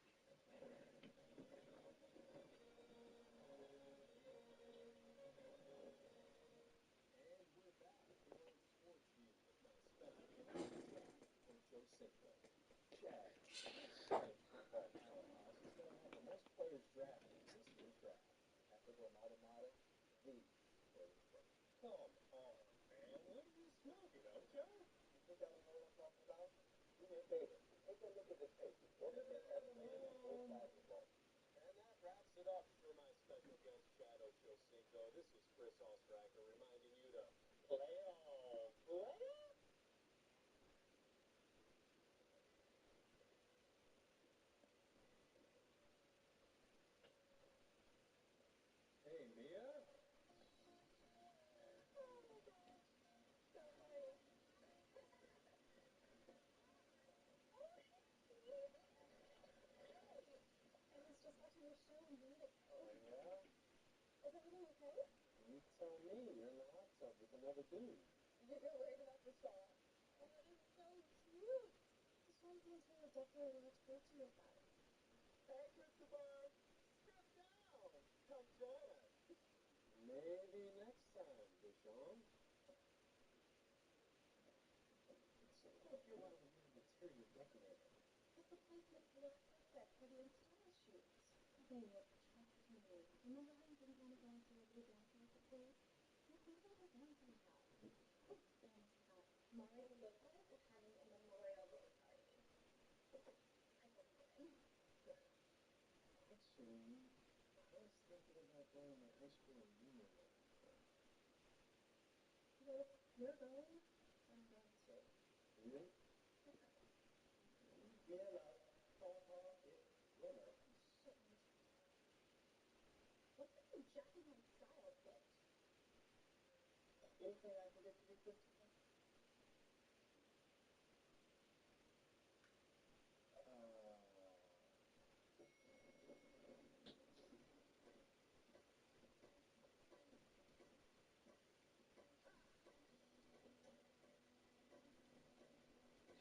we're back here on Sports View with my special guest, Chad Ochocinco. Chad, which college football powerhouse is going to have the most players drafted in this year's draft? Ethical Matamata, the Florida State. Come on, man. What are you smoking, Ocho? You think I don't know what I'm talking about? Do me a favor. Take a look at the tape. What if they have played on both sides of the ball? And that wraps it up for my special guest, Chad Ochocinco. This is Chris Oestreicher reminding you to play on. Play on? Hey, Mia. Oh my gosh. So funny. Oh, hey. Hey. I was just watching your show a minute ago. Oh, yeah? Is everything okay? You tell me. You're in the hot tub with another dude. You're worried about Deshaun. Oh, that is so cute. Deshaun thinks we would definitely want to talk to you about it. Hey, Cristobal. Step down. Come join us. Maybe next time, Deshaun. It seems like you're one of the main interior decorator. But the place looks not perfect for the install shoots. Babe, trust me. Remember how you didn't want to go and celebrity dancing with the crew? Well, we have a dancing house. Dancing house. Mario Lopez is having a memorial day party. I hope you win. Actually, I was thinking about going to high school reunion night. Well, if you're going, I'm going too. Really? Okay. Get up. Papa, get up. Shit, my child. What's with you jacking my style, bitch? Anything I can get for you, Christopher?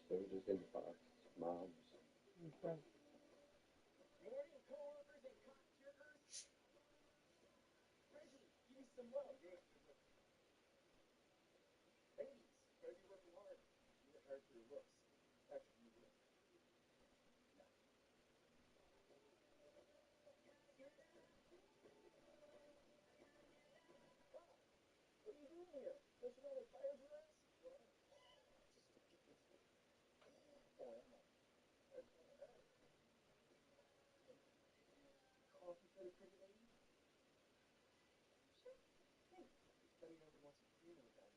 Strangers in parks, mobs. Okay. Morning, coworkers and cock jerkers. Reggie, give me some love. Yeah. Ladies, you better be working hard. You work hard for your looks. Actually, you would. doing here? Don't you know they fired your ass? What? Boy, I'm not. Coffee for the pretty lady? Sure. Thanks. If anyone ever wants a creamer again.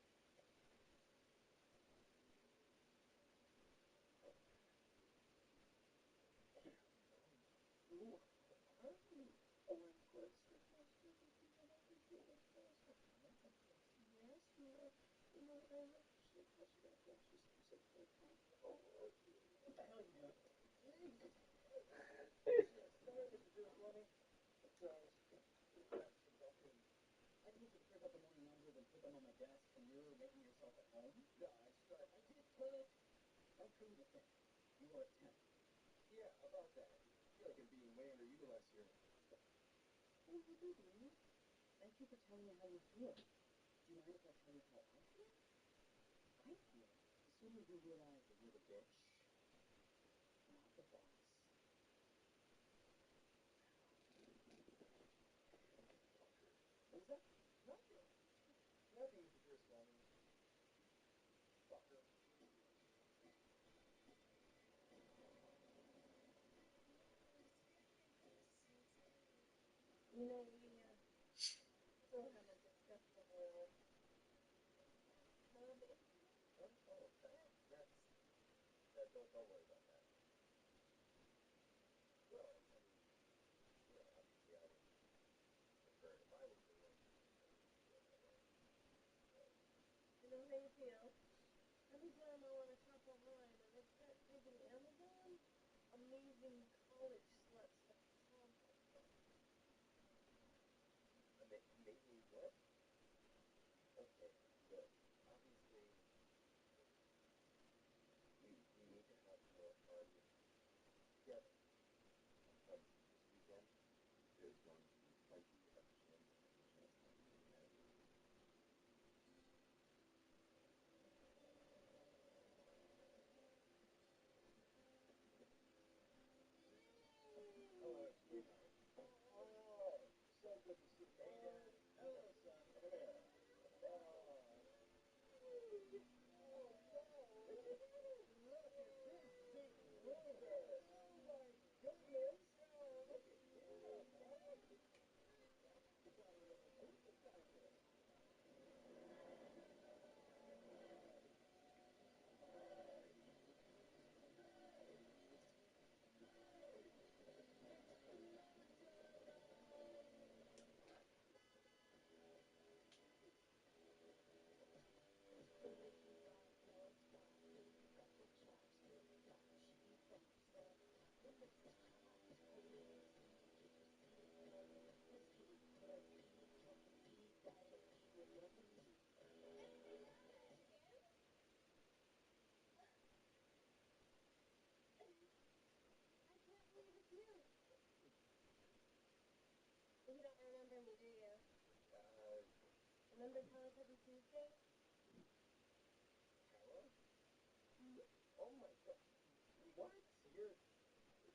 Ooh, oh, I'm good. Step by step, I think I might be feeling faster. Yes, ma'am. You know, I appreciate how she got that. She's so quick. Oh, what the hell are you doing? Jesus. Sorry, Mr. Do it for me. Because I told you to pick up the morning laundry, then put them on my desk, and you're making yourself at home? No, I did put it. Don't prove a thing. You are a temp. Yeah, about that. I feel like I'm being way underutilized here. Oh, you do, Lee. Thank you for telling me how you feel. Do you mind if I tell you how I feel? I feel the sooner you realize that you're the bitch, not the boss. What was that? Nothing. Nothing, Mr. Griswold. Fucker. You know, we still haven't discussed the whole tub incident. Oh, don't worry about that. Well, I mean, obviously I would prefer it if I was the one to feel that way. But I know how you feel. Every time I want to top a line and they start taking Amazon, amazing college sluts to tub with them. amazing what? Okay, look, obviously we need to have more fun together. This weekend, there's going to be plenty of chances to do that. Hello, sweetheart. Oh, so good to see you. Hey, Dad. Hello, son. Come here. Oh, oh no. Look at this big brother. Oh my goodness. Oh, look at him, huh? You got a little supervisor. I can't believe it's you. You don't remember me, do you? Remember Talent every Tuesday? Carol? Hmm? Oh my God. What?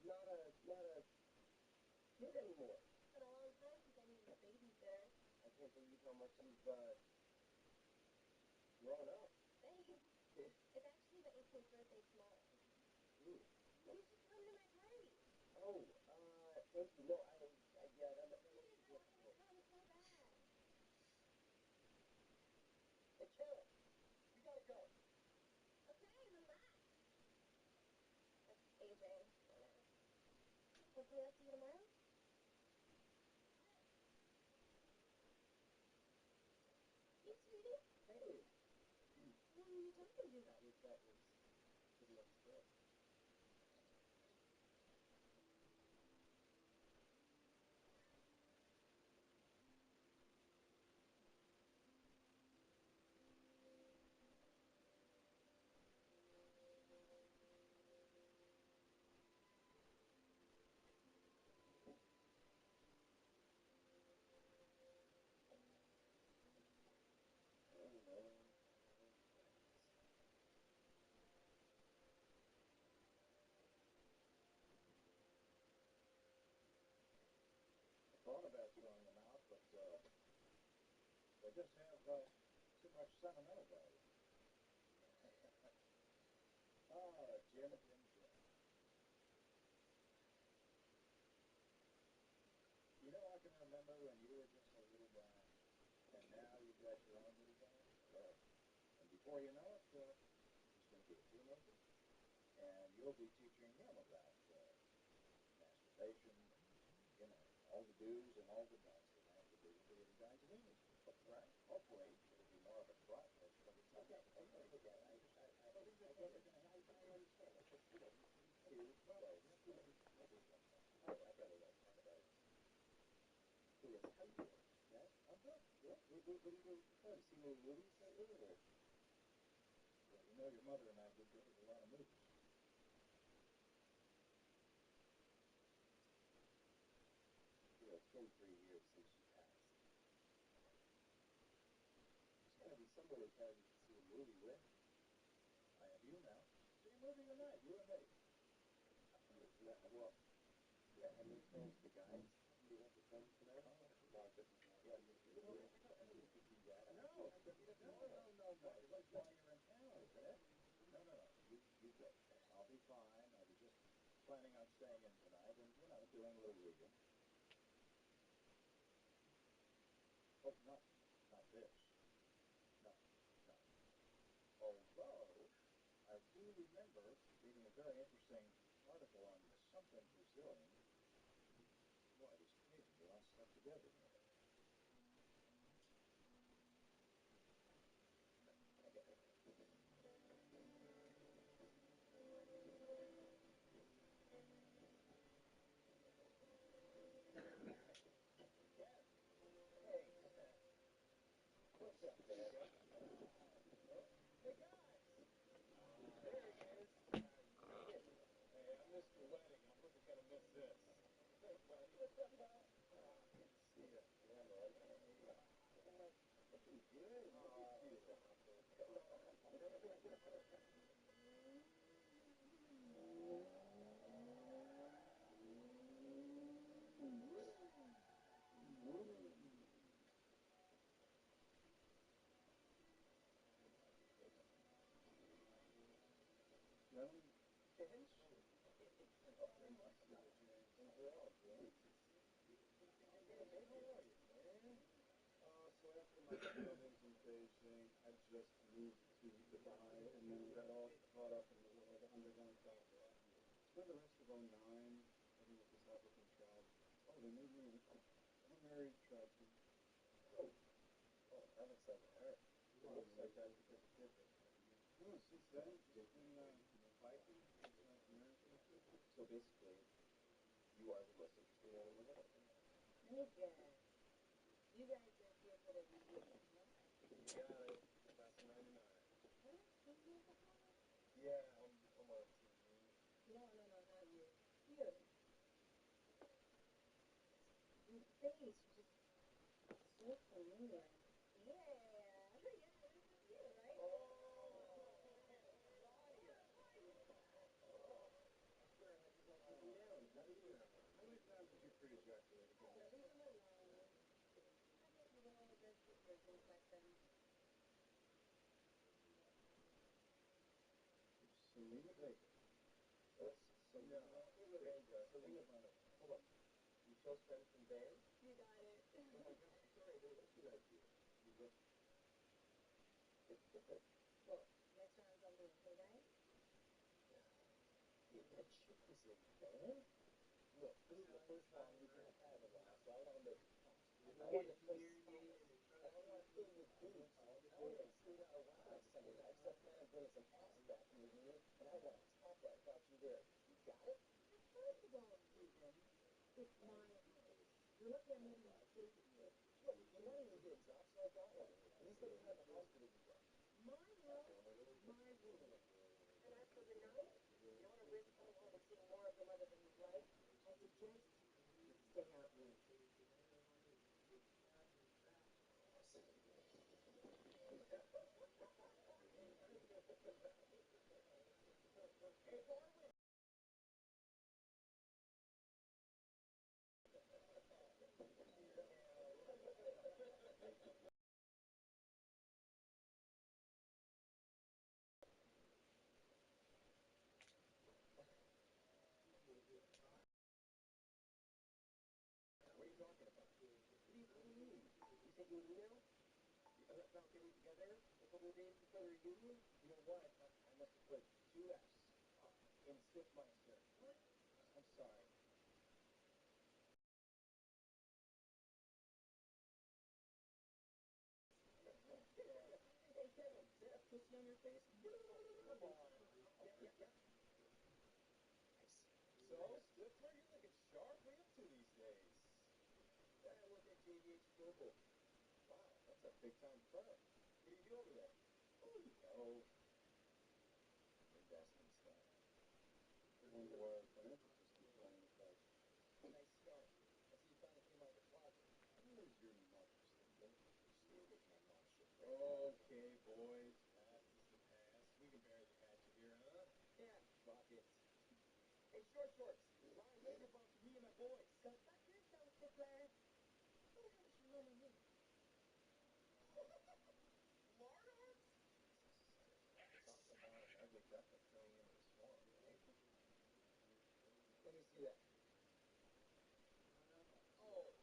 You're not a kid anymore. It's been a long time since I needed a babysitter. I can't believe how much you've grown up. Thanks. It's actually my 18th birthday tomorrow. Ooh. You should come to my party. Oh, thank you. No, yeah, that Please, makes me I feel want you to cool. come so bad. Hey, Carol, we gotta go. Okay, relax. That's AJ. Hopefully I'll see you tomorrow. Hey, sweetie. Hey. Who were you talking to? That was pretty understood. I thought about throwing them out, but I just have too much sentimental value. Jim. You know, I can remember when you were just a little guy, and now you've got your own little guy. Right. And before you know it, he's going to be a teenager, and you'll be teaching him about masturbation, you know, all the do's and all the don'ts that have to do with the little guy's teenager. Right? Hopefully, it'll be more of a process, but it's not that teenager. I guess it's going to help you understand. It's just, you know, serious play. I better talk about it. So yes, how you doing? Yeah, I'm good. Yeah. What are you doing for fun? See any movies lately, or? Well, you know, your mother and I did go to a lot of movies. You know, it's been 3 years since she passed. There's got to be somebody that you can see a movie with. I have you now. See a movie tonight, you and me. Yeah, well, yeah, how many friends? The guys? You want the friends tonight? No, but yeah, you know, you could do that. No, no. It's like while you're in town, isn't it? No. You go. I'll be fine. I was just planning on staying in tonight and, you know, doing a little reading. Oh, not this. No. Although, I do remember reading a very interesting article on something Brazilian. Boy, it was amazing. They all stuck together there. What's up, Dad? Hey, guys! There he is. Hey, I missed the wedding. I wasn't going to miss this. Hey, buddy. What's up, pal? Good to see you. Yeah, man. Looking good. Gentlemen. Pinch? Okay, must be the James. Things are all James. Hey, how are you, man? So after my travels in Beijing, I just moved to Dubai, and then we got all caught up in the world, undergone travel. Spent the rest of '09 living with this African tribe. Oh, they made me an honorary tribesman. Oh, I'm excited to hear it. It looks like that's because of kid there. No, since then, just been biking in South America. So basically, you are the most interesting man in the world. Megan, you guys are here for the reunion, right? You got it. Class of '99. What? Are you alcoholic? Yeah, I'm on TV. No, not you. You. Your face, you just so familiar. Yeah, this is you, right? Sure, I just like looking down. How do you know? How many times did you pre-ejaculate again? Yeah, leave him alone. I think we've all been through virgin questions. Selena Vega. What's Selena? Vega. Selena Vega. Hold on. You close friends from band? You got it. Oh my God. Sorry, what should I do? You what? What? Let's try on something, okay? A chick is in band? Look, this is the first time we've ever had a laugh, so I want to make it count. I want to play spots, and I want to fill with boobs. I want to sing out loud Sunday night, because I plan on bringing some ass back from the reunion, and I want to top that without you there. You got it? First of all, Stephen, it's my house. You're lucky I'm letting you stay here. Look, you're letting me get drunk, so I got one. At least let me have the house for the weekend. My house, my rules. And as for the night, you don't want to risk coming home and seeing more of your mother than you'd like, I suggest you stay out late. About getting together a couple of days before the reunion? You know what? I must have put two F's in Swiftmeister. What? I'm sorry. Hey, Kevin, is that a pussy on your face? Oh, come on. Yeah. Nice. So, Stifler, you're looking sharp. What are you up to these days? I work at JVH Global. Wow, that's a big-time firm. What do you do over there? Oh, you know, investment stuff. Or financial systems planning stuff. Nice start. I see you finally came out of the closet. Where's your mother, Stifler? You stay with my mom, Stifler. Okay, boys, past is the past. We can bury the hatchet here, huh? Yeah, fuck it. Hey, short shorts. Fly a wave up to me and my boys. Go fuck yourself, Stifler. Who the hell is your mama here? Lard arms? Talk about an ugly duckling turning into a swan, right? Let me see that. Oh,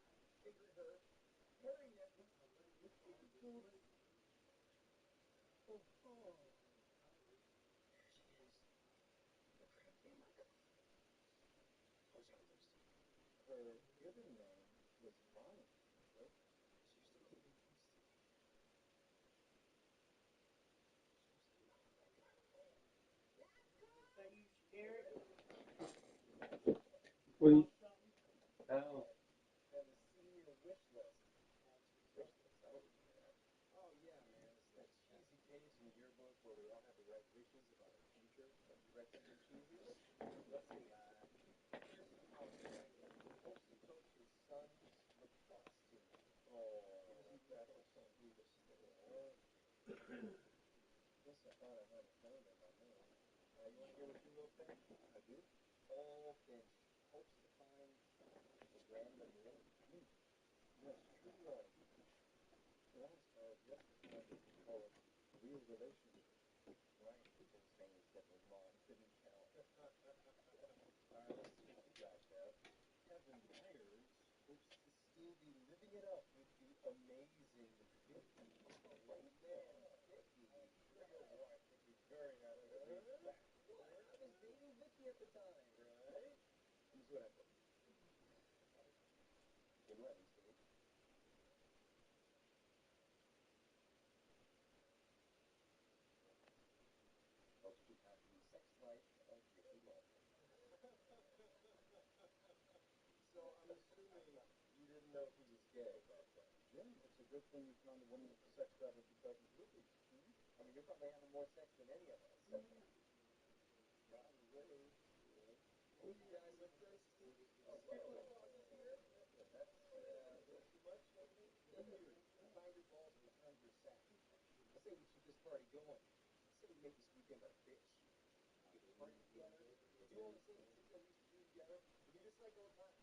figure her. Hairy nipple. Oops. Oh. There she is. The pretty in my closet. Who's yours? Her given name was Bonnie, Stifler. So you're still keeping close to me. She was not that kind of boy. Are you scared? What do you... Oh. And the senior wish list. Wish list? I wasn't here. Oh, yeah, man. It's that cheesy page in the yearbook where we all have to write wishes about our future. Don't you write something cheesy? Let's see. Here's some housework. Hopes to coach his son's lacrosse team. Oh, isn't that the sweetest thing? Guess I thought I might have found it in my mail. You want to hear what you wrote back? I do. Oh, Finch. Hopes to find the random link. Yes, true love. The last part, yes, to find what we call it real relationship. Right, people's names get them wrong. Couldn't count. All right, let's see what you got, Kev. Kevin Myers hopes to still be living it up with the amazing Vicky. Oh, man, Vicky. Your wife would be very happy to be back. What? I was dating Vicky at the time. Right? Let me see what I put. Good wedding, Steve. Hopes to have the sex life of Vicky Martin. So I'm assuming you didn't know he was gay back then. Yeah, it's a good thing you found a woman with the sex drive of because of Vicky. I mean, you're probably having more sex than any of us. Probably. Any of you guys look thirsty? Oh, Stifler pauses here. That's a little too much, maybe? Hey, dude, find your balls behind your sack. I say we keep this party going. I say we make this weekend a bitch. We party together, do all the same things that we used to do together, we do this like old times.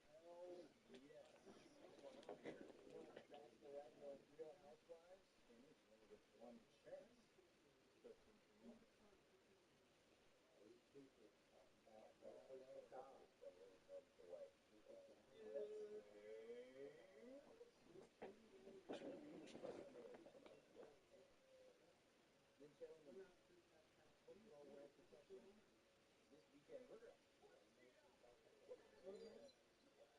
Hell yes. That's why I'm here. No bachelorette, no real housewives. And you only get one chance. 13 for me. Then, gentlemen, hope you're all wearing protection. This weekend, we're going to fuck it up. What happened?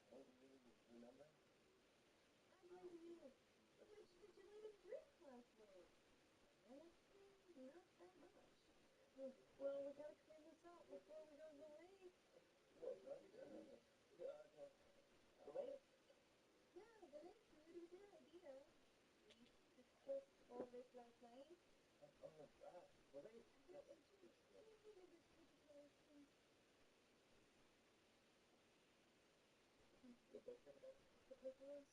I don't really remember. I blame you. How much did you let him drink last night? Honestly, not that much. Well, we gotta clean this up before we go to the lake. What, huh? The lake? Yeah, the lake, dude. It was your idea. We discussed all this last night. The lake. But Yes. you hated this vegetarian The book and all? The paper ones?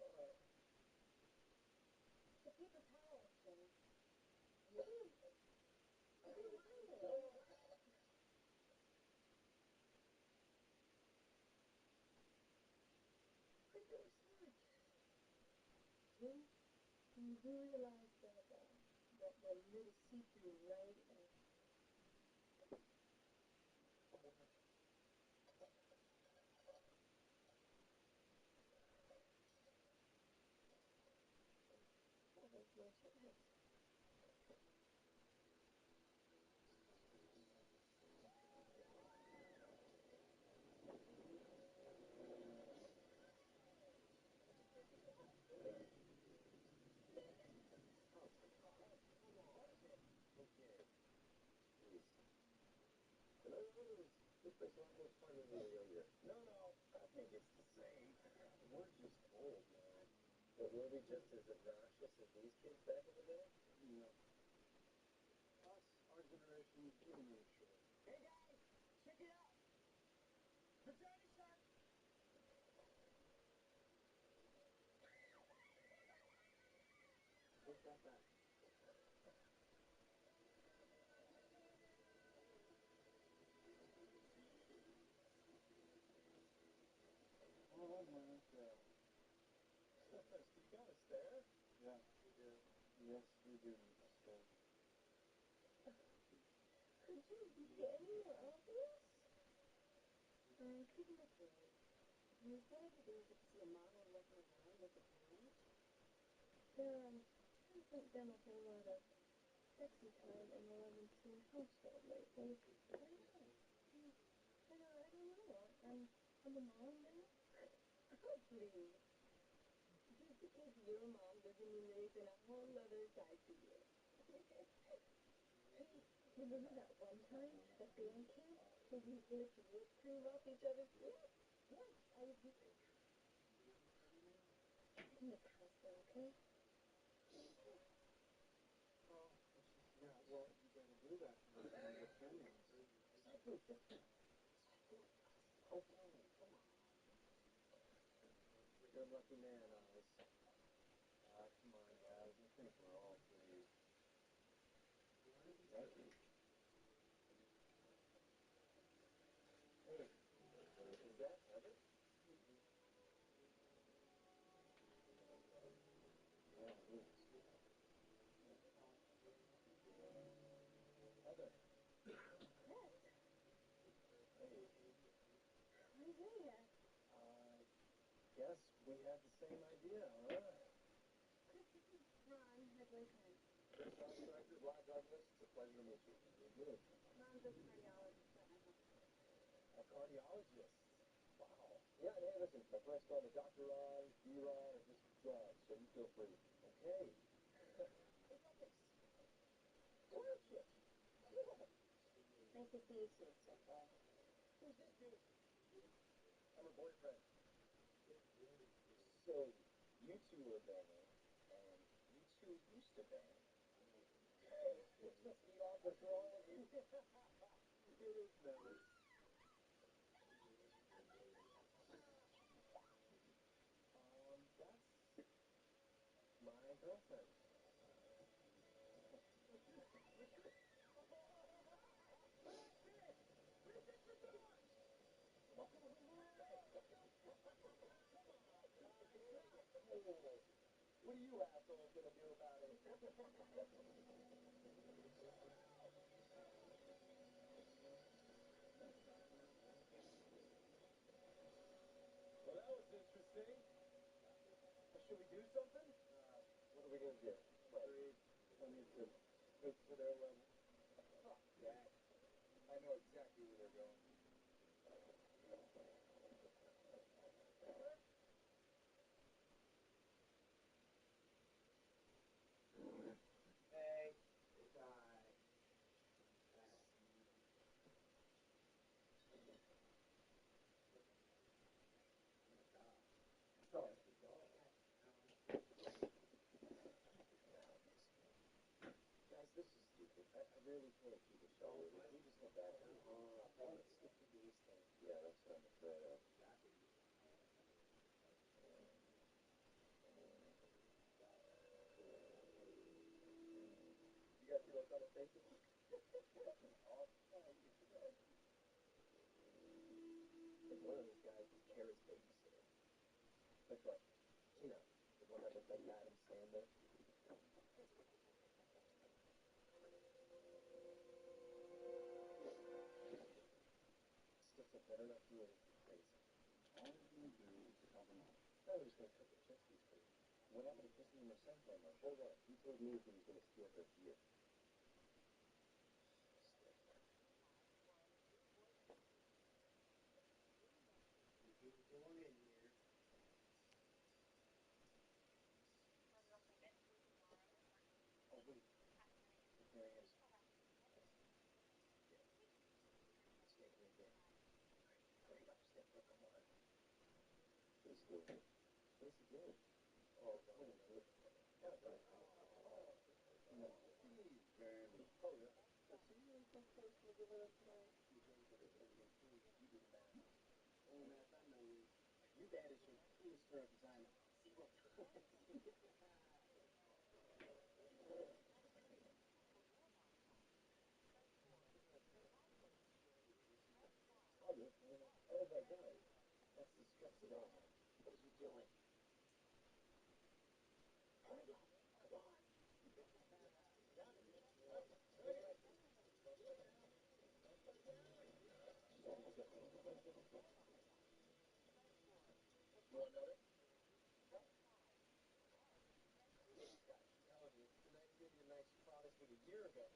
All right. The paper towels, Jay. What do you mind it? But they're smart. Jim, you do realize that that little see-through, right? Okay. Please. In other words, this place a lot more fun when we were younger. No, I think it's the same. We're just old, man. But were we just as obnoxious as these kids back in the day? No. Us, our generation, even immature. Hey guys, check it out. Potato sack. Take that back. Oh, my God. You got us there. Yeah, we do. Yes, we do, Mr. Stone. Could you be any more obvious? Picking up Ray. As glad you didn't get to see a model walking around with a broom. There hasn't been a whole lot of sexy time in the Levinson household lately. I don't know. I don't know. I'm a mom now. Oh, please. Just because you're a mom doesn't mean there isn't a whole other side to you. Hey, remember that one time at band camp when we licked whipped cream off each other's lips? Yeah, I was with you. In the past, though, okay? Oh, yeah, well, you better do that. You're going to get feelings. Okay, come on. You're a lucky man, Oz. Come on, guys. I think we're all pretty... Lucky. Hey, is that Heather? Yeah, it is. Heather. What? Hey, Isaiah. guess we had the same idea, huh? Chris, this is Ron, Headway Pen. Chris, House Director, Lodge Douglas. It's a pleasure to meet you. Good. Ron's a cardiologist at my hospital. A cardiologist. Wow. Yeah, and hey, listen, my friends call me Dr. Ron, D-Ron, or just Rod, so you feel free. Okay. Hey, Ruckus. Come here, chick. Yeah. Nice to see you too, so far. Who's this dude? I'm her boyfriend. So, you two are banging, and you two used to bang. It must be awkward for all of you. It is now. That's my girlfriend. What are you assholes gonna do about it? Well, that was interesting. Should we do something? What are we gonna do? Agreed. I need to speak to their level. Fuck that. I know exactly where they're going. Hey, it's I. Oh, guys, this is stupid. bacon? Oh, yeah, you get to know. Like one of those guys was Kara's babysitter. Like, you know, the one that looked like Adam Sandler. Still feel better enough to move crazy. All he's gonna do is cover him up. I was just gonna cut the jet skis for you. What happened to kissing the Merced grandma? Hold on. He told me he was gonna steal her gear. Who's going in here? Oh, wait. There he is. Yeah. Stay right there. Hurry up, Stifler. Come on. He's doing it. What is he doing? Oh, no. No. No. He's burning. Oh, yeah. So you really think Coach will give it up tonight? You think that it's gonna get cool? You do the math. Only math I know is Your dad is your coolest store designer. I'll do it. Oh, my God. That's disgusting. What is he doing? Hurry up. Come on. You want another? Gosh, I'm telling you, tonight gave you a nice promise like a year ago.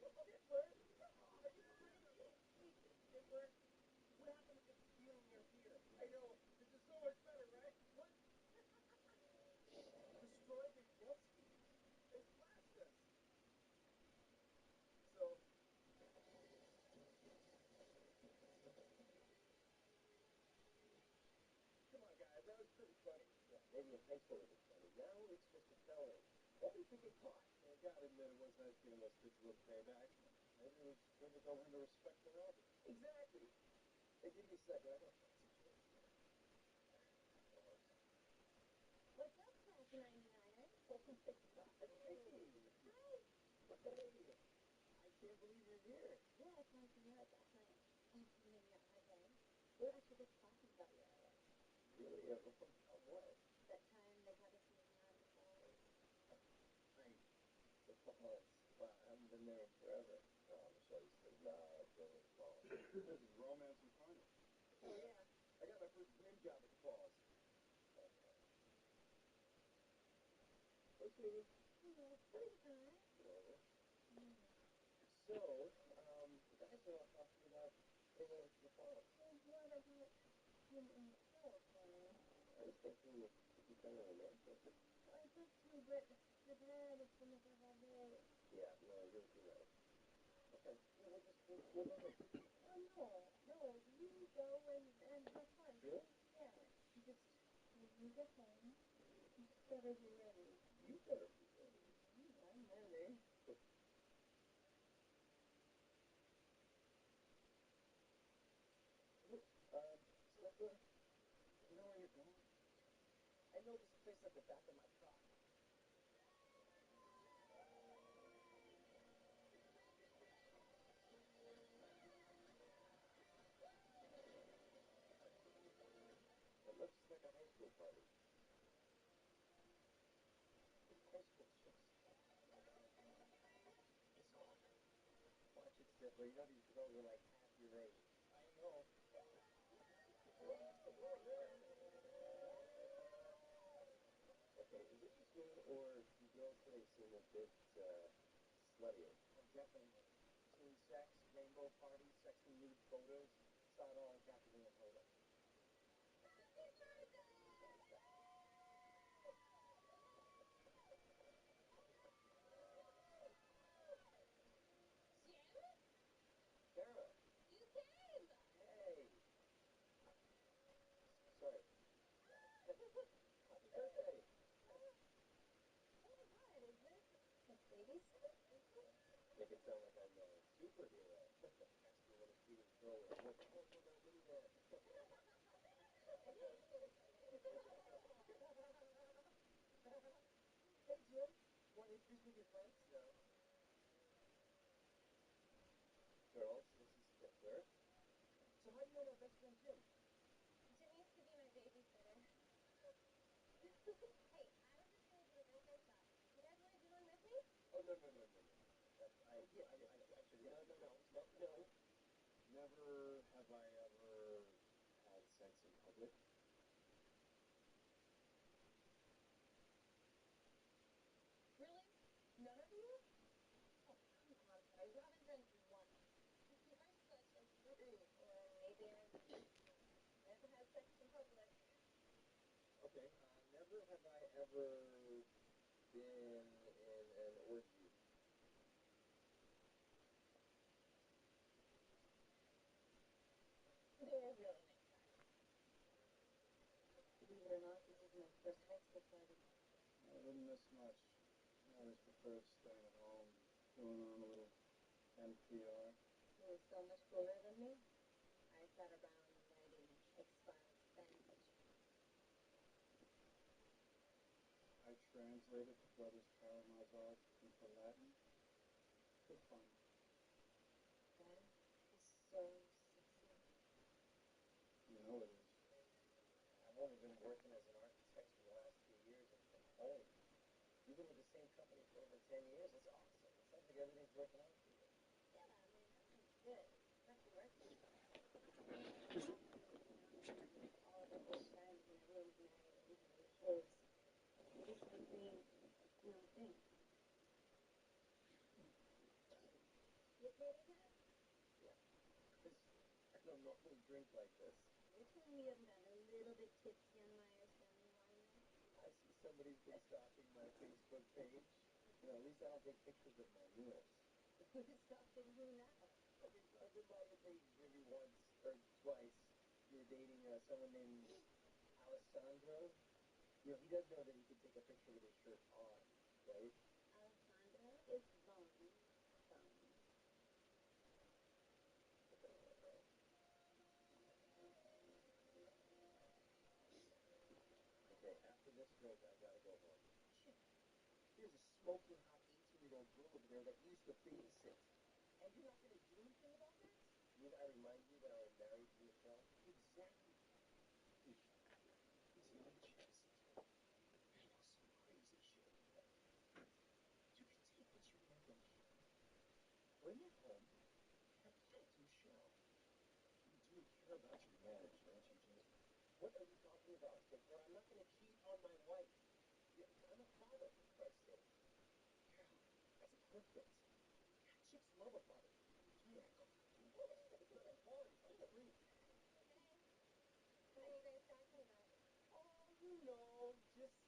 Stifler? Are you crazy? Hey, Stifler, what happened to just stealing your beer? I know, this is so much better, right? What? Destroy the jet skis? They flashed us. So, come on, guys, that was pretty funny. Yeah, maybe in high school it was funny. Now it's just a felony. Why do you think get caught? I gotta admit, it was nice giving those kids a little payback. Maybe it was good to go win the respect of elders. Exactly. Hey, give me a second. I gotta find some change here. What's up, class of 99ers? Oh, my God. Hey. Hi. Hey. I can't believe you're here. Yeah, I planned to hear it last night. Oh, maybe not my bed. We were actually just talking about your area. Really? About what? That time they had us moving out of the falls. Right. The falls. Wow, I haven't been there in forever. Oh, Michelle used to love going to the falls. this is romance incarnate. Oh, yeah. I got my first gym job at the falls. Okay. Hey, sweetie. Oh, pretty high. Get over. Mm. So, the guys are all talking about heading over to the falls. Well, what about him in the California? I was thinking it could be kind of romantic. Well, I'd love to, but the dad is gonna have all day. Yeah, no, you're right. Okay. Yeah, we'll go ahead. Oh, no, you go and have fun. Really? Yeah, just when you get home, you better be ready. You better be ready. I'm ready. Look, Stifler, you know where you're going? I know this place like the back of my car. It looks like a high school party. High school chicks. It's on. Watch it, Stifler. You know these girls are like half your age. I know. Okay, is it just me, or do girls today seem a bit, sluttier? Oh, definitely. Teen sex, rainbow parties, sexy nude photos. Saw it all on Captivating Photos. Sarah, sound like I'm a superhero. Ask me when a kid was growing. Like, oh, no, that minivan. Hey, Jim. Want to introduce me to your friends? No. Girls, this is Stifler. So how do you know my best friend Jim? Jim used to be my babysitter. Hey, I was just gonna do a real quick shot. You guys want to do one with me? Oh, no, no, no, no, no. Actually, no. Never have I ever had sex in public. Really? None of you? Oh, come on, guys. You haven't done one. You guys such a group. Or maybe I've never had sex in public. Okay. Never have I ever been in an orgy. They're really nice guys. Believe it or not, this is my first high school party. I wouldn't miss much. I always prefer staying at home, going on a little NPR. You were so much cooler than me. I sat around writing X-Files fanfiction. I translated the Brothers Karamazov into Latin. Good fun. That is so sexy. You know it is. I've only been working as an architect for the last 2 years and from home. You've been with the same company for over 10 years. That's awesome. It sounds like everything's working out for you. Yeah, I mean, everything's good. Except the working part. All of us old friends and everyone's married and having kids. This would be no thing. You okay there, Dad? Yeah. I don't normally drink like this. You're telling me you haven't gotten a little bit tipsy on Maya's family wine yet? I see somebody's been stalking my Facebook page. You know, at least I don't take pictures of my meals. Who's stalking who now? Okay, so I've been by your page maybe once or twice. You were dating someone named Alessandro. You know, he does know that he can take a picture with his shirt on, right? Alessandro is Von. Okay, after this drink, I gotta go home. Shit. There's a smoking hot 18-year-old girl over there that used to babysit. And you're not gonna do anything about that? You mean I remind you that I am married to Michelle? Exactly. Dude, these young chicks, they know some crazy shit. You can take what you want from me. Bring it home and apply it to Michelle. You do care about your marriage, don't you, Jim? What are you talking about, Stifler? I'm not gonna cheat on my wife. Yeah, I'm a father, for Christ's sake. Yeah, that's perfect. Yeah, chicks love a father. Yeah, go to the party. I'm free. Hey, what are you guys talking about? Oh, you know, just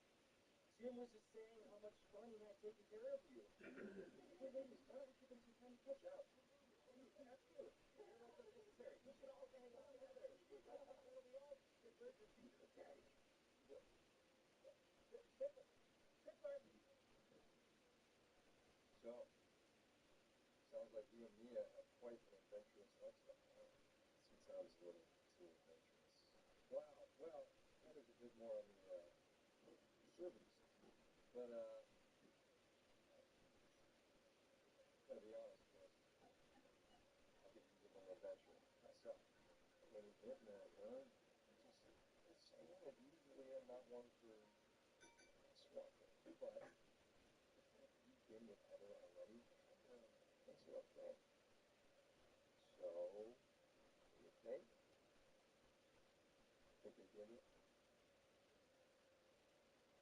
Jim was just saying how much fun he had taking care of you. Hey, ladies, why don't we give him some time to catch up? Absolutely. You're like unnecessary. We should all hang out together. That'll be awesome. Stifler, just be good daddy. What? Stifler! Stifler! So, sounds like you and Mia have quite an adventurous lifestyle, huh? This one sounds a little too adventurous. Wow, well, that is a bit more on the conservative side. But, gotta be honest, Chris. I could use a little adventure myself. When you're getting that, huh? Just saying, usually I'm not one for swapping. But the fact that you've been with Heather already kind of makes it okay. So, you think? Think you'll give it?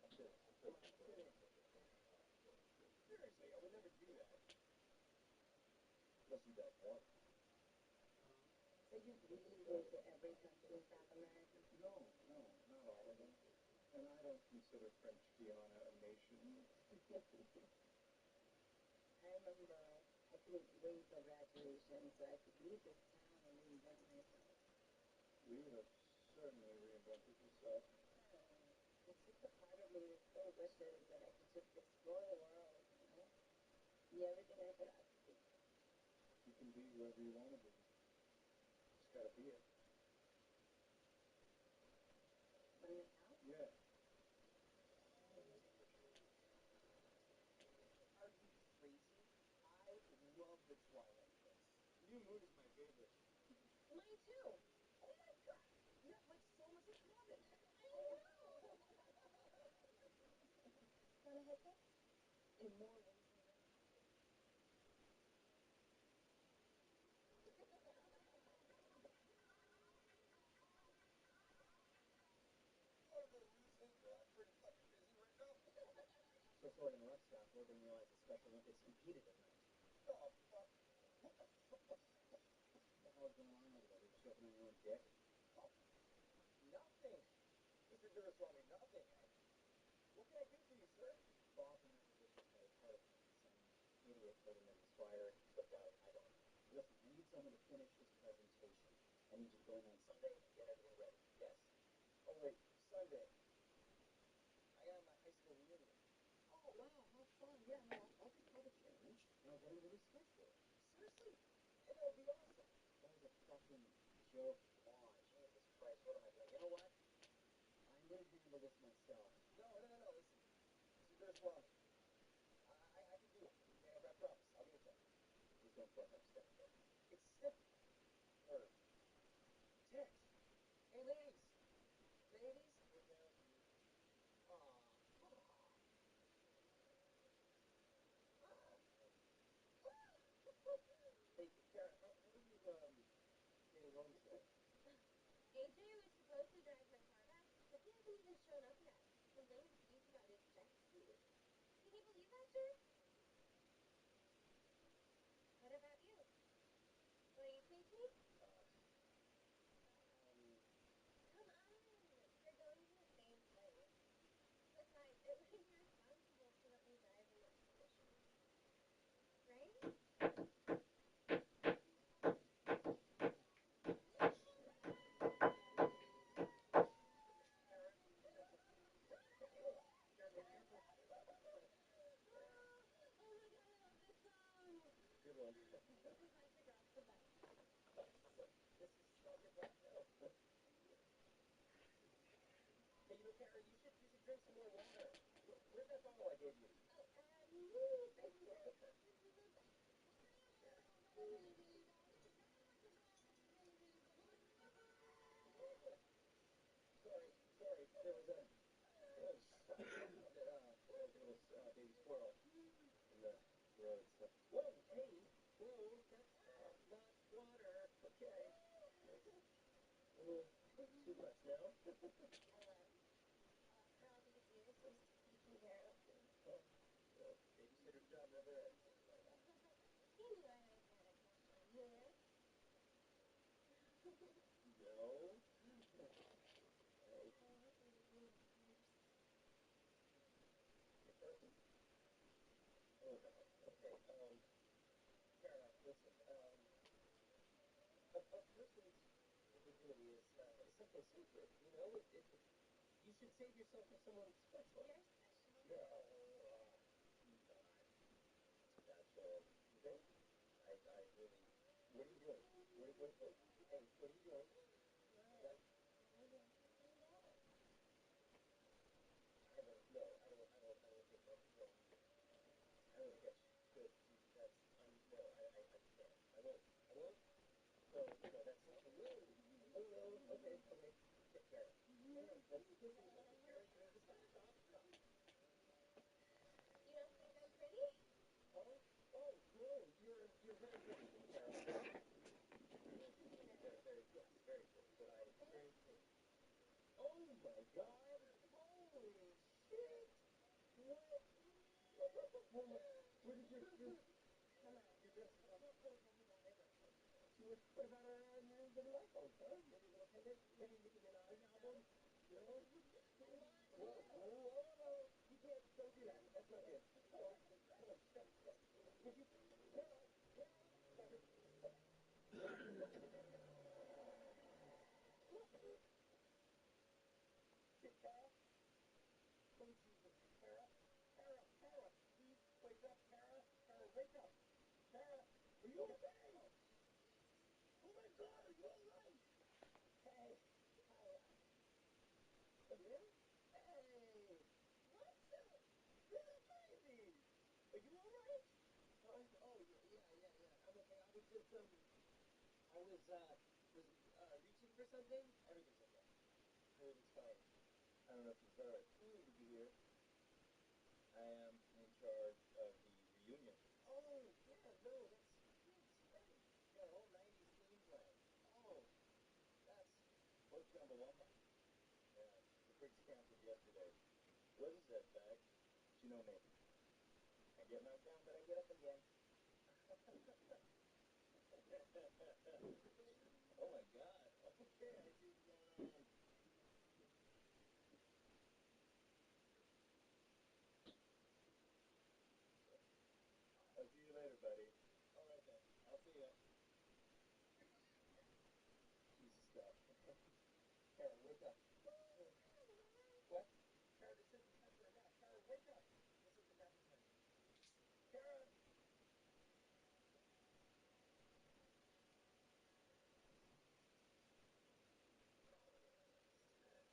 I'm kidding. I'm kidding. Seriously, I would never do that. Unless you guys want it. So you really go to every country in South America? No, not all of them. And I don't consider French Guiana a nation. I remember I couldn't wait till graduation so I could leave this town and reinvent myself. You have certainly reinvented yourself. It's just a part of me that still wishes that I could just explore the world, you know? Be everything I could ask to be. whoever you want to be. Just gotta be it. Putting it out? Yeah. Are you crazy? I love the Twilight books. New Moon is my favorite. Mine too. Oh my god! We have like so much in common. I know. Want a hiccup? In more ways than one. Part of the reason that I'm pretty fucking busy right now. So sorry to interrupt, Scott. Ford didn't realize the Special Olympics competed at night. Oh, fuck. What the fuck? What the hell's going on over there? Were you choking on your own dick? Oh, nothing. Mr. Duraswamy, nothing. What can I do for you, sir? Bob remembered this was my apartment. Some idiot told him that he's fired, but I don't know. Listen, I need someone to finish this presentation. I need you to go in on Sunday and get everything ready. Yes? Oh, wait, Sunday. I got my high school reunion. Oh, wow, how fun. Yeah, no, I'll take all the challenge, and I'll get him to reschedule it. Seriously? And that would be awesome. That was a fucking joke. Come on, Jesus Christ, what am I doing? You know what? I'm going to handle this myself. No, listen. Mr. Duraswamy, I can do it. Okay, I promise. I'll be in touch. Please don't fuck up Steph, though. It's Steffi. Or Tex. Hey, ladies. Ladies? Look out, you. Aw. Hey, Kara, how are you, getting home today? AJ was supposed to drive my car back, but he hasn't even shown up yet. I'm getting confused about his jet ski. Can you believe that, sir? What about you? What, are you crazy? Come on. You're going to the same place. Besides, it would be irresponsible to let me drive in those conditions. Right? Oh my god, I love this song. Good one. This is like the drop the bike. This is so good right now. Hey, you know, Kara, you should drink some more water. Where's that bottle I gave you? Oh, Thank you. Okay. Sorry. There was baby squirrel in the road. So. Whoa, hey, whoa, that's not water. Okay. A little too much now. Hello. Carl, these ears seems taken care of. Oh, babysitter's job never ends. You knew I always had a crush on you, right? No. I want you to be my first. Your first? Oh, no. Okay, Kara, listen, a person's virginity is something sacred, you know? You should save yourself for someone special. You're special. No, not special. You think? I really... What are you doing? Hey, what are you doing? What? Why do you have to find out? I don't think that's, I don't think that's good. No, I can't. I won't. So, you know, that's, no. Oh, no, okay. Kara. Kara, listen, Kara, you need to stop. You don't think I'm pretty? Huh? Oh, no, you're very pretty, Kara. Very, very, yes, very pretty, but I'm very pretty. Oh, my God. Holy shit. What? Where did your Come on. Your dress is I can't believe that he bought a record. What about a little iPhone, huh? Maybe a little pendant? Maybe a Nicki Minaj album? No? I want Whoa. You can't, don't do that. That's not good. Come on, stop. Would you, Kara, stop it. Kara? Oh, Jesus. Kara, please wake up, Kara. Kara, wake up. Kara, are you okay? car. You all right? Hey. Hi. Again? Hey. What? There's a baby. Are you all right? Huh? Oh, yeah. I'm okay. I was just, was reaching for something. Everything's okay. Everything's fine. I don't know if you've heard. Did you hear? I am in charge of the reunion. Oh, yeah, no, that's great. Yeah, the whole 90s theme playing. Oh, that's what's Chumbawamba. Yeah, the pig's canceled yesterday. What is that, Fag? But you know me. I get knocked down, but I get up again. Oh my God. Okay, I see what's going on. I'll see you later, buddy. All right then. I'll see ya. Jesus, stop. Kara, wake up. What? Kara, this isn't time for a nap. Kara, wake up. This isn't napping time. Kara! This is bad.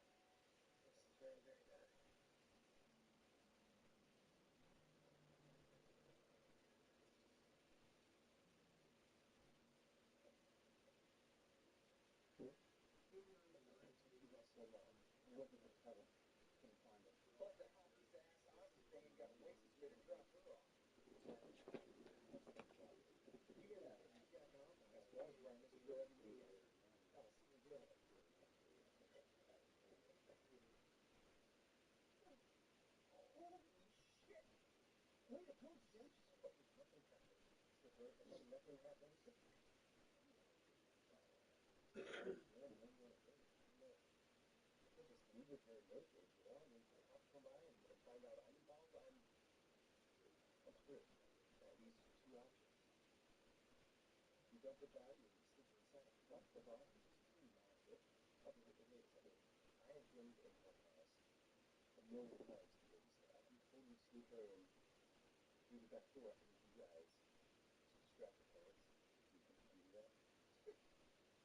This is very, very bad. Moving on to mine took you all so long. You're looking for the cover. Couldn't find it. Plus that hot piece of ass Aussie thing ain't got a license plate to drop her off. You get out of here. Yeah, no, I'm not. That's why I was running this drill every weekend. I'll see you drilling. Holy shit! Wait, I told you. Just fucking nothing happens. Except for nothing happens. No. I'll just leave it there naked, you know? I mean, the cops come by and find out I'm involved, I'm screwed. That leaves two options. You dump the body and stick it inside a plastic box and just mash it. Okay, wait a second. I have been in her house a million times to babysit. I can totally sneak her in through the back door with you guys. Just strap the pants. You think you can do that?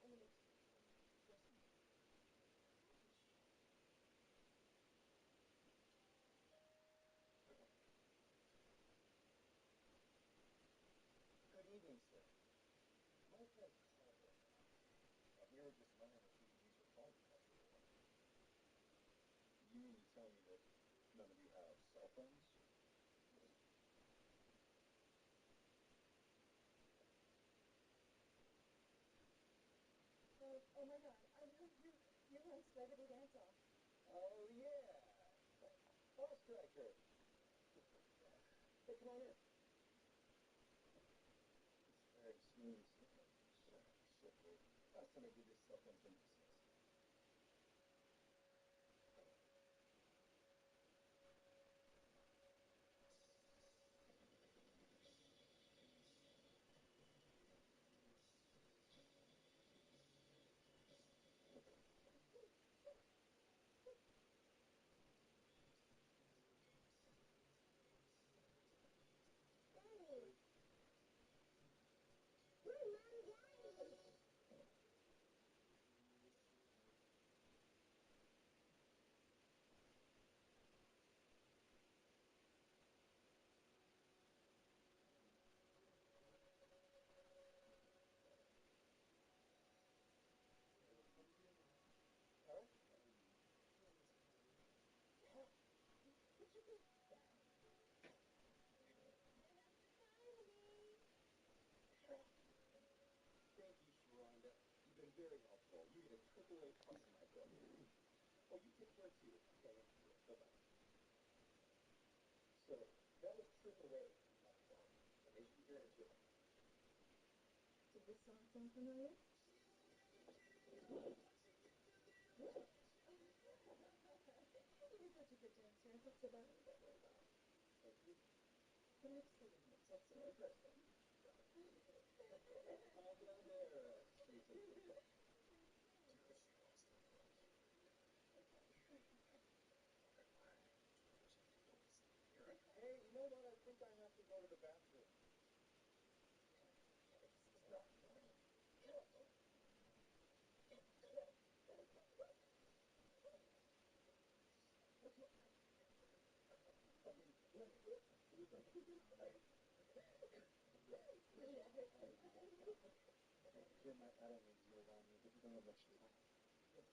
I mean, trust me. Holy shit. Good evening, sir. My friend Carter. Now, we were just wondering if we could use your phone to call anyone. You mean to tell me that none of you have cell phones? Oh my God, I love you. You're my celebrity dance off. Oh, yeah. Ball striker. Hey, come on in. It's very smooth sailing. Shit, dude. Last time I did this, cell phones were useless. Hey, where's Mom and Daddy? Kara? Kara? What'd you do? Enough to finally. Kara? Thank you, Sharonda. You've been very helpful. You get a AAA plus in my book. Oh, you take care too, okay? Bye-bye. So, that was AAA plus, huh? And they should be hearing it too. Did this song sound familiar? What? You're such a good dancer. What's the line? Thank you. Can I just get a minute? That's so interesting. Calm down there, Streets of Luca. Hey, you know what? I think I have to go to the bathroom. It's not funny. Jim, I don't mean to alarm you, but you don't have much time. I'd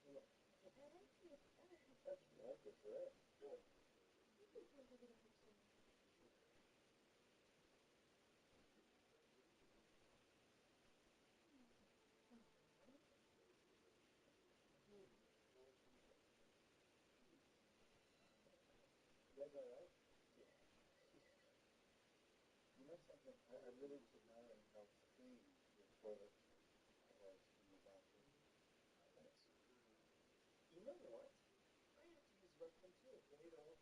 like to get started. Well, good for it. Sometimes I get a bit too much. You guys all right? Yeah. You know something? I really was admiring how clean your toilet was in your bathroom. Thanks. You know what? I have to use the restroom too. Can we go over?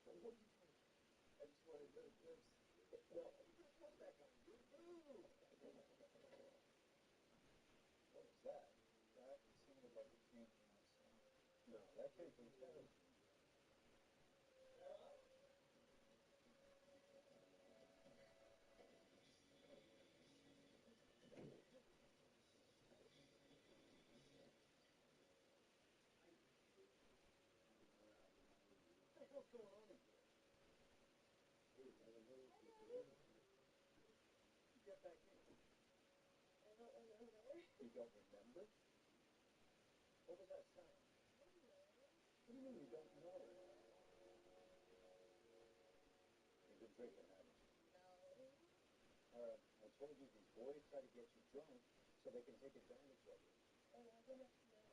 What are you doing? I just wanted a little glimpse. No, put the clothes back on, dude. Move! What was that? That sounded like it came from outside. No, that came from Carol's room. What the hell's going on in here? Hey, I don't know if you remember. You get back in. I don't remember. You don't remember? What was that sound? What do you mean you don't know? You've been drinking, haven't you? No. I told you these boys try to get you drunk so they can take advantage of you. I wasn't a kid.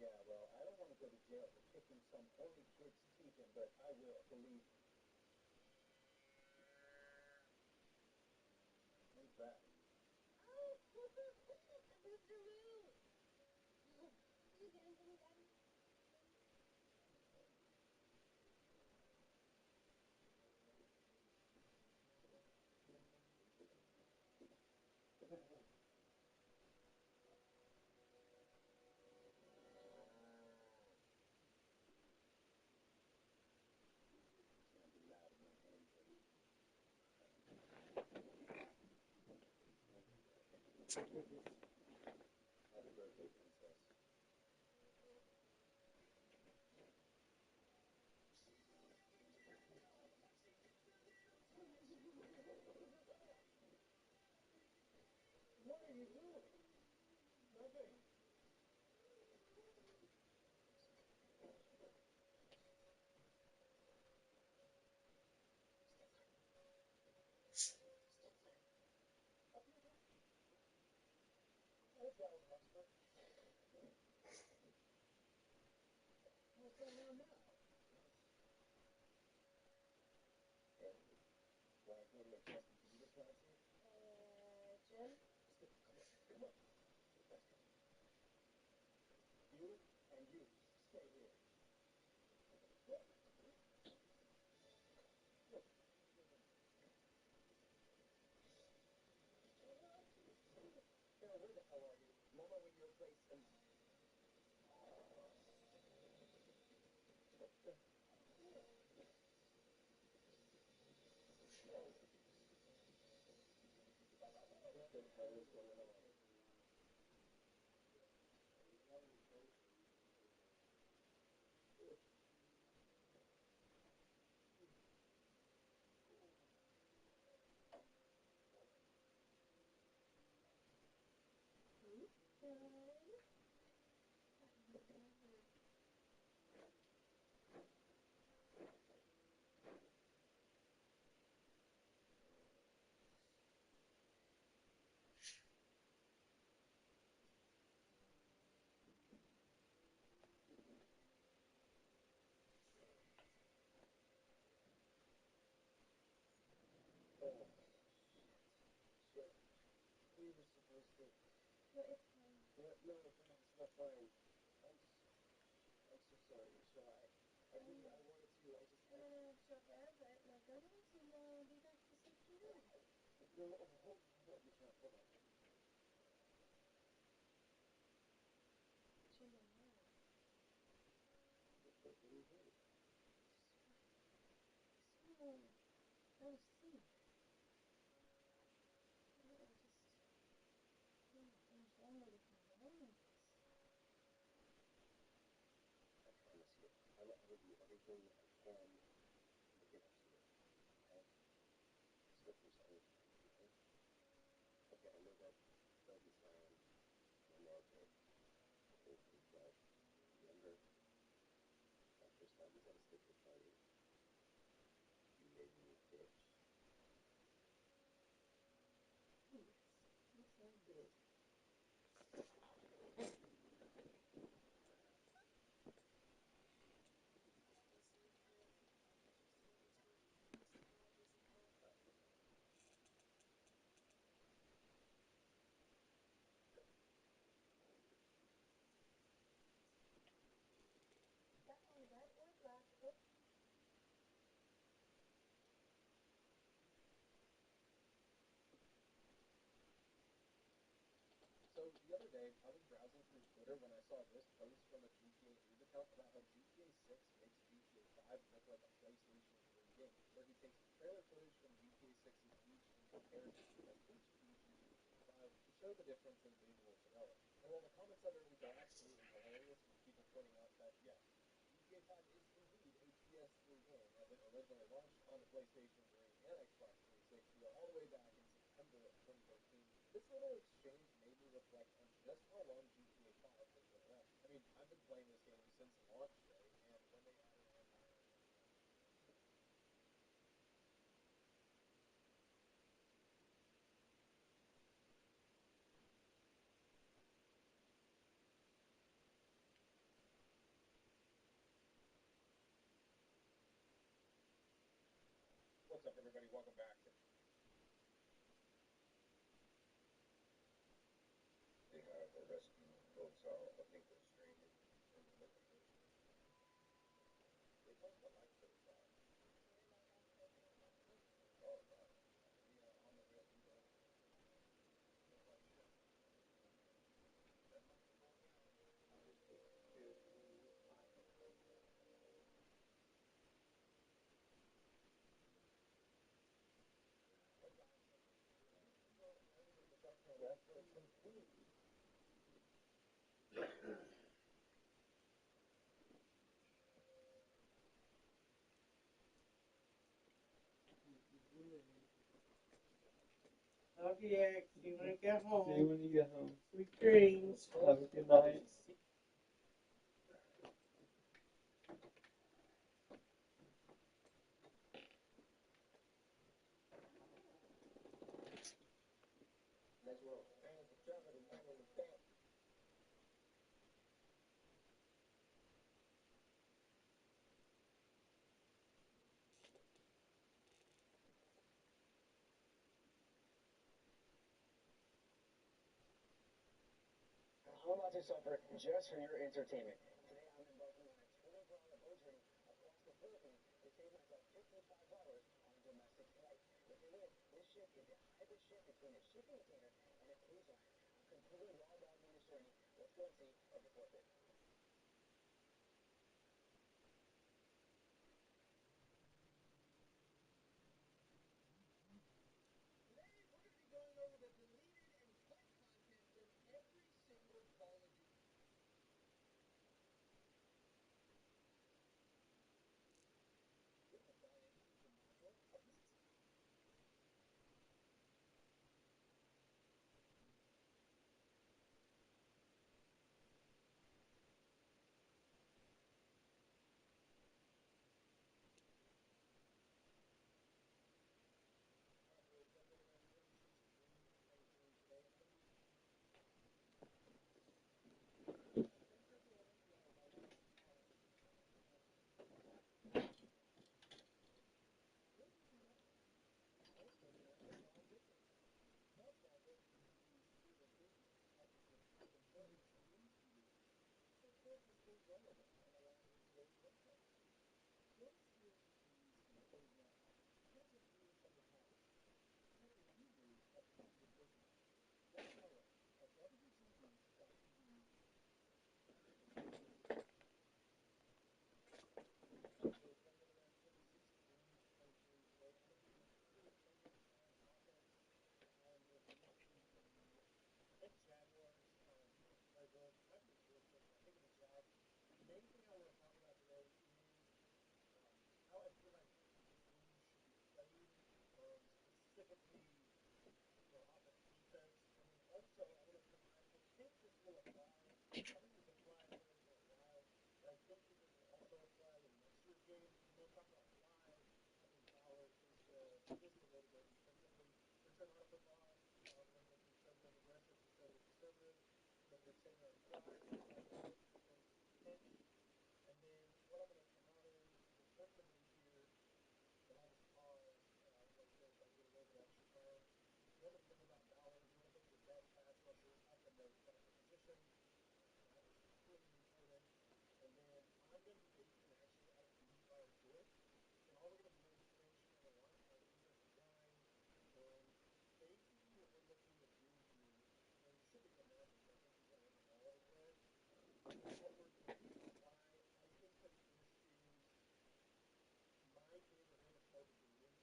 Yeah, well, I don't want to go to jail for kicking some horny kid's teeth in, but I will, believe me. Move back. Oh! Mr. Moon! You get into me, Daddy? Can't be mad at me, Angel. Happy birthday, princess. What are you doing? Nothing. Up here, dude. What's wrong, Oxford? What's going on now? Hey, want to go to a Justin Bieber concert? Jim? Come on, come on. Let's go. You and you stay here. What? Look. Carol, where the hell are you? Momo in your place and... What the hell is going on? Good. Oh, shit. We were supposed to... No, it's fine. What? No, it's not fine. I'm so sorry, Rachel. I really, I wanted to, I just... I'm gonna show Dad that no girls and be back this afternoon. No, hold Michelle, hold on. Jim and Mom. I just had to stick with buddy. You made me a bitch. Yes, I did. That one red or black or So the other day, I was browsing through Twitter when I saw this post from a GTA news account about how GTA 6 makes GTA 5 look like a PlayStation 3 game, where he takes trailer footage from GTA 6's beach and compares it to the HD beach in GTA 5 to show the difference in visual fidelity. And while the comments underneath are absolutely hilarious, with people pointing out that, yes, GTA 5 is indeed a PS3 game, as it originally launched on the PlayStation 3 and Xbox 360 all the way back in September of 2013, this little exchange made me reflect on just how long GTA 5 has been around. I mean, I've been playing this game since launch day, and when they added online What's up, everybody? Welcome back to They have a rescue hotel. I think they're stranded in the middle of the ocean. They talk about life 35. Oh, no. Yeah, on the rescue boat. Looks like shit. That might be going down. I would hate to lose my hotel. That's complete. Okay, see you when I get See home. you when you get home. Sweet dreams. Have a good night. Nice world. Thanks for traveling and handling the back. How not to suffer just for your entertainment. Today I'm embarking on a 24-hour boat journey across the Philippines to save myself $55 on a domestic flight. Look at this. This ship is a hybrid ship between a shipping container and a cruise liner. I'm completely raw dogging this journey. Let's go and see if it's worth it. Today we're going to be going over the deleted and cut content from every single Call of Duty. They're saying on Friday they're probably going to go for 26 attempts. And then what I'm honoring the tournament lead here with all this pause right there so I can get a little bit of extra time. You want to think about dollars. You want to put your best pass rusher up in their respective position. That is pretty important. And then I'm going to be basing actually out of the unifier blitz. And all we're going to be doing is finishing in a lot on the defensive line. And basically what we're looking to do here, and you should be able to match this, I think he's going to run the ball over there, is what we're doing and why I think that this is my favorite way to start the game,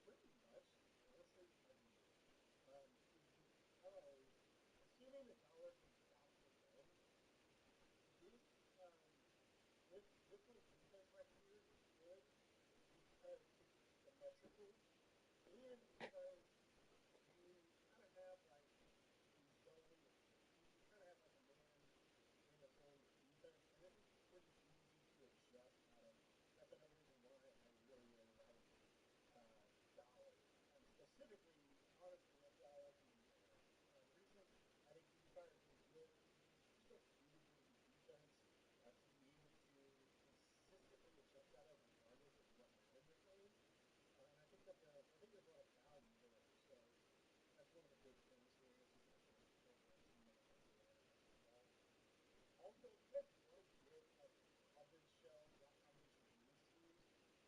pretty much, honestly, every year, is because, assuming the dollars can stop the run, this, this little defense right here is good because it's symmetrical and because you kind of have like a zone, you kind of have like a man in a zone defense, and this is pretty easy to adjust out of. That's another reason why I really, really like dollars. Specifically, honestly, that's why I like the unifier. The reason I think unifier is really good is because it's just a really, really good defense to be able to consistently adjust out of regardless of what man you're playing. And I think there's a lot of value there. So that's one of the big things here. This is my favorite thing I've seen in a long, long time. Also, if you guys want to get like coverage shells, block combinations in these schemes,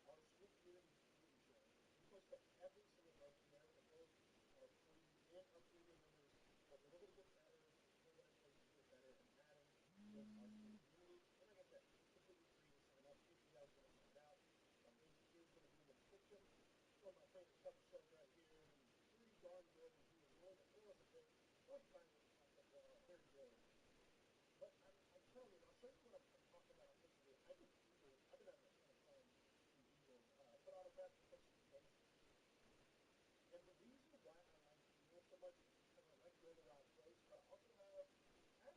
our strict unity team shells, we post up every single night in there, and those are free, and our premium members are able to get better, able to get places to get better, and adding with our strict unity. And like I said, it's completely free to sign up if you guys want to try it out. My link is going to be in the description. One of my favorite cover shells right here. He's pretty darn good, and he is willing to throw us a pick on time with the flat football. Very good. But I'm telling you, and I'll show you what I'm talking about offensively. I think Eagles, I've been having a ton of fun in Eagles. Put auto pass protection in place. And the reason why I like Eagles so much is because I like doing the right approach, but I have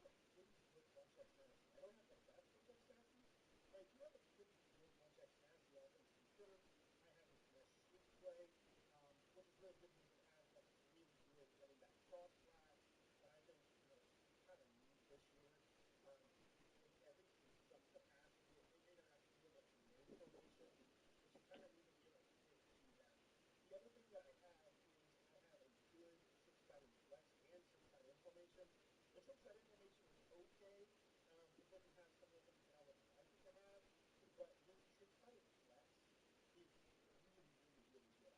a pretty good one check snappy. I don't have the best one check snappy, but I do have a pretty good one check snappy, all things considered. I have a finesse sweep play, which is really good because it has like a really good running back cross flat that I think, we kind of need this year. At least in some capacity. It may not have to be in the 3-8 formation, but you kind of need to be able to stick to that. The other thing that I have is I have a good 6 tight end flex and 6 tight end formation. The 6 tight end formation is okay. It doesn't have some of the things that I would like it to have, but this 6 tight end flex is really, really, really good. I saw a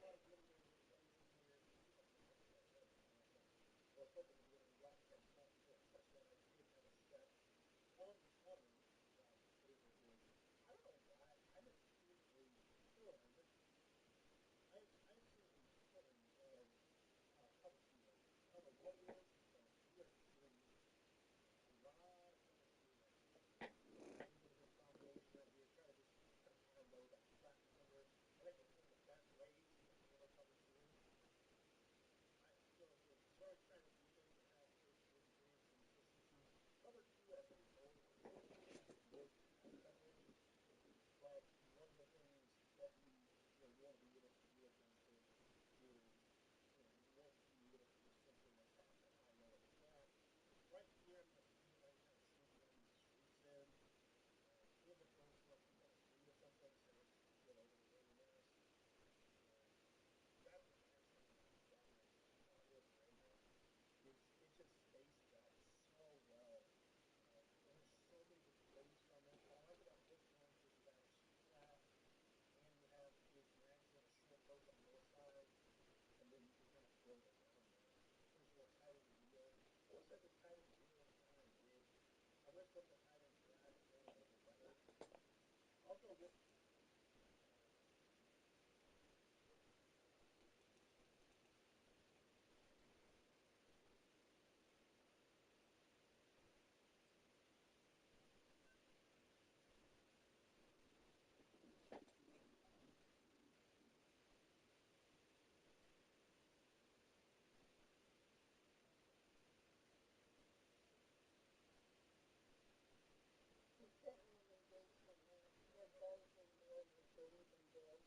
lot of really, really good plays in here. Excuse my language there. That was awesome. I was hoping to get a route from nothing to a touchdown. I did have a step on the tongue, but it was good. I don't know why. I have seen a ton. I have seen a ton of cover two right here. I don't know what it is, but we are seeing a lot of cover two right here. A little bit of this combination right here. Try to just kind of combo that flat defender. I think that's one of the best ways to handle cover two. As far as trying to do things and have a certain degree of consistency, cover two as a whole is really good pass coverage. But one of the things that you want to be able to do against it is, you want to be able to essentially attack that high low of the gap. Right here, I'm going to see if I can kind of sneak one of these sweeps in. If it goes for a complete read of something, say it's get over the wilderness. That's what's nice about this coverage with Raven is it just spaced that so well. And there's so many different plays from it. What I like about this one is you have a cheap pass and you have his max in a short post on the lower side, and then you can kind of build around that. Essentially a tight end wheel. Looks like this tight end wheel is kind of good. I wish some of the tight end drafts ran a little bit better. Also, He's definitely an engagement, man. That ball's been more than anything does.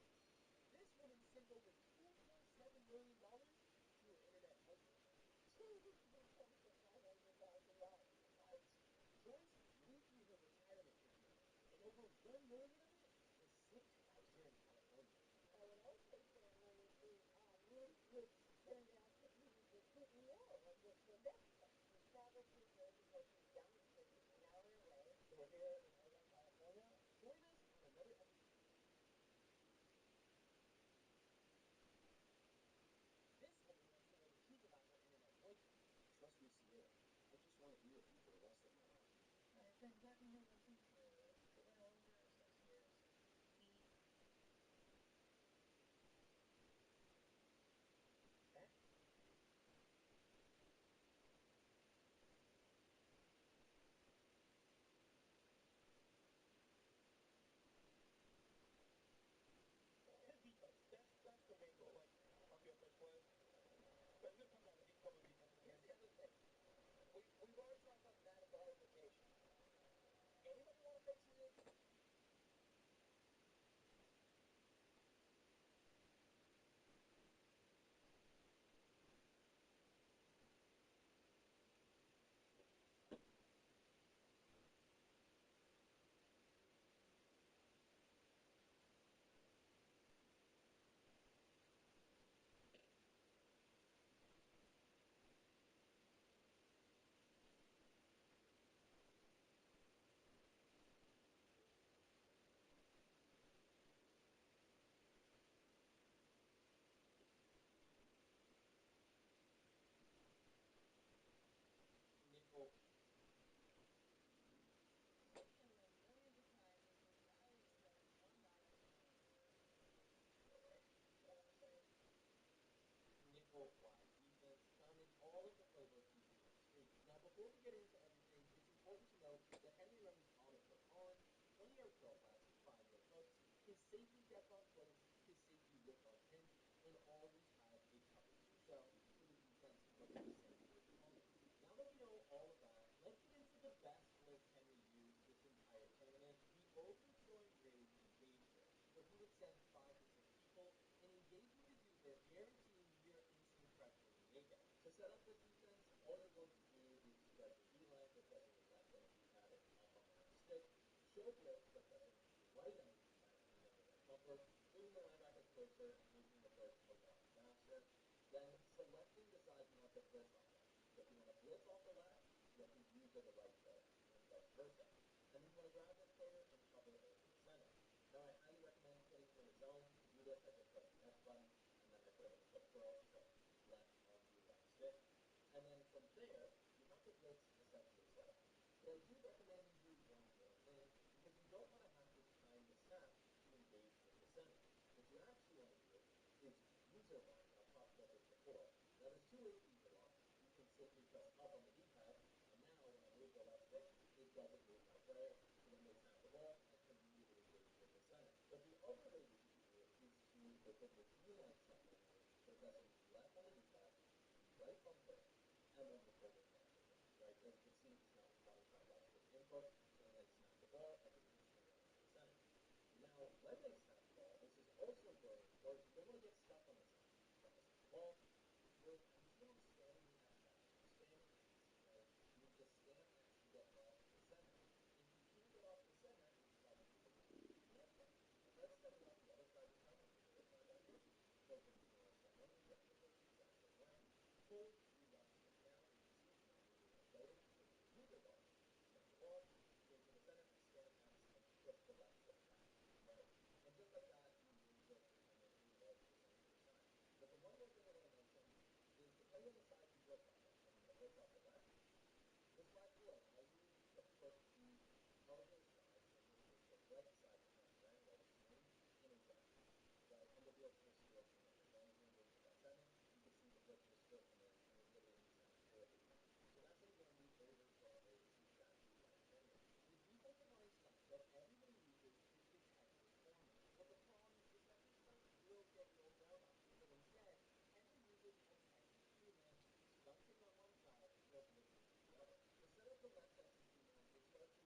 This woman sent over $2.7 million to an internet husband. Jesus, $1 million of it was slipped to us here in California. Oh, and also family is en route, which turned out to be the CEO of this production. He traveled to New Jersey, where he's down the street, an hour away. So we're here in Oregon, California. Join us on another episode. This episode is the truth about my internet boyfriend. Trust me, Sierra. I just want to be with you for the rest of my life. I've been definitely looking for well over 6 years. He That That's the main goal. Like, I'll be our best friend. But it's gonna come down to becoming here's the other thing. We've already talked about the medical implications. Anybody want to fix his issue? Nickel. there were millions of times in which I expressed unbiased opinion. Okay. What I was saying? Nickel wide defense found in all of the playbooks you see on the screen. Now, before we get into everything, it's important to note that Henry Remy auto clip on, 20-yard curl pass, 5-yard hooks, his safety depth on floats, his safety width on pinch, and always had a cover 2 shell so the defense wasn't safe to his opponent. Now that we know all of that, let's get into the best blitz Henry used this entire tournament, the overthrowing grade engage blitz, where he would send 5 to 6 people and engage with his user, guaranteeing near instant pressure in the A-gap. To set up this defense, all you're going to do is spread your D-line by pressing the left end of the D-pad and up on the left stick, show blitz by pressing the right end of the D-pad and the under right bumper, moving the linebackers closer and making the blitz a lot faster, then selecting the side you want the blitz off of. So if you want to blitz off the left, you have to use the right foot, and vice versa. And then you want to grab this player and cover over the center. Now, I highly recommend putting him in a zone. To do this, I just press the X button, and then I put him in a quick curl, so left on the left stick. And then from there, you have the blitz essentially set up. But I do recommend you do one more thing, because you don't want to have to time the snap to engage with the center. What you actually want to do is user lock, and I've talked about this before. Now, there's 2 ways to user lock. You can simply press up on the D-pad, and now when I move the left stick, it doesn't move my player. So when they snap the ball, I can immediately engage with the center. But the other way that you can do it is to within the D-line snap menu, by pressing left on the D-pad, right bumper, and then just holding the left stick down, right? As you can see, he's now applying that left stick input, and when they snap the ball, I can instantly engage the center. Now, when they snap the ball, this is also very important. You don't want to get stuck on the center. When I snap the ball, you see how I'm spamming the X button? I'm spamming X, right? You need to spam X to get off the center. If you can't get off the center, you just have to keep hitting the X button. Let's set it up the other side this time. I'm using this linebacker. Go from D-line snap menu, again, it works the exact same way. Hold the left stick down, and you can see it's not moving my player. So with the user lock, snap the ball, engage in the center, spam X, and push the left stick back, right? And just like that, you engage with and then reload the center to the side. But the one more thing I want to mention is depending on the side you blitz off of. If I'm going to blitz off the left, this flag will allow you to put the other side, so in this case the right side with that triangle swing in a zone, right? And the blitz will still come in. As long as you're engaged with that center, you can see the blitz will still come in and it'll hit the center every time. So that's how you run the overthrow rate exactly like Henry. The defensive line stuff that everybody uses is the Texas format. But the problem is the Texas stuff will get you overrun on. So instead, Henry uses a Texas D-man, stunting on one side while blitzing on the other. To set up the left Texas D-man, it starts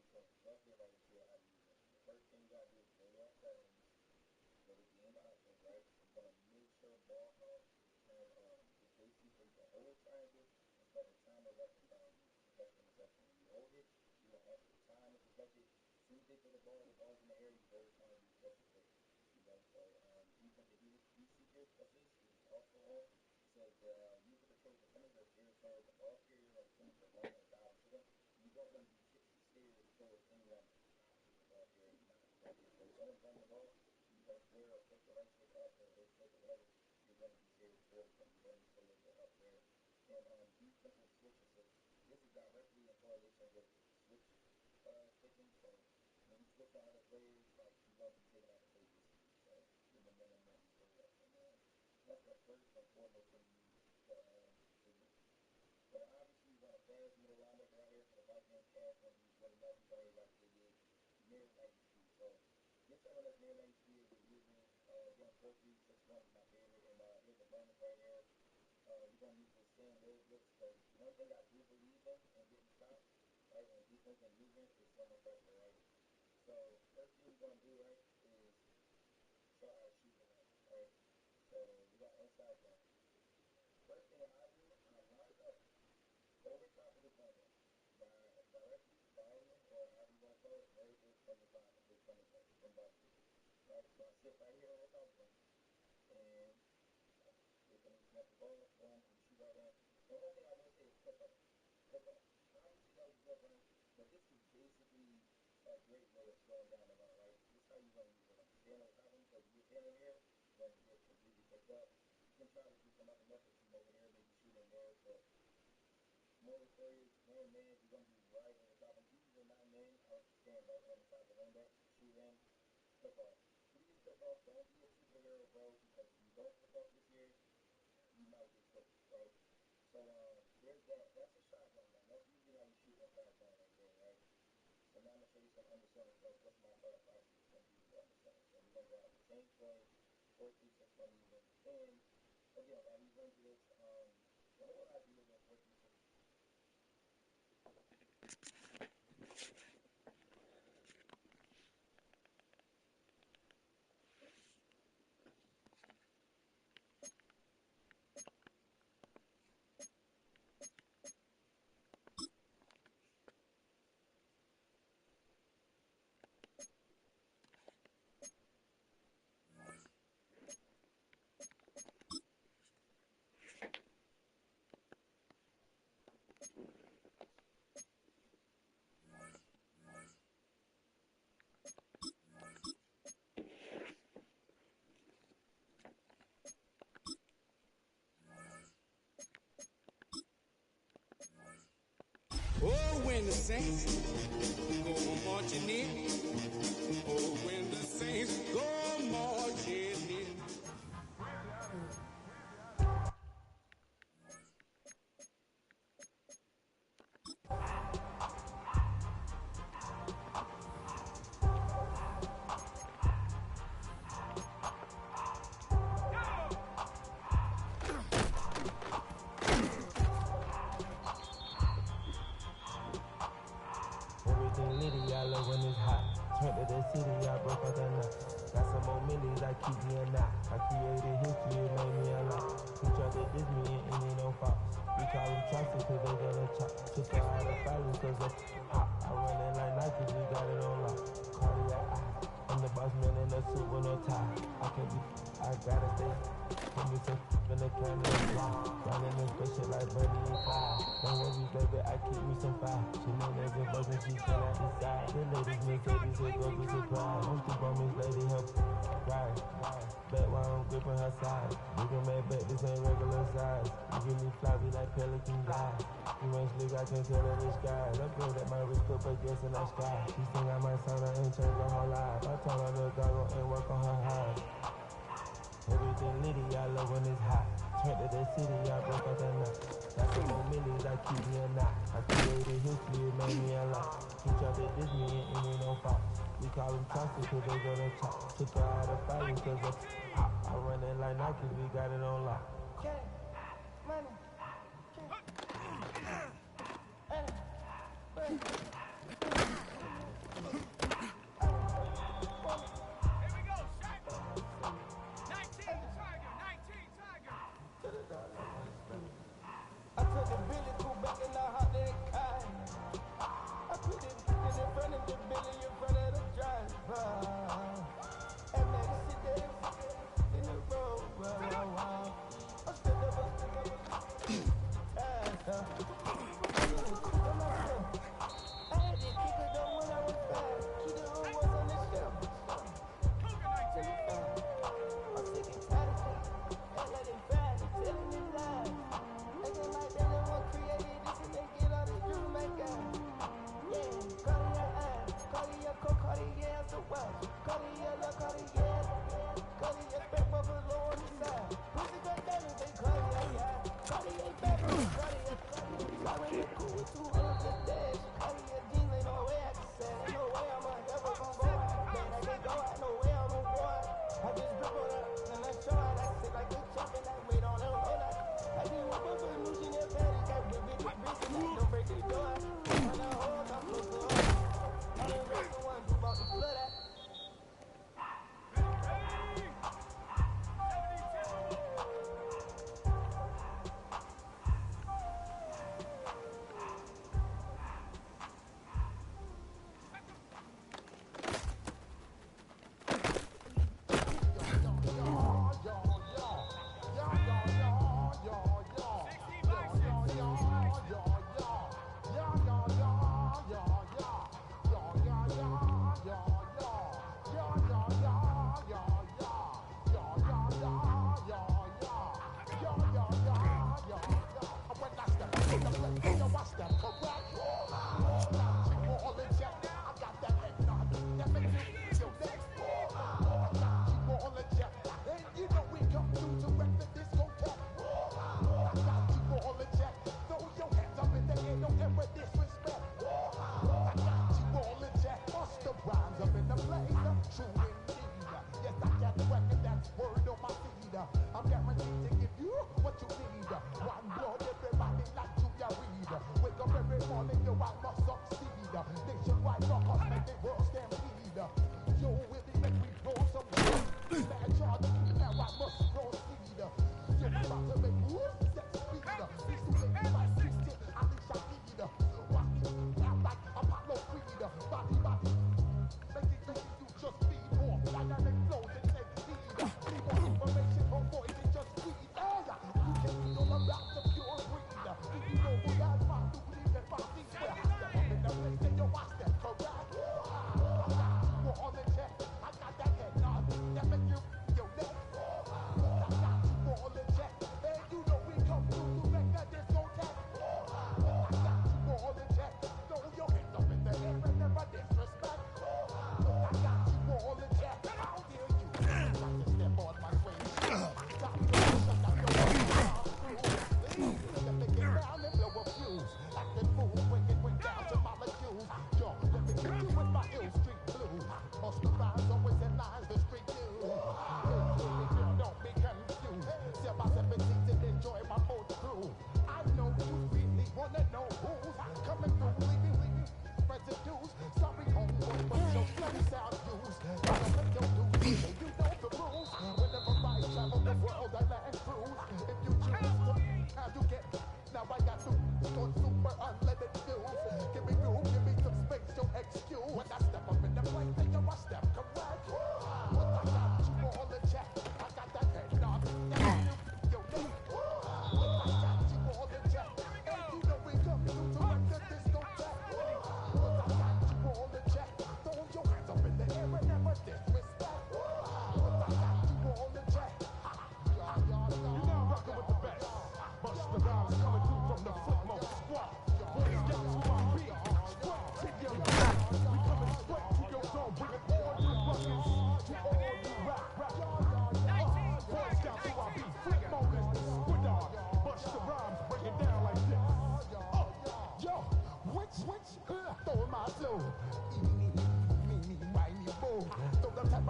so let's get right into it, how to use it. The first thing you gotta do is go to our settings, go to game options, right? You're gonna make sure ball hawk is turned on. It's basically so you can hold triangle and start the timer left and triangle to catch the interception. When you hold it, you're gonna ask the time to catch it. As soon as they throw the ball's in the air, you hold triangle to catch it quick. You know, so the heat seeker assist is also on. It says use the control defenders are steered toward the ball carrier or defenders are going or diving to them. You don't want to be steered towards anyone opposite the ball carrier, not directly. So if someone's running the ball, you press square or push the right stick up or left stick or whatever, you're going to be steered towards them. You're going to need to put a little bit up there. And do simple switch assist. This is directly in correlation with switch sticking. So when you switch on other players, like you're going to be taking out the play basically. So your momentum won't be so up. And that's the first and foremost thing you need to do. But obviously, you want a fast middle linebacker out here for the Vikings. Pass going to be good enough. He's only about 88, near 90 speed. So get someone that's near 90 speed if you're using, again, 4-3-6-1 is my favorite. And here's a bonus right here. You're going to use the Sam Will blitz because one thing I do believe in getting stops, right, on defense and movement is summer pressure, right? So first thing you're going to do, right, is show how to shoot the run, right? So we got inside zone. First thing I do, I line up over top of the corner directly behind him, or however you want to call it, vertically from the top, from varsity, right? So I sit right here on top of him, and wait for him to snap the ball, boom, and shoot right in. And one thing I will say is click on. Click on. Obviously that was a good run, but this is basically a great way of slowing down the run, right? This is how you want to use the run. Stand on top of him, because if you're standing here, you're going to get completely picked up. You can try to do some other methods from over here, maybe shoot in there, but more for you, man, you're going to be right over top of him. Even if you're not man, I would stand right on the top of the running back, shoot in, click off. Please click off. Don't be a superhero, bro, because if you don't click off this year, you might get cooked, right? So there's that. That's a shot block. Now, that's usually how you shoot inside zone right there, right? So now I'm going to show you some under center stuff. What's my thought process when using under center? So we're going to go out the same play, 4-3-6-1 even. And again, while we run through this, the whole idea with 4-3-6. Oh, when the saints go marching in. Oh, when the saints go marching in. Everything litty, I love when it's hot. Turn to the city, I broke out the knot. Got some more millies, I keep me a knot. I created history, it made me a lot. He tried to diss me and ain't no fox. We call them choppers cause they gonna chop. Took her out of filings cause they hot. I run it like Nike, we got it on lock. Cardiac eye. I'm the boss man in a suit with no tie. I can't be, I gotta stay. Put me some in the camera and fly. Running this bitch shit like Bunny and Clyde. Don't worry, baby, I keep me some fire. She know there's a bug and she cannot decide. The ladies Mercedes, it go be surprised. Don't sleep on this lady, help ride. Bet while I'm gripping her side. You can make bet, this ain't regular size. You give me floppy like Pelican guy. You ain't slick, I can tell her this guy. Upgrade at my wrist, put a guess in that sky. She think I might sign her and change her whole life. I told her to goggle and work on her eyes. Everything litty, I love when it's hot. Turn to the city, I broke out the knot. Got some more millies, I keep me a knot. I created history, it made me a lot. He tried to diss me and ain't no fox. We call them choppers cause they gonna chop. Took her out of fighting cause they hot. I run it like Nike, we got it on lock. Cash, money, cash.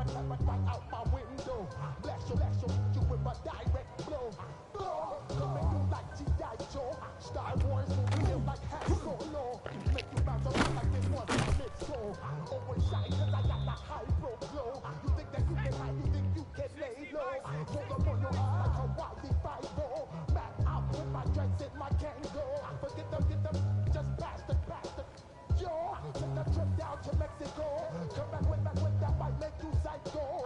my right out my window. Bless you with a direct blow. Coming through like G.I. Joe. Star Wars moving in like Han Solo. Make you bounce around like it was a mid-soul. Always shine cause I got the high pro glow. You think that you can hide, you think you can lay low. Roll up on your ass like a wily 5-0. Map out with my dreads and my Kango. Forget them, just pass the. Yo, take a trip down to Mexico. Come back with that might make you psycho.